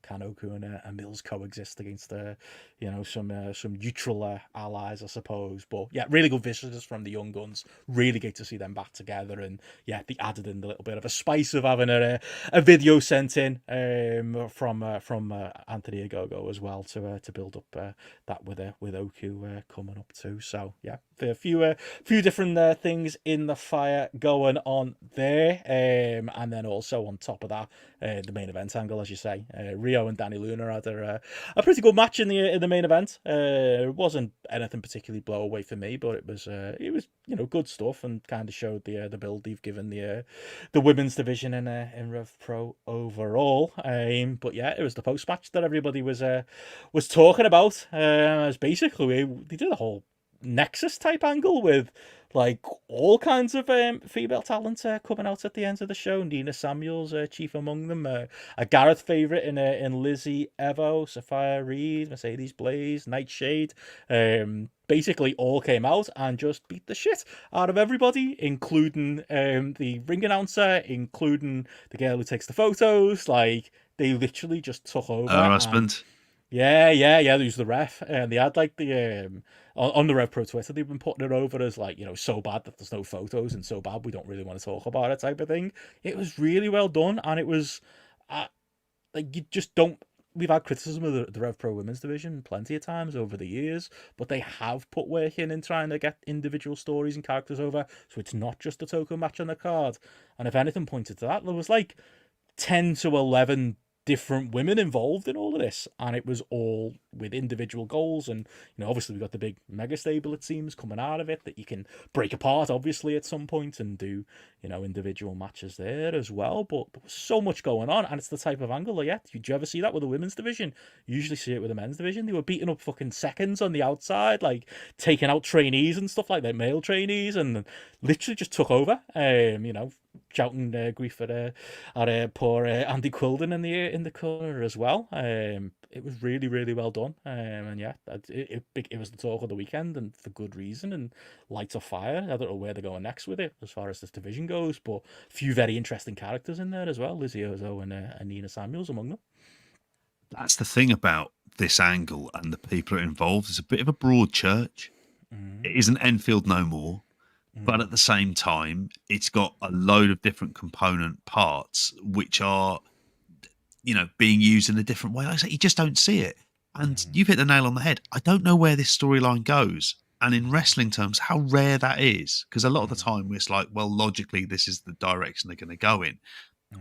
can Oku and Mills coexist against some neutral allies, I suppose. But yeah, really good visitors from the Young Guns. Really get to see them back together, and yeah, they added in a little bit of a spice of having a video sent in from Anthony Ogogo as well to build up that with Oku coming up too. So yeah, a few different things in the fire going on there, and then also on top of that, the main event angle, as you say, Rio and Danny Luna had a pretty good match in the main event. It wasn't anything particularly blow away for me, but it was good stuff, and kind of showed the build they've given the women's division in Rev Pro overall. But yeah, it was the post match that everybody was talking about. As basically they did a whole Nexus type angle with like all kinds of female talent coming out at the end of the show. Nina Samuels, chief among them, a Gareth favourite in Lizzie Evo, Sophia Reed, Mercedes Blaze, Nightshade. Basically all came out and just beat the shit out of everybody, including the ring announcer, including the girl who takes the photos. Like, they literally just took over. Her husband. Yeah, who's the ref. And they had like the on the Rev Pro Twitter, they've been putting it over as like, so bad that there's no photos, and so bad we don't really want to talk about it type of thing. It was really well done, and it was like, you just don't we've had criticism of the Rev Pro women's division plenty of times over the years, but they have put work in trying to get individual stories and characters over, so it's not just a token match on the card. And if anything pointed to that, there was like 10 to 11 different women involved in all of this, and it was all with individual goals. And obviously we got the big mega stable, it seems, coming out of it that you can break apart obviously at some point and do individual matches there as well. But there was so much going on, and it's the type of angle did you ever see that with the women's division? You usually see it with the men's division. They were beating up fucking seconds on the outside, like taking out trainees and stuff like that, male trainees, and literally just took over. Shouting grief at poor Andy Quilden in the corner as well. It was really, really well done. And yeah, it was the talk of the weekend, and for good reason, and lights of fire. I don't know where they're going next with it as far as this division goes, but a few very interesting characters in there as well. Lizzie Ozo and Nina Samuels among them. That's the thing about this angle and the people who are involved. It's a bit of a broad church. It isn't Enfield no more. But at the same time, it's got a load of different component parts which are, being used in a different way. Like I say, you just don't see it. And you've hit the nail on the head. I don't know where this storyline goes. And in wrestling terms, how rare that is. Because a lot of the time, it's like, well, logically, this is the direction they're going to go in.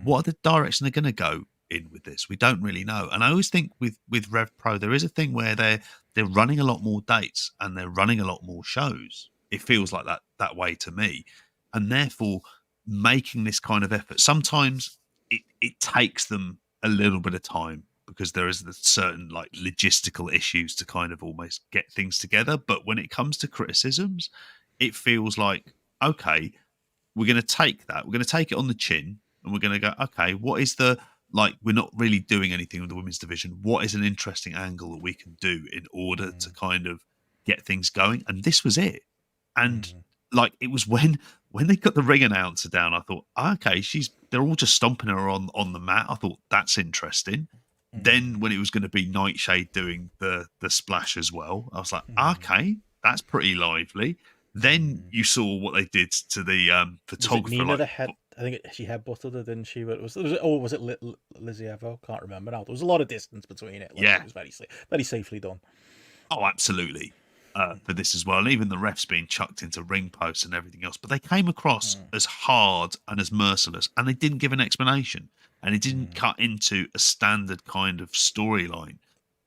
What are the direction they're going to go in with this? We don't really know. And I always think with Rev Pro, there is a thing where they're running a lot more dates and they're running a lot more shows. It feels like that way to me. And therefore, making this kind of effort, sometimes it takes them a little bit of time because there is certain like logistical issues to kind of almost get things together. But when it comes to criticisms, it feels like, okay, we're going to take that. We're going to take it on the chin and we're going to go, okay, what is we're not really doing anything with the women's division. What is an interesting angle that we can do in order to kind of get things going? And this was it. And it was when they got the ring announcer down, I thought, okay, they're all just stomping her on the mat. I thought that's interesting. Then when it was going to be Nightshade doing the splash as well, I was like, okay, that's pretty lively. Then you saw what they did to the photographer. Was it Nina I think she headbutted her, didn't she? But was it Lizzie Evo? Can't remember now. There was a lot of distance between it. It was very safely done. Oh, absolutely. For this as well, and even the refs being chucked into ring posts and everything else, but they came across as hard and as merciless, and they didn't give an explanation, and it didn't cut into a standard kind of storyline,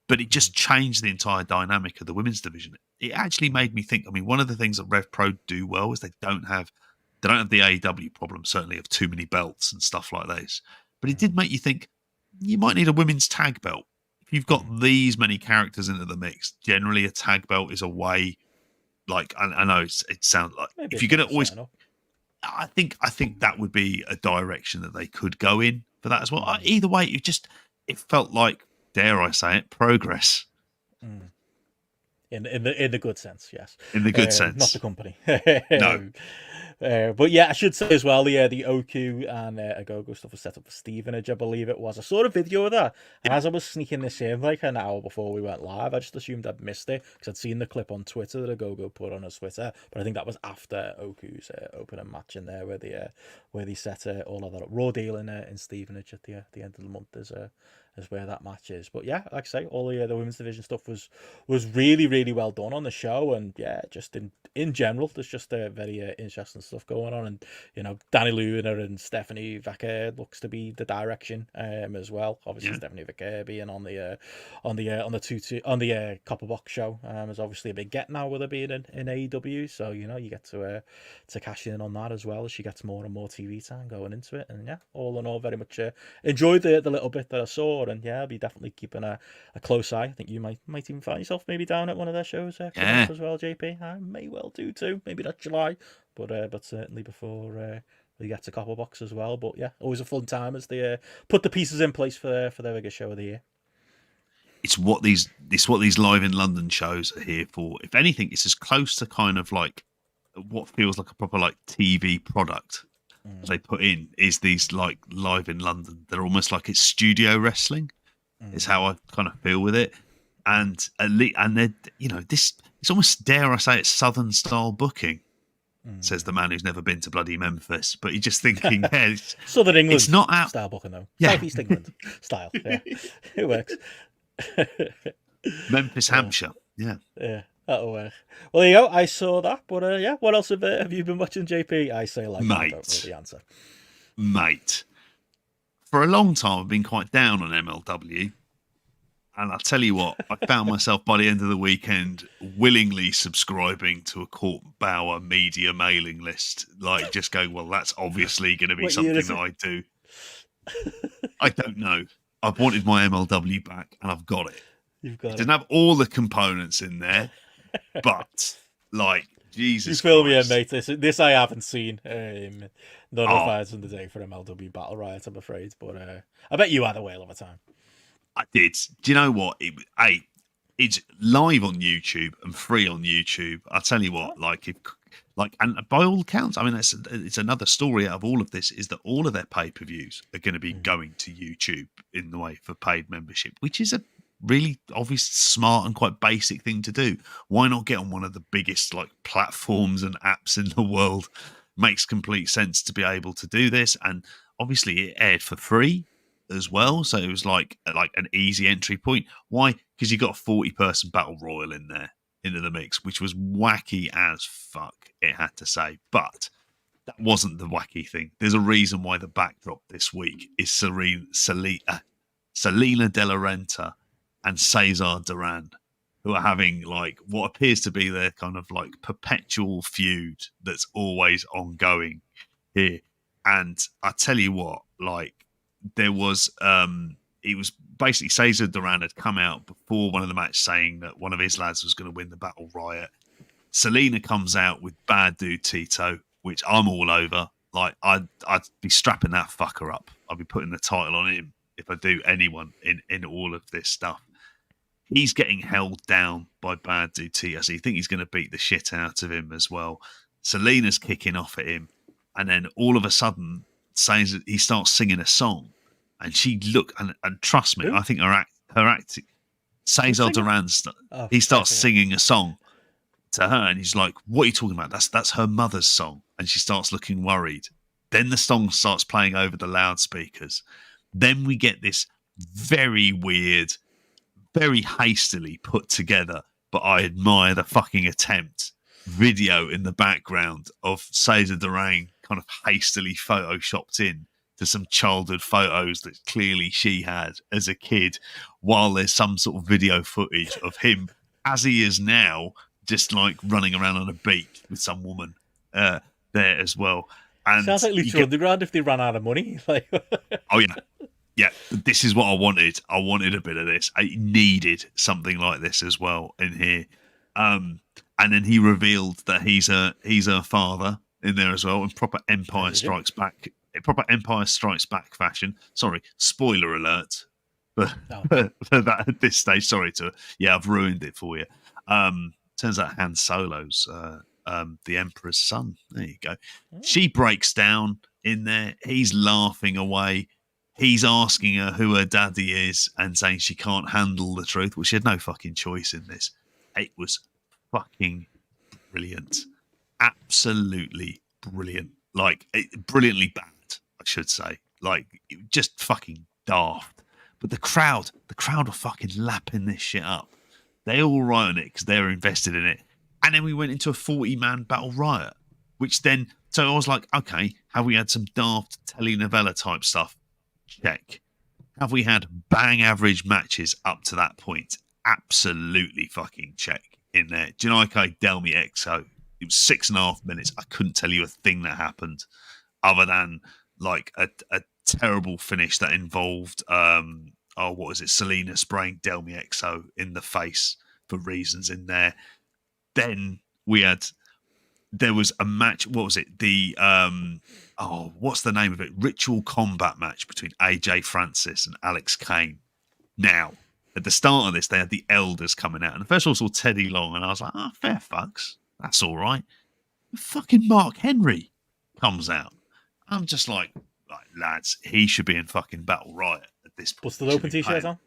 but it just changed the entire dynamic of the women's division. It actually made me think. I mean, one of the things that Rev Pro do well is they don't have the AEW problem, certainly, of too many belts and stuff like this, but it did make you think you might need a women's tag belt. You've got these many characters into the mix. Generally, a tag belt is a way. Like I know it sounds like maybe if you're going to always, I think that would be a direction that they could go in for that as well. Either way, it felt like, dare I say it, progress. In the good sense, yes. In the good sense, not the company. No. But yeah, I should say as well, the Oku and Agogo stuff was set up for Stevenage, I believe it was. I saw a video of that, and as I was sneaking this in like an hour before we went live, I just assumed I'd missed it because I'd seen the clip on Twitter that Agogo put on his Twitter, but I think that was after Oku's opening match in there where they set all of that up. Raw deal in Stevenage at the end of the month is where that match is. But yeah, like I say, all the women's division stuff was really, really well done on the show, and yeah, just in general, there's just very interesting stuff going on, and Danny Luna and Stephanie Vaquer looks to be the direction as well. Obviously, Stephanie Vaquer being on the Copperbox show is obviously a big get now with her being in AEW, so you get to cash in on that as well as she gets more and more TV time going into it. And yeah, all in all, very much enjoyed the little bit that I saw, and yeah, I'll be definitely keeping a close eye. I think you might even find yourself maybe down at one of their shows as well, JP. I may well do too. Maybe not July, but certainly before we get to Copperbox as well. But yeah, always a fun time as they put the pieces in place for their biggest show of the year. It's what these live in London shows are here for. If anything, it's as close to kind of like what feels like a proper like TV product they put in is these like live in London. They're almost like it's studio wrestling. Is how I kind of feel with it. And they're this, it's almost, dare I say, it's Southern style booking. says the man who's never been to bloody Memphis. But you're just thinking, yeah, Southern England it's not out. style booking though. Yeah. Southeast England style. Yeah, it works. Memphis, Hampshire. Yeah. Yeah, that'll work. Well, there you go. I saw that, but yeah, what else have you been watching, JP? I say like, I don't know the answer. Mate, for a long time I've been quite down on MLW. And I'll tell you what, I found myself by the end of the weekend willingly subscribing to a Court Bauer media mailing list. Like, just going, well, that's obviously going to be something that I do. I don't know. I've wanted my MLW back, and I've got it. You've got it. Didn't have all the components in there, but, like, Jesus You fill Christ. me in, mate. This I haven't seen. None of Fires in the Day for MLW Battle Riot, I'm afraid. But I bet you had a whale of a time. I did. Do you know what? It's live on YouTube and free on YouTube. I'll tell you what, and by all accounts, I mean, it's another story out of all of this is that all of their pay-per-views are going to be going to YouTube in the way for paid membership, which is a really obvious, smart and quite basic thing to do. Why not get on one of the biggest like platforms and apps in the world? Makes complete sense to be able to do this. And obviously it aired for free as well, so it was like an easy entry point. Why? Because you got a 40-person battle royal in there into the mix, which was wacky as fuck, it had to say. But that wasn't the wacky thing. There's a reason why the backdrop this week is Selena De La Renta and Cesar Duran, who are having like what appears to be their kind of like perpetual feud that's always ongoing here. And I tell you what, like, there was it was basically Cesar Duran had come out before one of the matches saying that one of his lads was going to win the Battle Riot. Selena comes out with Bad Dude Tito, which I'm all over. Like, I'd be strapping that fucker up. I'd be putting the title on him if I do anyone in all of this stuff. He's getting held down by Bad Dude Tito, so you think he's going to beat the shit out of him as well. Selena's kicking off at him, and then all of a sudden he starts singing a song, and she and trust me, I think her acting, Cesar Duran, he starts singing a song to her, and he's like, "What are you talking about? That's her mother's song." And she starts looking worried. Then the song starts playing over the loudspeakers. Then we get this very weird, very hastily put together, but I admire the fucking attempt, video in the background of Cesar Duran kind of hastily photoshopped in to some childhood photos that clearly she had as a kid, while there's some sort of video footage of him as he is now, just like running around on a beach with some woman there as well. And sounds like Lucha Underground if they ran out of money. Like, oh yeah, this is what I wanted. I wanted a bit of this. I needed something like this as well in here. And then he revealed that he's a father in there as well, in proper Empire Strikes Back fashion. Sorry, spoiler alert. But for that at this stage, sorry I've ruined it for you. Turns out Han Solo's the Emperor's son. There you go. She breaks down in there. He's laughing away. He's asking her who her daddy is and saying she can't handle the truth, which she had no fucking choice in this. It was fucking brilliant. Absolutely brilliant. Like, brilliantly bad, I should say. Like, just fucking daft. But the crowd are fucking lapping this shit up. They all right on it because they're invested in it. And then we went into a 40-man battle riot, which then, so I was like, okay, have we had some daft telenovela type stuff? Check. Have we had bang average matches up to that point? Absolutely fucking check in there. Janike Delmi Exo. It was 6.5 minutes. I couldn't tell you a thing that happened other than like a terrible finish that involved Selena spraying Delmi Exo in the face for reasons in there. Then there was a match. What was it? The what's the name of it? Ritual combat match between AJ Francis and Alex Kane. Now, at the start of this, they had the elders coming out, and the first one saw Teddy Long, and I was like, fair fucks, that's all right. Fucking Mark Henry comes out. I'm just like lads, he should be in fucking Battle Riot at this point. What's the open t-shirt on?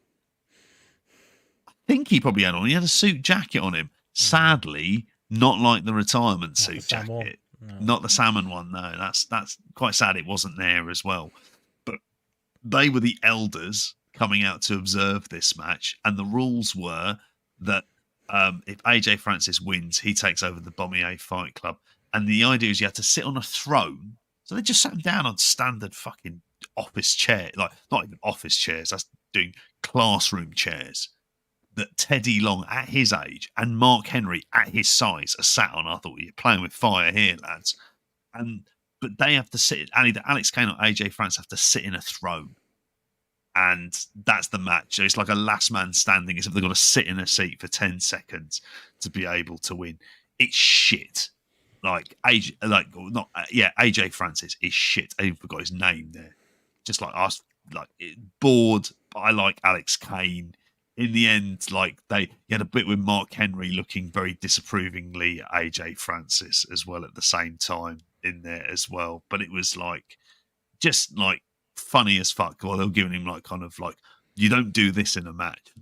I think he probably had on. He had a suit jacket on him. Sadly, not like the retirement suit jacket. Not the salmon one. No, that's quite sad. It wasn't there as well. But they were the elders coming out to observe this match, and the rules were that if AJ Francis wins, he takes over the Bombier Fight Club. And the idea is you had to sit on a throne. So they just sat him down on standard fucking office chair, like not even office chairs. That's doing classroom chairs that Teddy Long at his age and Mark Henry at his size are sat on. I thought, you're playing with fire here, lads. But they have to sit. Either Alex Kane or AJ France have to sit in a throne. And that's the match. So it's like a last man standing, except they've got to sit in a seat for 10 seconds to be able to win. It's shit. AJ Francis is shit. I even forgot his name there. Just like us, bored. I like Alex Kane. In the end, you had a bit with Mark Henry looking very disapprovingly at AJ Francis as well at the same time in there as well. But it was just funny as fuck. While they were giving him you don't do this in a match.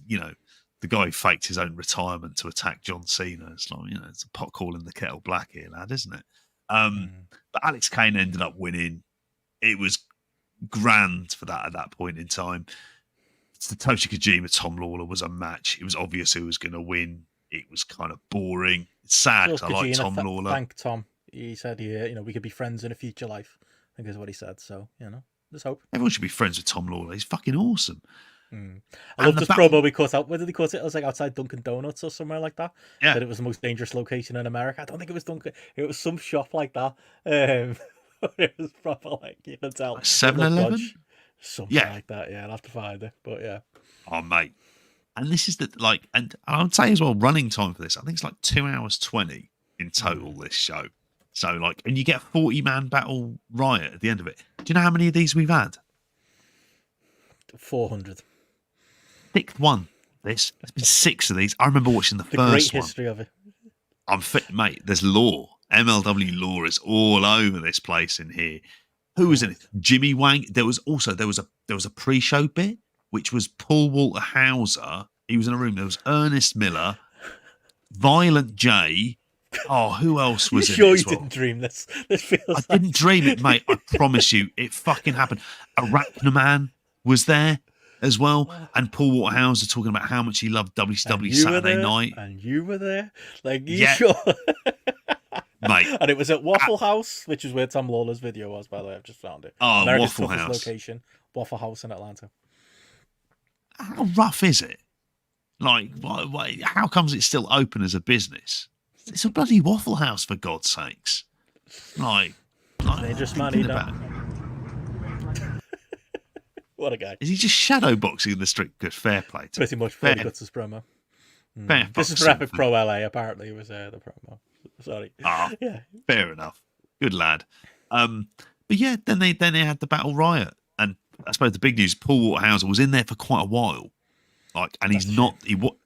You know, the guy faked his own retirement to attack John Cena. It's it's a pot calling the kettle black here, lad, isn't it? But Alex Kane ended up winning. It was grand for that at that point in time. Satoshi Kojima, Tom Lawler was a match. It was obvious who was going to win. It was kind of boring. It's sad because I like Tom Lawler. Thank Tom. He said, we could be friends in a future life. I think is what he said. So, there's hope. Everyone should be friends with Tom Lawler. He's fucking awesome. I love this promo we cut out. Where did he cut it? It was outside Dunkin' Donuts or somewhere like that. Yeah. That it was the most dangerous location in America. I don't think it was Dunkin'. It was some shop like that. It was proper, you can tell. 7-Eleven? Something like that, yeah. I'll have to find it, but yeah. Oh, mate. And this is and I would say as well, running time for this, I think it's 2 hours 20 in total, this show. So, and you get a 40-man battle Riot at the end of it. Do you know how many of these we've had? 400. Sixth one. There's been 6 of these. I remember watching the first one. Great history of it. I'm fit, mate. There's lore. MLW lore is all over this place in here. Who was in it? Jimmy Wang. There was a pre-show bit, which was Paul Walter Hauser. He was in a room. There was Ernest Miller, Violent J. Oh, who else was in it? Sure, you didn't dream this. This feels. I didn't dream it, mate. I promise you, it fucking happened. Arachnoman was there as well, and Paul Walter Hauser talking about how much he loved WCW Saturday Night. And you were there, sure. Mate. And it was at Waffle House, which is where Tom Lawler's video was, by the way. I've just found it. Oh, America's Waffle toughest House. Location, Waffle House in Atlanta. How rough is it? How comes it's still open as a business? It's a bloody Waffle House, for God's sakes. Dangerous man, What a guy. Is he just shadowboxing in the street? Good, fair play. Pretty much before he cuts his promo. This is for Pro LA, apparently, was the promo. Sorry. Yeah. Fair enough. Good lad. But yeah, then they had the Battle Riot. And I suppose the big news, Paul Walter Hauser was in there for quite a while. And he's not,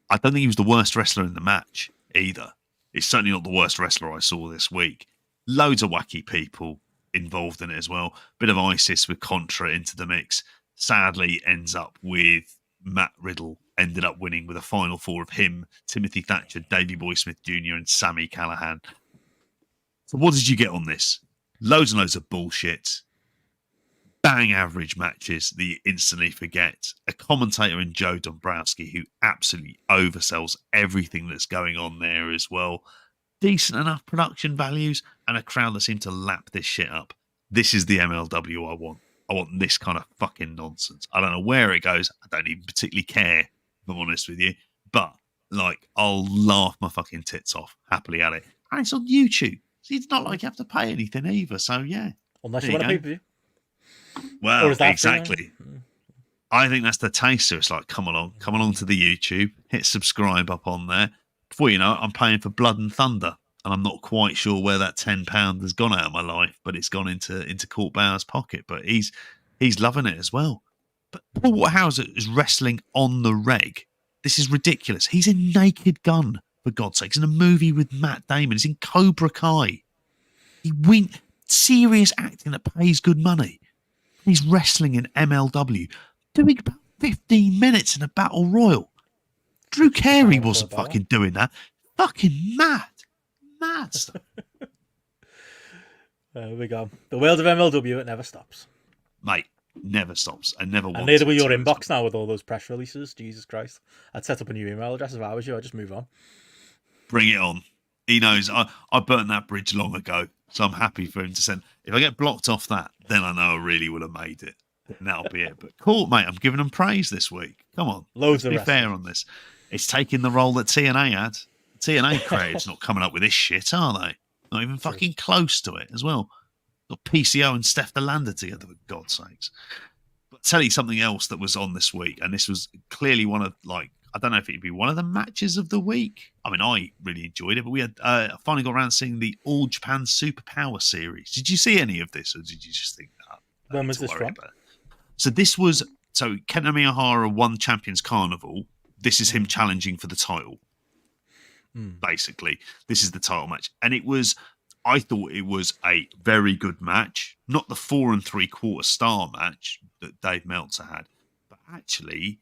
I don't think he was the worst wrestler in the match either. He's certainly not the worst wrestler I saw this week. Loads of wacky people involved in it as well. Bit of ISIS with Contra into the mix. Sadly ends up with Matt Riddle ended up winning with a final 4 of him, Timothy Thatcher, Davey Boy Smith Jr. and Sammy Callahan. So what did you get on this? Loads and loads of bullshit. Bang average matches that you instantly forget. A commentator in Joe Dombrowski who absolutely oversells everything that's going on there as well. Decent enough production values and a crowd that seem to lap this shit up. This is the MLW I want. I want this kind of fucking nonsense. I don't know where it goes. I don't even particularly care, if I'm honest with you. But, I'll laugh my fucking tits off happily at it. And it's on YouTube. So it's not like you have to pay anything either. So, yeah. Unless you want to pay per view. Well, exactly. I think that's the taster. It's come along to the YouTube, hit subscribe up on there. Before you know it, I'm paying for Blood and Thunder. And I'm not quite sure where that £10 has gone out of my life, but it's gone into Court Bauer's pocket. But he's loving it as well. But Paul Walter Hauser is wrestling on the reg. This is ridiculous. He's in Naked Gun, for God's sake. He's in a movie with Matt Damon. He's in Cobra Kai. He wins serious acting that pays good money. He's wrestling in MLW, doing about 15 minutes in a battle royal. Drew Carey wasn't fucking doing that. Fucking mad stuff. There we go. The world of MLW, it never stops. Mate, never stops and never wants. And neither will your inbox now with all those press releases. Jesus Christ. I'd set up a new email address if I was you. I'd just move on. Bring it on. He knows I burnt that bridge long ago, so I'm happy for him to send. If I get blocked off that, then I know I really would have made it. And that'll be it. But cool, mate. I'm giving them praise this week. Come on. Loads Let's of be fair on this. It's taking the role that TNA had. TNA creative's not coming up with this shit, are they? Not even fucking close to it as well. Got PCO and Steph the Lander together, for God's sakes. But tell you something else that was on this week, and this was clearly one of, like, I don't know if it'd be one of the matches of the week. I mean, I really enjoyed it, but we had finally got around seeing the All Japan Superpower series. Did you see any of this, or did you just think that? When was this from? So this was, Kenta Miyahara won Champions Carnival. This is him challenging for the title. Basically, this is the title match. And I thought it was a very good match. Not the 4 3/4 star match that Dave Meltzer had, but actually,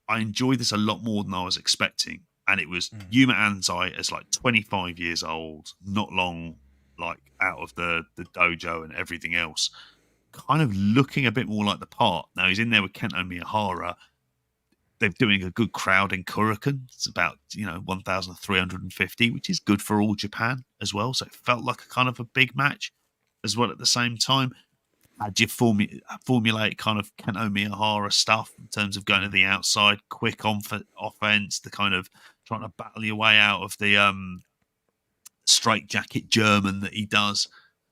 I enjoyed this a lot more than I was expecting. And it was Yuma Anzai as like 25 years old, not long, like out of the dojo and everything else, kind of looking a bit more like the part. Now he's in there with Kento Miyahara. They're doing a good crowd in Kurikan. It's about 1,350, which is good for All Japan as well. So it felt like a kind of a big match as well at the same time. Had you formulate kind of Kento Miyahara stuff in terms of going to the outside, quick offense, the kind of trying to battle your way out of the straight jacket German that he does.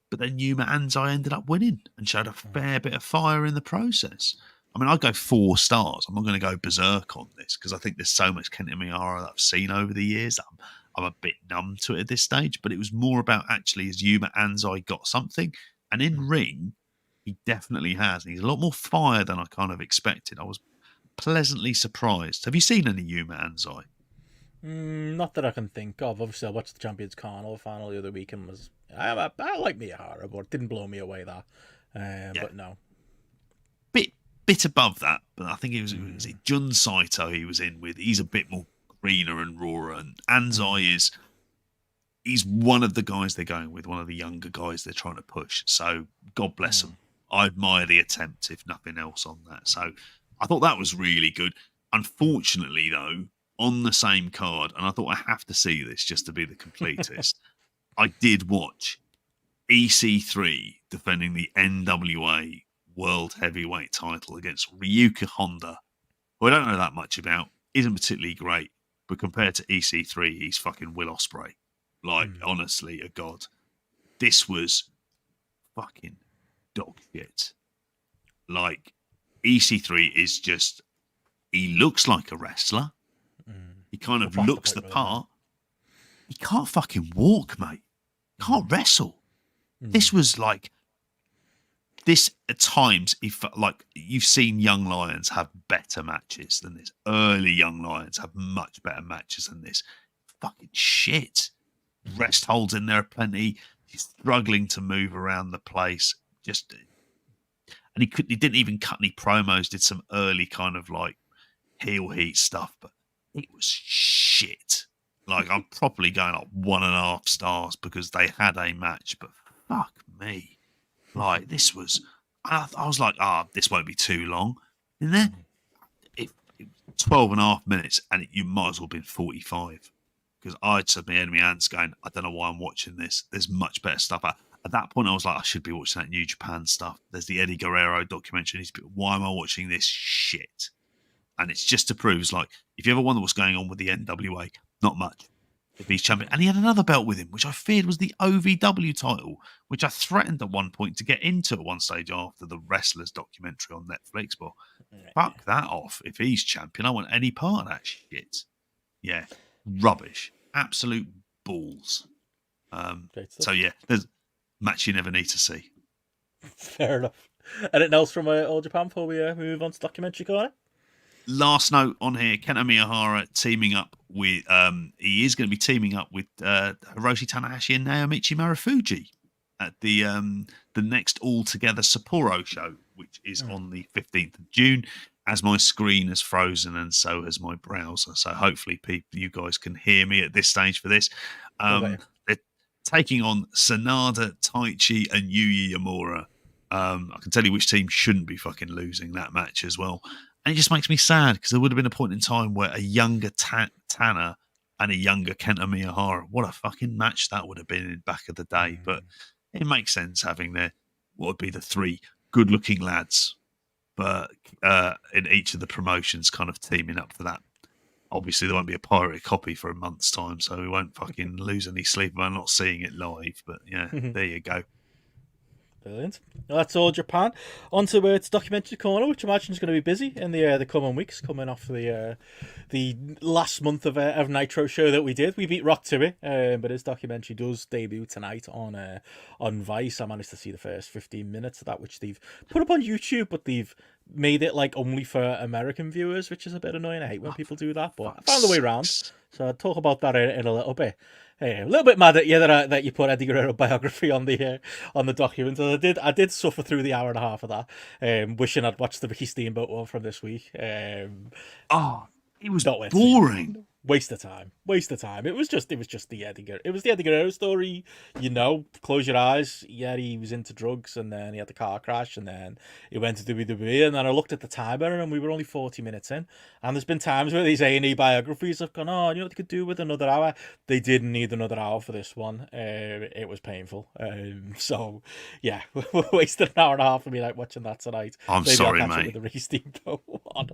But then Yuma Anzai ended up winning and showed a fair bit of fire in the process. I mean, I'd go 4 stars. I'm not going to go berserk on this because I think there's so much Kento Miyahara that I've seen over the years that I'm a bit numb to it at this stage. But it was more about actually as Yuma Anzai got something. And in ring, he definitely has. And he's a lot more fire than I kind of expected. I was pleasantly surprised. Have you seen any Yuma Anzai? Not that I can think of. Obviously, I watched the Champions Carnival final the other week and I like Miyahara, but it didn't blow me away that. But no. Bit above that, but I think it was Jun Saito he was in with. He's a bit more greener and rawer, and Anzai he's one of the guys they're going with, one of the younger guys they're trying to push. So God bless them. I admire the attempt, if nothing else, on that. So I thought that was really good. Unfortunately, though, on the same card, and I thought I have to see this just to be the completist, I did watch EC3 defending the NWA World Heavyweight title against Ryuka Honda, who I don't know that much about, isn't particularly great, but compared to EC3, he's fucking Will Ospreay. Like, honestly, a god. This was fucking dog shit. Like, EC3 is just, he looks like a wrestler. He kind of looks the part. He can't fucking walk, mate. He can't wrestle. This was like, this at times, he felt like you've seen Young Lions have better matches than this. Early Young Lions have much better matches than this. Fucking shit. Rest holds in there plenty. He's struggling to move around the place. And he didn't even cut any promos. Did some early kind of like heel heat stuff, but it was shit. Like I'm probably going up 1.5 stars because they had a match, but fuck me. Like, this was... I was like, this won't be too long. And then, it 12.5 minutes, and you might as well have been 45. Because I'd said my enemy hands going, I don't know why I'm watching this. There's much better stuff. At that point, I was like, I should be watching that New Japan stuff. There's the Eddie Guerrero documentary. Why am I watching this shit? And it's just to prove, it's like, if you ever wonder what's going on with the NWA, not much. If he's champion. And he had another belt with him, which I feared was the OVW title, which I threatened at one point to get into at one stage after the Wrestlers documentary on Netflix. But fuck that off. If he's champion, I want any part of that shit. Yeah. Rubbish. Absolute balls. So, yeah, there's a match you never need to see. Fair enough. Anything else from All Japan before we move on to documentary corner? Last note on here, Kento Miyahara teaming up with, he is going to be teaming up with Hiroshi Tanahashi and Naomichi Marufuji at the next All Together Sapporo show, which is on the 15th of June, as my screen has frozen and so has my browser. So hopefully you guys can hear me at this stage for this. taking on Sanada, Taichi, and Yuya Yamura. I can tell you which team shouldn't be fucking losing that match as well. And it just makes me sad because there would have been a point in time where a younger Tanner and a younger Kenta Miyahara, what a fucking match that would have been in back of the day. But it makes sense having what would be the three good-looking lads, but in each of the promotions kind of teaming up for that. Obviously, there won't be a pirated copy for a month's time, so we won't fucking lose any sleep about not seeing it live. But yeah, there you go. Brilliant. Well, that's all Japan. On to its documentary corner, which I imagine is going to be busy in the coming weeks, coming off the last month of Nitro show that we did. We beat Rock to it, but his documentary does debut tonight on Vice. I managed to see the first 15 minutes of that, which they've put up on YouTube, but they've made it like only for American viewers, which is a bit annoying. I hate when people do that, but I found the way around. So I'll talk about that in a little bit. Hey, a little bit mad at you that you put Eddie Guerrero biography on the document. I did suffer through the hour and a half of that, wishing I'd watched the Ricky Steamboat one from this week. It was boring. Waste of time. It was just the Eddie Guerrero. It was the Eddie Guerrero story. Close your eyes. Yeah, he was into drugs, and then he had the car crash, and then he went to WWE. And then I looked at the timer, and we were only 40 minutes in. And there's been times where these A&E biographies have gone, oh, you know what they could do with another hour? They didn't need another hour for this one. It was painful. So yeah, we wasted an hour and a half of me watching that tonight. I'm Maybe sorry, I'll catch mate. it with the Ricky Steamboat one.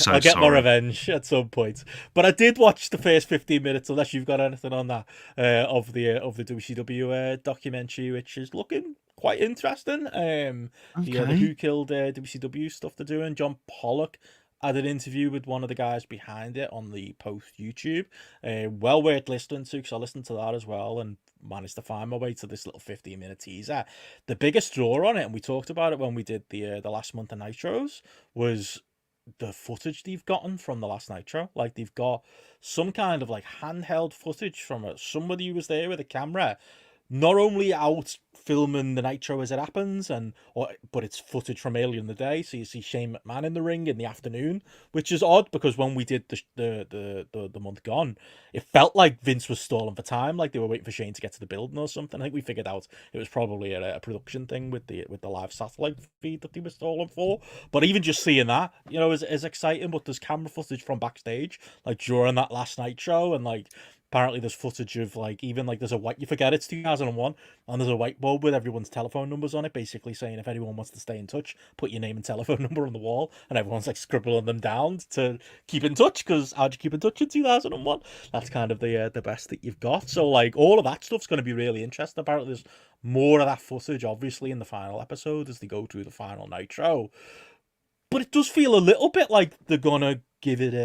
I'll get my revenge at some point. But I did watch the first 15 minutes, unless you've got anything on that, of the WCW documentary, which is looking quite interesting. The Who Killed WCW stuff they're doing. John Pollock had an interview with one of the guys behind it on the post YouTube. Well worth listening to, because I listened to that as well and managed to find my way to this little 15-minute teaser. The biggest draw on it, and we talked about it when we did the last month of Nitros, was the footage they've gotten from the last Nitro. Like, they've got some kind of handheld footage from somebody who was there with a camera, not only out filming the Nitro as it happens, but it's footage from earlier in the day. So you see Shane McMahon in the ring in the afternoon, which is odd because when we did the month gone, it felt like Vince was stalling for time, like they were waiting for Shane to get to the building or something. I think we figured out it was probably a production thing with the live satellite feed that they were stalling for. But even just seeing that, is exciting. But there's camera footage from backstage, during that last Nitro, and apparently there's footage of there's you forget it's 2001, and there's a whiteboard with everyone's telephone numbers on it, basically saying if anyone wants to stay in touch, put your name and telephone number on the wall, and everyone's scribbling them down to keep in touch, because how'd you keep in touch in 2001? That's kind of the best that you've got. So all of that stuff's going to be really interesting. Apparently there's more of that footage obviously in the final episode as they go through the final Nitro. But it does feel a little bit like they're gonna give it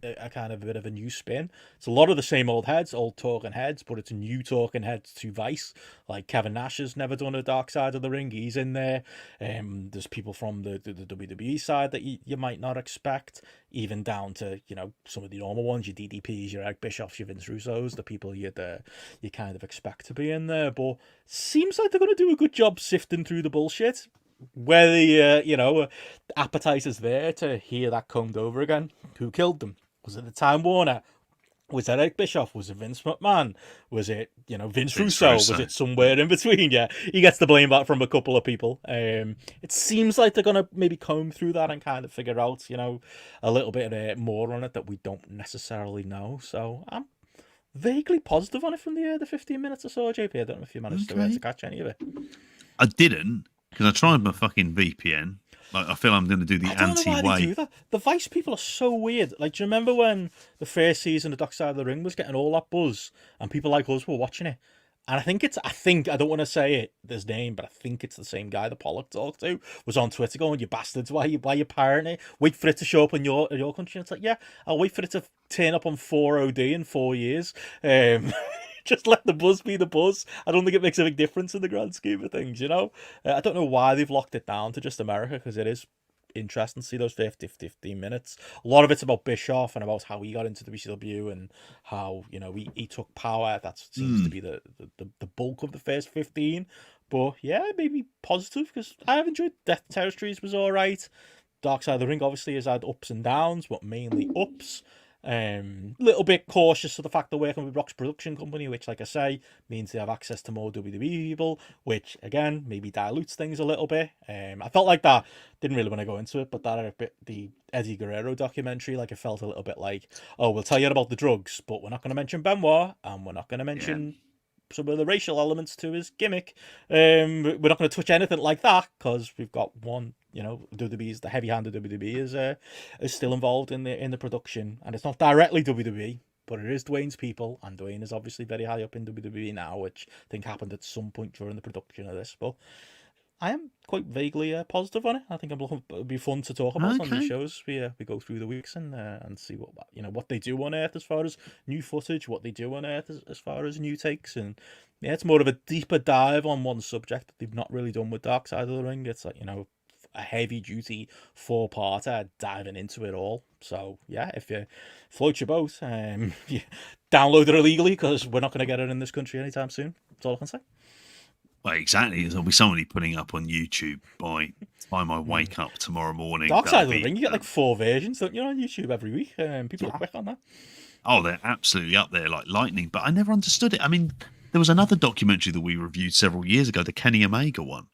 a kind of a bit of a new spin. It's a lot of the same old heads, old talking heads, but it's new talking heads to Vice. Like Kevin Nash has never done a Dark Side of the Ring. He's in there. There's people from the WWE side that you might not expect, even down to some of the normal ones, your DDPs, your Eric Bischoffs, your Vince Russos, the people you kind of expect to be in there. But seems like they're gonna do a good job sifting through the bullshit. Where the appetizer's there to hear that combed over again. Who killed them? Was it the Time Warner? Was it Eric Bischoff? Was it Vince McMahon? Was it Vince Russo? Was it somewhere in between? Yeah, he gets the blame back from a couple of people. It seems like they're gonna maybe comb through that and kind of figure out a little bit more on it that we don't necessarily know. So I'm vaguely positive on it from the 15 minutes or so. JP, I don't know if you managed to catch any of it. I didn't. Because I tried my fucking VPN. I feel I'm going to do the anti-way. I don't know why they do that. The Vice people are so weird. Do you remember when the first season of Dark Side of the Ring was getting all that buzz and people like us were watching it? And I think I don't want to say his name, but I think it's the same guy that Pollock talked to, was on Twitter going, "You bastards, why you pirating it? Wait for it to show up in your country." And it's like, yeah, I'll wait for it to turn up on 4OD in 4 years. Just let the buzz be the buzz. I don't think it makes a big difference in the grand scheme of things, I don't know why they've locked it down to just America, because it is interesting to see those 15 minutes. A lot of it's about Bischoff and about how he got into the WCW and how, he took power. That seems to be the bulk of the first 15. But yeah, maybe positive, because I have enjoyed Death Territories was all right. Dark Side of the Ring obviously has had ups and downs, but mainly ups. Little bit cautious of the fact they're working with Rock's production company, which, like I say, means they have access to more WWE people, which again maybe dilutes things a little bit. I felt like that. Didn't really want to go into it, but that the Eddie Guerrero documentary, like it felt a little bit like, oh, we'll tell you about the drugs, but we're not going to mention Benoit, and we're not going to mention some of the racial elements to his gimmick. We're not going to touch anything like that because we've got one. You know, WWE's the heavy-handed WWE is still involved in the production, and it's not directly WWE, but it is Dwayne's people, and Dwayne is obviously very high up in WWE now, which I think happened at some point during the production of this. But I am quite vaguely positive on it. I think it'll be fun to talk about on the shows. We go through the weeks and see what they do on Earth as far as new footage, what they do on Earth as far as new takes, and yeah, it's more of a deeper dive on one subject that they've not really done with Dark Side of the Ring. It's like, a heavy duty 4-parter diving into it all. So yeah, if you float your boat, download it illegally because we're not going to get it in this country anytime soon. That's all I can say. Well, exactly. There'll be somebody putting up on YouTube by my wake up tomorrow morning. Dark Side of the Ring, you get like 4 versions, don't you, on YouTube every week? People are quick on that. Oh, they're absolutely up there like lightning. But I never understood it. I mean, there was another documentary that we reviewed several years ago, the Kenny Omega one,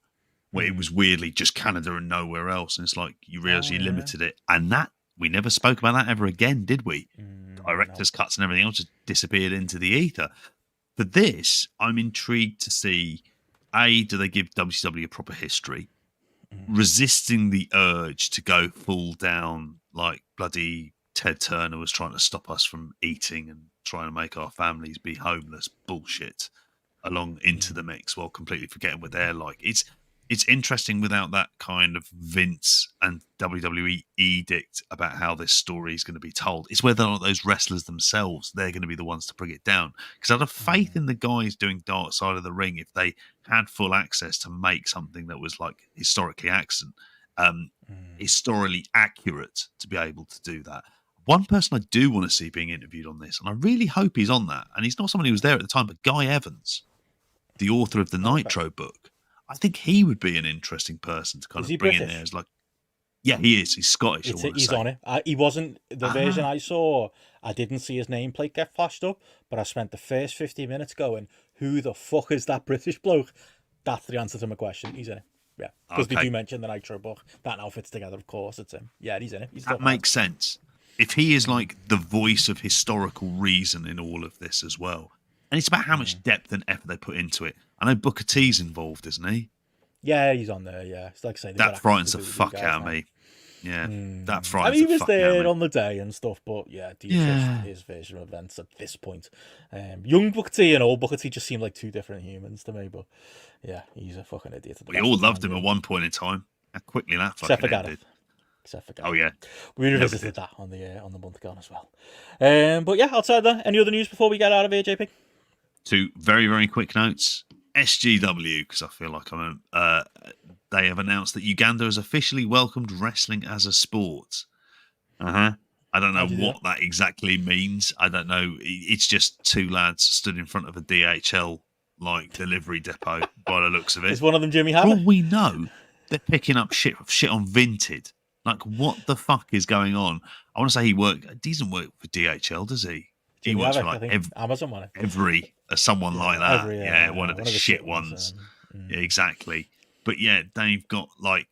where it was weirdly just Canada and nowhere else. And it's like, you realise you limited it. And that, we never spoke about that ever again, did we? Director's cuts and everything else just disappeared into the ether. For this, I'm intrigued to see, A, do they give WCW a proper history? Resisting the urge to go full down like bloody Ted Turner was trying to stop us from eating and trying to make our families be homeless bullshit along into the mix while completely forgetting what they're like. It's interesting without that kind of Vince and WWE edict about how this story is going to be told. It's whether or not those wrestlers themselves, they're going to be the ones to bring it down. Because I'd have faith in the guys doing Dark Side of the Ring if they had full access to make something that was like historically historically accurate to be able to do that. One person I do want to see being interviewed on this, and I really hope he's on that, and he's not someone who was there at the time, but Guy Evans, the author of the Nitro book. I think he would be an interesting person to kind of bring in there as like, yeah, he is. He's Scottish. He's on it. He wasn't the version I saw. I didn't see his nameplate get flashed up, but I spent the first 50 minutes going, "Who the fuck is that British bloke?" That's the answer to my question. He's in it. Yeah, because they do mention the Nitro book. That now fits together. Of course, it's him. Yeah, he's in it. That makes sense. If he is like the voice of historical reason in all of this as well. And it's about how much depth and effort they put into it. I know Booker T's involved, isn't he? Yeah, he's on there. Yeah, it's like saying that frightens the fuck out of me. Yeah, that frightens. I mean, he was there on the day and stuff, but yeah, do you trust his version of events at this point? Young Booker T and old Booker T just seem like 2 different humans to me. But yeah, he's a fucking idiot. We all loved him at one point in time. How quickly that fucking ended. Except for oh yeah, we revisited that on the month gone as well. But yeah, outside that, any other news before we get out of AJP? 2 very, very quick notes. SGW, because I feel like they have announced that Uganda has officially welcomed wrestling as a sport. I don't know what that exactly means. I don't know. It's just 2 lads stood in front of a DHL like delivery depot by the looks of it. Is one of them Jimmy Havoc? For all we know, they're picking up shit on Vinted. Like, what the fuck is going on? I want to say he doesn't work for DHL, does he? He works for like Amazon money. Someone like that. One of the shit ones. Yeah, exactly. But yeah, they've got like,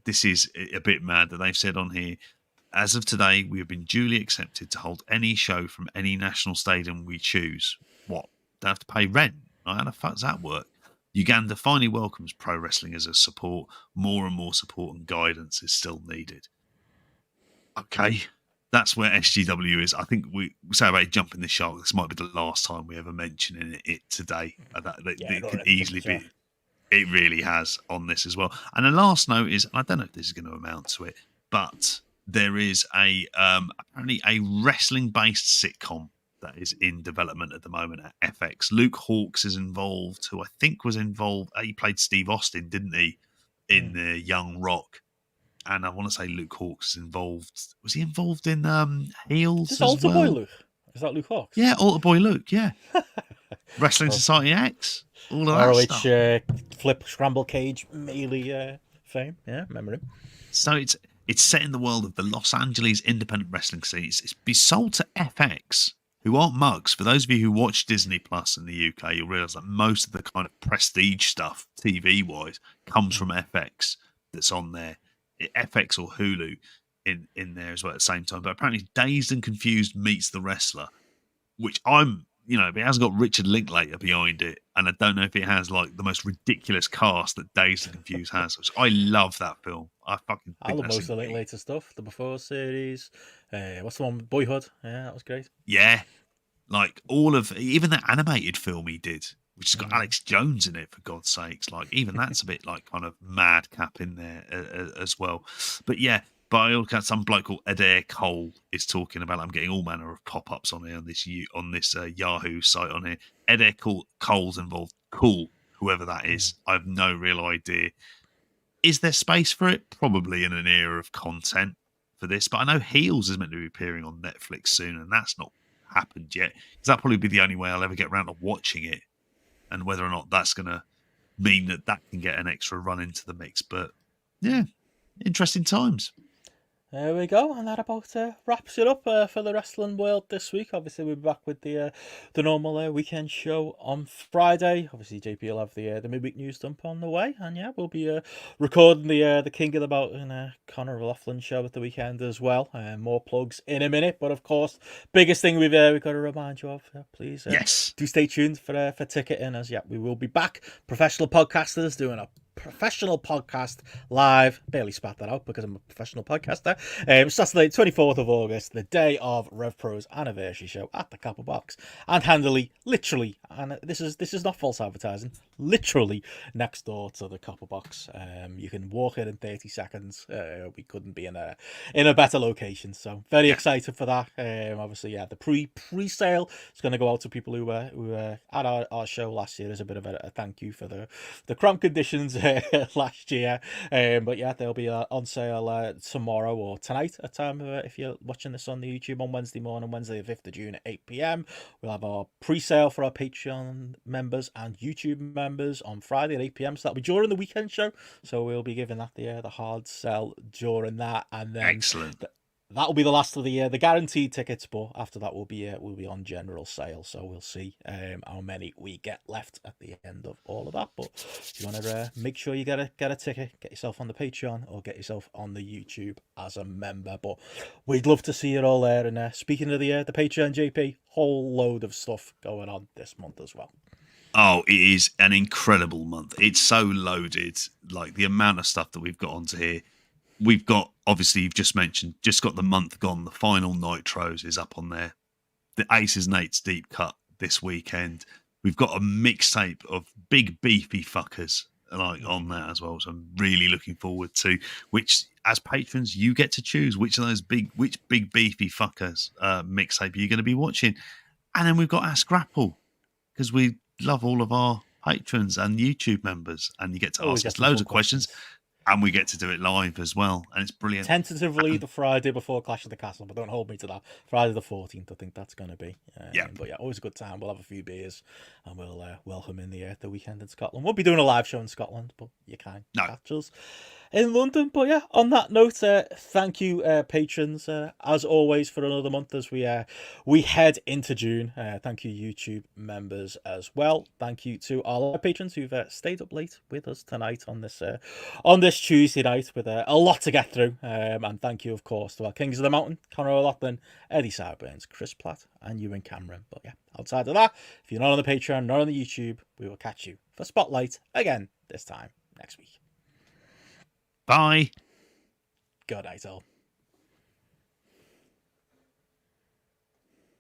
this is a bit mad that they've said on here, as of today, we have been duly accepted to hold any show from any national stadium we choose. What? They have to pay rent? Like, how the fuck does that work? Uganda finally welcomes pro wrestling as a support. More and more support and guidance is still needed. Okay. That's where SGW is. I think we say about jumping the shark. This might be the last time we ever mention it today. It could easily be. It really has on this as well. And the last note is, I don't know if this is going to amount to it, but there is apparently a wrestling-based sitcom that is in development at the moment at FX. Luke Hawks is involved, who I think was involved. He played Steve Austin, didn't he, in the Young Rock? And I want to say Luke Hawks is involved. Was he involved in Heels? Is this Alter Boy Luke? Is that Luke Hawks? Yeah, Alter Boy Luke. Yeah, Wrestling Society X. All of that ROH stuff. Flip Scramble Cage Melee fame. Yeah, remember him. So It's set in the world of the Los Angeles independent wrestling scene. It's been sold to FX, who aren't mugs. For those of you who watch Disney Plus in the UK, you'll realise that most of the kind of prestige stuff, TV-wise, comes from FX that's on there. FX or Hulu in there as well at the same time. But apparently Dazed and Confused meets The Wrestler, which it hasn't got Richard Linklater behind it, and I don't know if it has like the most ridiculous cast that Dazed and Confused has. Which I love that film. I love most of the Linklater stuff. The Before series. What's the one? Boyhood. Yeah, that was great. Yeah, like even that animated film he did, which has got Alex Jones in it, for God's sakes. Like even that's a bit like kind of madcap in there as well. But yeah. But I also got some bloke called Adair Cole is talking about. I'm getting all manner of pop-ups on here on this Yahoo site on here. Adair Cole's involved. Cool, whoever that is. I have no real idea. Is there space for it? Probably in an era of content for this. But I know Heels is meant to be appearing on Netflix soon, and that's not happened yet. Because that'll probably be the only way I'll ever get around to watching it. And whether or not that's going to mean that can get an extra run into the mix. But yeah, interesting times. There we go, and that about wraps it up for the wrestling world this week. Obviously, we'll be back with the normal weekend show on Friday. Obviously, JP will have the midweek news dump on the way, and yeah, we'll be recording the King of the Mountain Conor O'Loughlin show at the weekend as well. More plugs in a minute, but of course, biggest thing we've got to remind you of, please, yes, do stay tuned for ticketing, as we will be back. Professional podcasters doing a professional podcast live. Barely spat that out because I'm a professional podcaster. Saturday 24th of August, the day of Rev Pro's anniversary show at the Copperbox, and literally, and this is not false advertising, literally next door to the Copperbox. You can walk in 30 seconds. We couldn't be in a better location, so very excited for that. Obviously, the pre-sale is going to go out to people who were at our show last year as a bit of a thank you for the cramped conditions last year. But yeah, they'll be on sale tomorrow or tonight at time if you're watching this on the YouTube on Wednesday morning, Wednesday the 5th of June at 8 p.m. We'll have our pre-sale for our Patreon members and YouTube members on Friday at 8 p.m. So that'll be during the weekend show. So we'll be giving that the hard sell during that, and then excellent. That'll be the last of the guaranteed tickets, but after that we'll be on general sale. So we'll see how many we get left at the end of all of that. But if you want to make sure you get a ticket, get yourself on the Patreon or get yourself on the YouTube as a member. But we'd love to see you all there. And speaking of the Patreon, JP, whole load of stuff going on this month as well. Oh, it is an incredible month. It's so loaded, like the amount of stuff that we've got onto here. We've got, obviously, you've just mentioned, just got the month gone. The final Nitros is up on there. The Aces and Eights deep cut this weekend. We've got a mixtape of big beefy fuckers on that as well. So I'm really looking forward to, which as patrons, you get to choose which of those big beefy fuckers mixtape you're going to be watching. And then we've got Ask GRAPPL, because we love all of our patrons and YouTube members, and you get to ask us loads of questions. And we get to do it live as well, and it's brilliant. Tentatively the Friday before Clash of the Castle, but don't hold me to that. Friday the 14th, I think that's going to be. But yeah, always a good time. We'll have a few beers, and we'll welcome in the weekend in Scotland. We'll be doing a live show in Scotland, but you can catch us in London. But yeah, on that note, thank you, patrons, as always, for another month as we head into June. Thank you, YouTube members, as well. Thank you to all our patrons who've stayed up late with us tonight on this Tuesday night with a lot to get through. And thank you, of course, to our Kings of the Mountain, Conor O'Loughlin, Eddie Sideburns, Chris Platt, and Ewan Cameron. But yeah, outside of that, if you're not on the Patreon, not on the YouTube, we will catch you for Spotlight again this time next week. Bye. Good night, all.